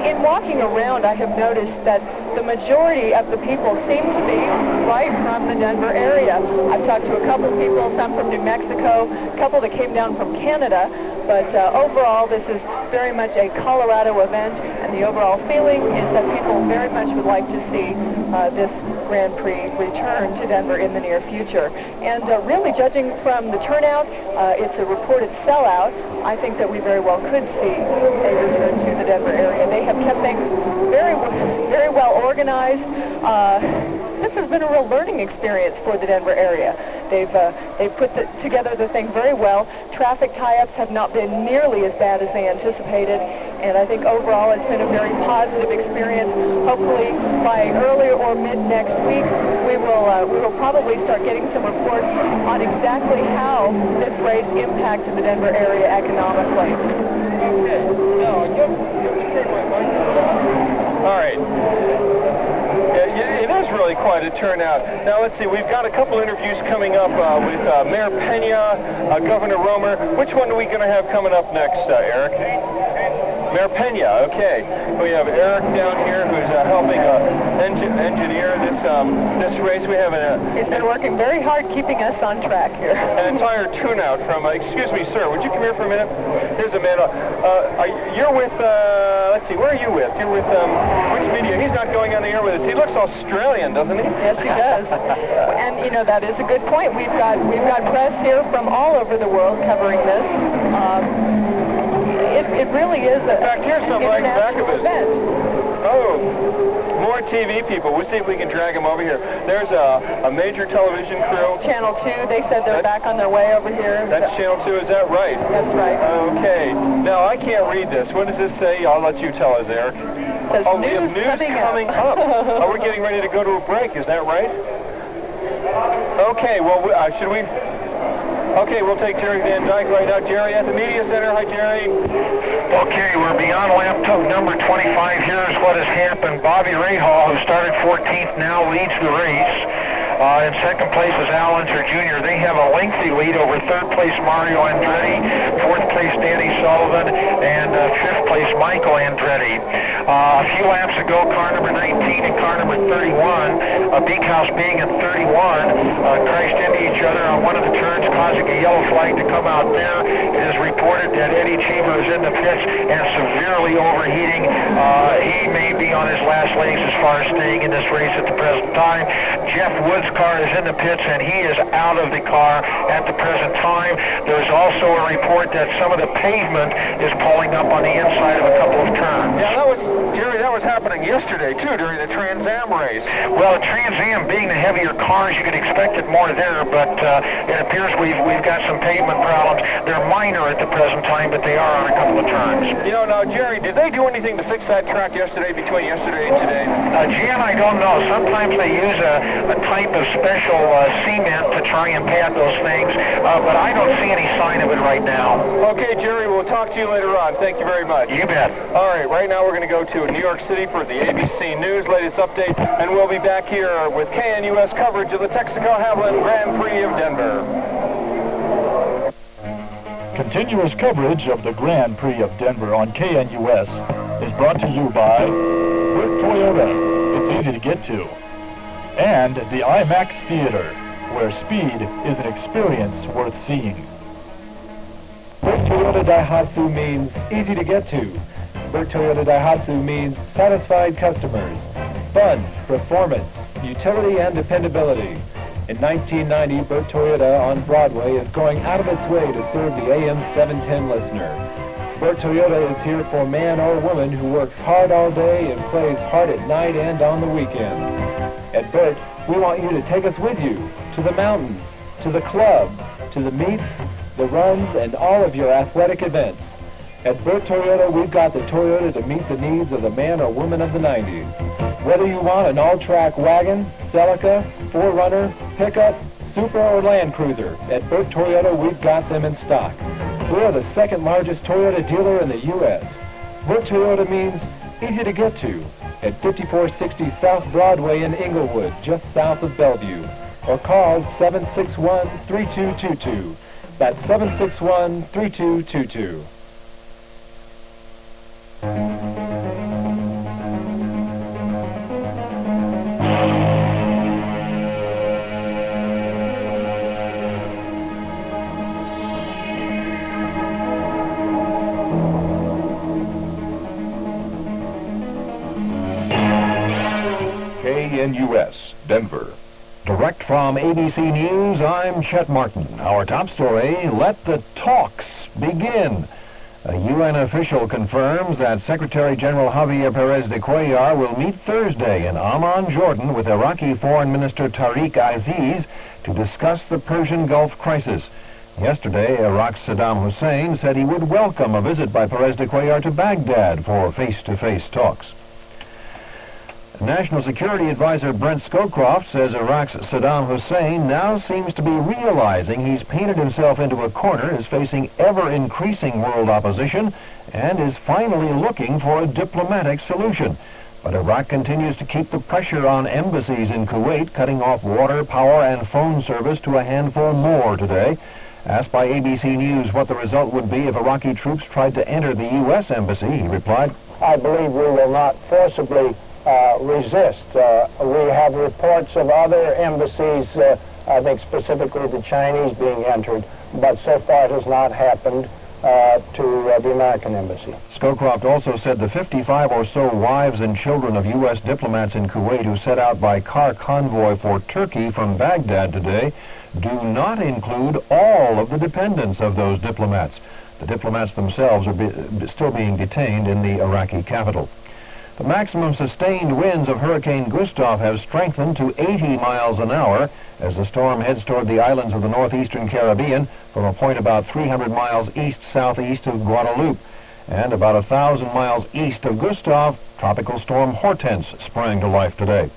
in walking around, I have noticed that the majority of the people seem to be right from the Denver area. I've talked to a couple of people, some from New Mexico, a couple that came down from Canada. But overall, this is very much a Colorado event, and the overall feeling is that people very much would like to see this Grand Prix return to Denver in the near future. And really, judging from the turnout, it's a reported sellout. I think that we very well could see a return to the Denver area. They have kept things very, very well organized. This has been a real learning experience for the Denver area. They've put together the thing very well. Traffic tie-ups have not been nearly as bad as they anticipated, and I think overall it's been a very positive experience. Hopefully by early or mid next week, we will probably start getting some reports on exactly how this race impacted the Denver area economically. Okay, now give me turn my microphone. All right. It is really quite a turnout. Now, let's see. We've got a couple interviews coming up with Mayor Pena, Governor Romer. Which one are we going to have coming up next, Eric? Mayor Pena, okay. We have Eric down here who's helping engineer this race. We have He's been working very hard keeping us on track here. An entire turnout from, excuse me, sir, would you come here for a minute? Here's a man. You're with, let's see, where are you with? You're with, which media? He's not going on the air with us. He looks Australian, doesn't he? Yes, he does. And, you know, that is a good point. We've got press here from all over the world covering this. It really is an international event. Oh, more TV people. We'll see if we can drag them over here. There's a major television crew. It's Channel 2. They said they're back on their way over here. That's Channel 2, is that right? That's right. Okay. Now, I can't read this. What does this say? I'll let you tell us, Eric. It says we have news coming up. Oh, we're getting ready to go to a break. Is that right? Okay, well, should we... Okay, we'll take Jerry Van Dyke right now. Jerry at the media center. Hi, Jerry. Okay, we're beyond lap number 25. Here's what has happened. Bobby Rahal, who started 14th, now leads the race. In second place is Al Unser Jr. They have a lengthy lead over third place Mario Andretti, fourth place Danny Sullivan, and fifth place Michael Andretti. A few laps ago, car number 19 and car number 31, Beekhouse being in 31, crashed into each other on one of the turns, causing a yellow flag to come out there. It is reported that Eddie Cheever is in the pits and severely overheating. He may be on his last legs as far as staying in this race at the present time. Jeff Woods' car is in the pits and he is out of the car at the present time. There is also a report that some of the pavement is pulling up on the inside of a couple of turns. Yeah, that was, Jerry, that was happening yesterday, too, during the Trans Am race. Well, the Trans Am being the heavier cars, you could expect it more there, but it appears we've got some pavement problems. They're minor at the present time, but they are on a couple of turns. You know, now, Jerry, did they do anything to fix that track yesterday, between yesterday and today? Jan, I don't know. Sometimes they use a type of special cement to try and pad those things, but I don't see any sign of it right now. Okay, Jerry, we'll talk to you later on. Thank you very much. You bet. All right, right now we're going to go to New York City for the ABC News latest update, and we'll be back here with KNUS coverage of the Texaco-Havoline Grand Prix of Denver. Continuous coverage of the Grand Prix of Denver on KNUS is brought to you by Burt Toyota. It's easy to get to. And the IMAX Theater, where speed is an experience worth seeing. Burt Toyota Daihatsu means easy to get to. Burt Toyota Daihatsu means satisfied customers, fun, performance, utility, and dependability. In 1990, Burt Toyota on Broadway is going out of its way to serve the AM 710 listener. Burt Toyota is here for man or woman who works hard all day and plays hard at night and on the weekends. At Burt, we want you to take us with you to the mountains, to the club, to the meets, the runs, and all of your athletic events. At Burt Toyota, we've got the Toyota to meet the needs of the man or woman of the 90s. Whether you want an all-track wagon, Celica, 4Runner, pickup, Supra, or Land Cruiser, at Burt Toyota, we've got them in stock. We're the second largest Toyota dealer in the U.S. Burt Toyota means easy to get to at 5460 South Broadway in Inglewood, just south of Bellevue, or call 761-3222. That's 761-3222. KNUS, Denver. Direct from ABC News, I'm Chet Martin. Our top story, let the talks begin. A UN official confirms that Secretary General Javier Perez de Cuellar will meet Thursday in Amman, Jordan, with Iraqi Foreign Minister Tariq Aziz to discuss the Persian Gulf crisis. Yesterday, Iraq's Saddam Hussein said he would welcome a visit by Perez de Cuellar to Baghdad for face-to-face talks. National Security Advisor Brent Scowcroft says Iraq's Saddam Hussein now seems to be realizing he's painted himself into a corner, is facing ever-increasing world opposition, and is finally looking for a diplomatic solution. But Iraq continues to keep the pressure on embassies in Kuwait, cutting off water, power, and phone service to a handful more today. Asked by ABC News what the result would be if Iraqi troops tried to enter the U.S. embassy, he replied, I believe we will not forcibly resist. We have reports of other embassies, I think specifically the Chinese being entered, but so far it has not happened to the American embassy. Scowcroft also said the 55 or so wives and children of U.S. diplomats in Kuwait who set out by car convoy for Turkey from Baghdad today do not include all of the dependents of those diplomats. The diplomats themselves are still being detained in the Iraqi capital. The maximum sustained winds of Hurricane Gustav have strengthened to 80 miles an hour as the storm heads toward the islands of the northeastern Caribbean from a point about 300 miles east-southeast of Guadeloupe. And about 1,000 miles east of Gustav, Tropical Storm Hortense sprang to life today.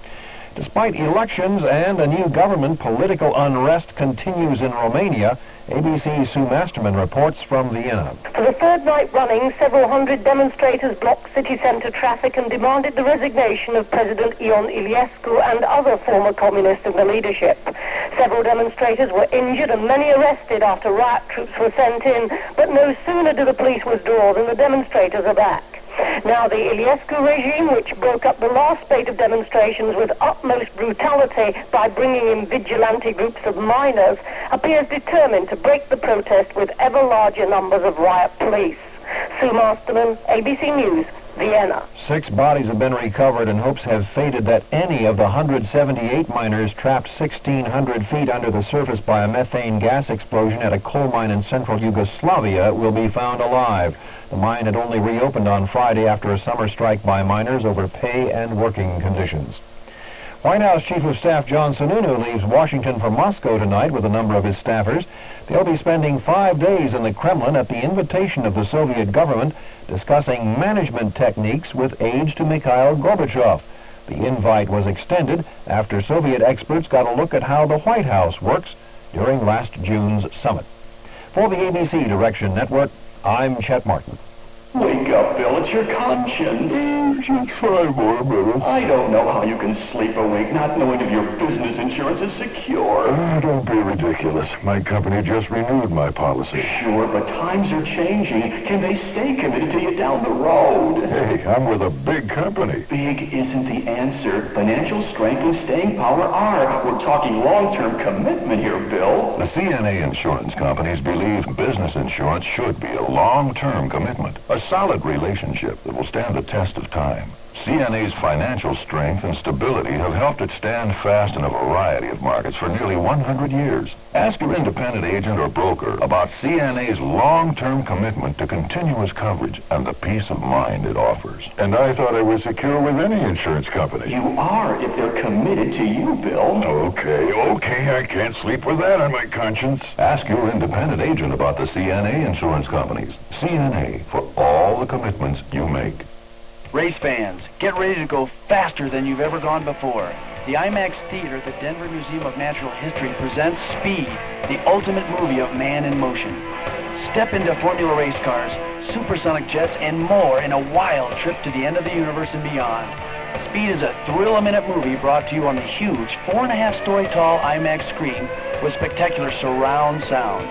Despite elections and a new government, political unrest continues in Romania. ABC's Sue Masterman reports from Vienna. For the third night running, several hundred demonstrators blocked city centre traffic and demanded the resignation of President Ion Iliescu and other former communists in the leadership. Several demonstrators were injured and many arrested after riot troops were sent in, but no sooner do the police withdraw than the demonstrators are back. Now, the Iliescu regime, which broke up the last spate of demonstrations with utmost brutality by bringing in vigilante groups of miners, appears determined to break the protest with ever larger numbers of riot police. Sue Masterman, ABC News, Vienna. 6 bodies have been recovered and hopes have faded that any of the 178 miners trapped 1,600 feet under the surface by a methane gas explosion at a coal mine in central Yugoslavia will be found alive. The mine had only reopened on Friday after a summer strike by miners over pay and working conditions. White House Chief of Staff John Sununu leaves Washington for Moscow tonight with a number of his staffers. They'll be spending 5 days in the Kremlin at the invitation of the Soviet government, discussing management techniques with aides to Mikhail Gorbachev. The invite was extended after Soviet experts got a look at how the White House works during last June's summit. For the ABC Direction Network, I'm Chet Martin. Wake up, Bill. It's your conscience. Just 5 more minutes. I don't know how you can sleep awake not knowing if your business insurance is secure. Don't be ridiculous. My company just renewed my policy. Sure, but times are changing. Can they stay committed to you down the road? Hey, I'm with a big company. Big isn't the answer. Financial strength and staying power are. We're talking long-term commitment here, Bill. The CNA insurance companies believe business insurance should be a long-term commitment. A solid relationship that will stand the test of time. CNA's financial strength and stability have helped it stand fast in a variety of markets for nearly 100 years. Ask your independent agent or broker about CNA's long-term commitment to continuous coverage and the peace of mind it offers. And I thought I was secure with any insurance company. You are if they're committed to you, Bill. Okay, I can't sleep with that on my conscience. Ask your independent agent about the CNA insurance companies. CNA, for all the commitments you make. Race fans, get ready to go faster than you've ever gone before. The IMAX Theater at the Denver Museum of Natural History presents Speed, the ultimate movie of man in motion. Step into Formula race cars, supersonic jets, and more in a wild trip to the end of the universe and beyond. Speed is a thrill-a-minute movie brought to you on the huge 4.5-story tall IMAX screen with spectacular surround sound.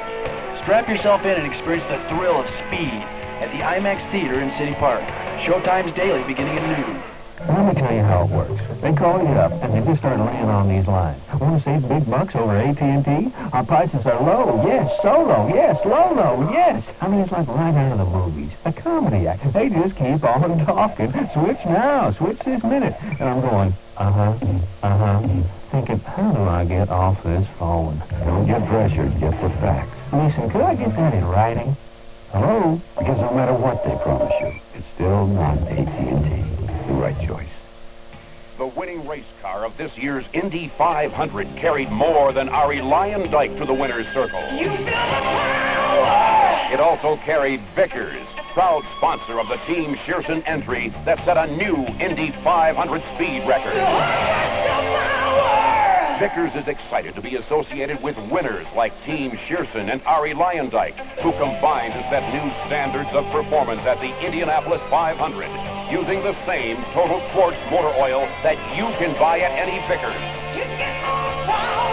Strap yourself in and experience the thrill of Speed at the IMAX Theater in City Park. Showtimes daily beginning at noon. Let me tell you how it works. They call you up and they just start laying on these lines. Want to save big bucks over AT&T? Our prices are low, yes, so low, yes, low, yes. I mean, it's like right out of the movies. A comedy act. They just keep on talking. Switch now, switch this minute. And I'm going, thinking, how do I get off this phone? Don't get pressured, get the facts. Listen, could I get that in writing? Hello? Because no matter what they promise you, it's still not AT&T. The right choice. The winning race car of this year's Indy 500 carried more than Ari Lyondike to the winner's circle. You feel the power! It also carried Vickers, proud sponsor of the Team Shearson entry that set a new Indy 500 speed record. Vickers is excited to be associated with winners like Team Shearson and Ari Lyondike, who combined to set new standards of performance at the Indianapolis 500, using the same total quartz motor oil that you can buy at any Vickers. You get more power.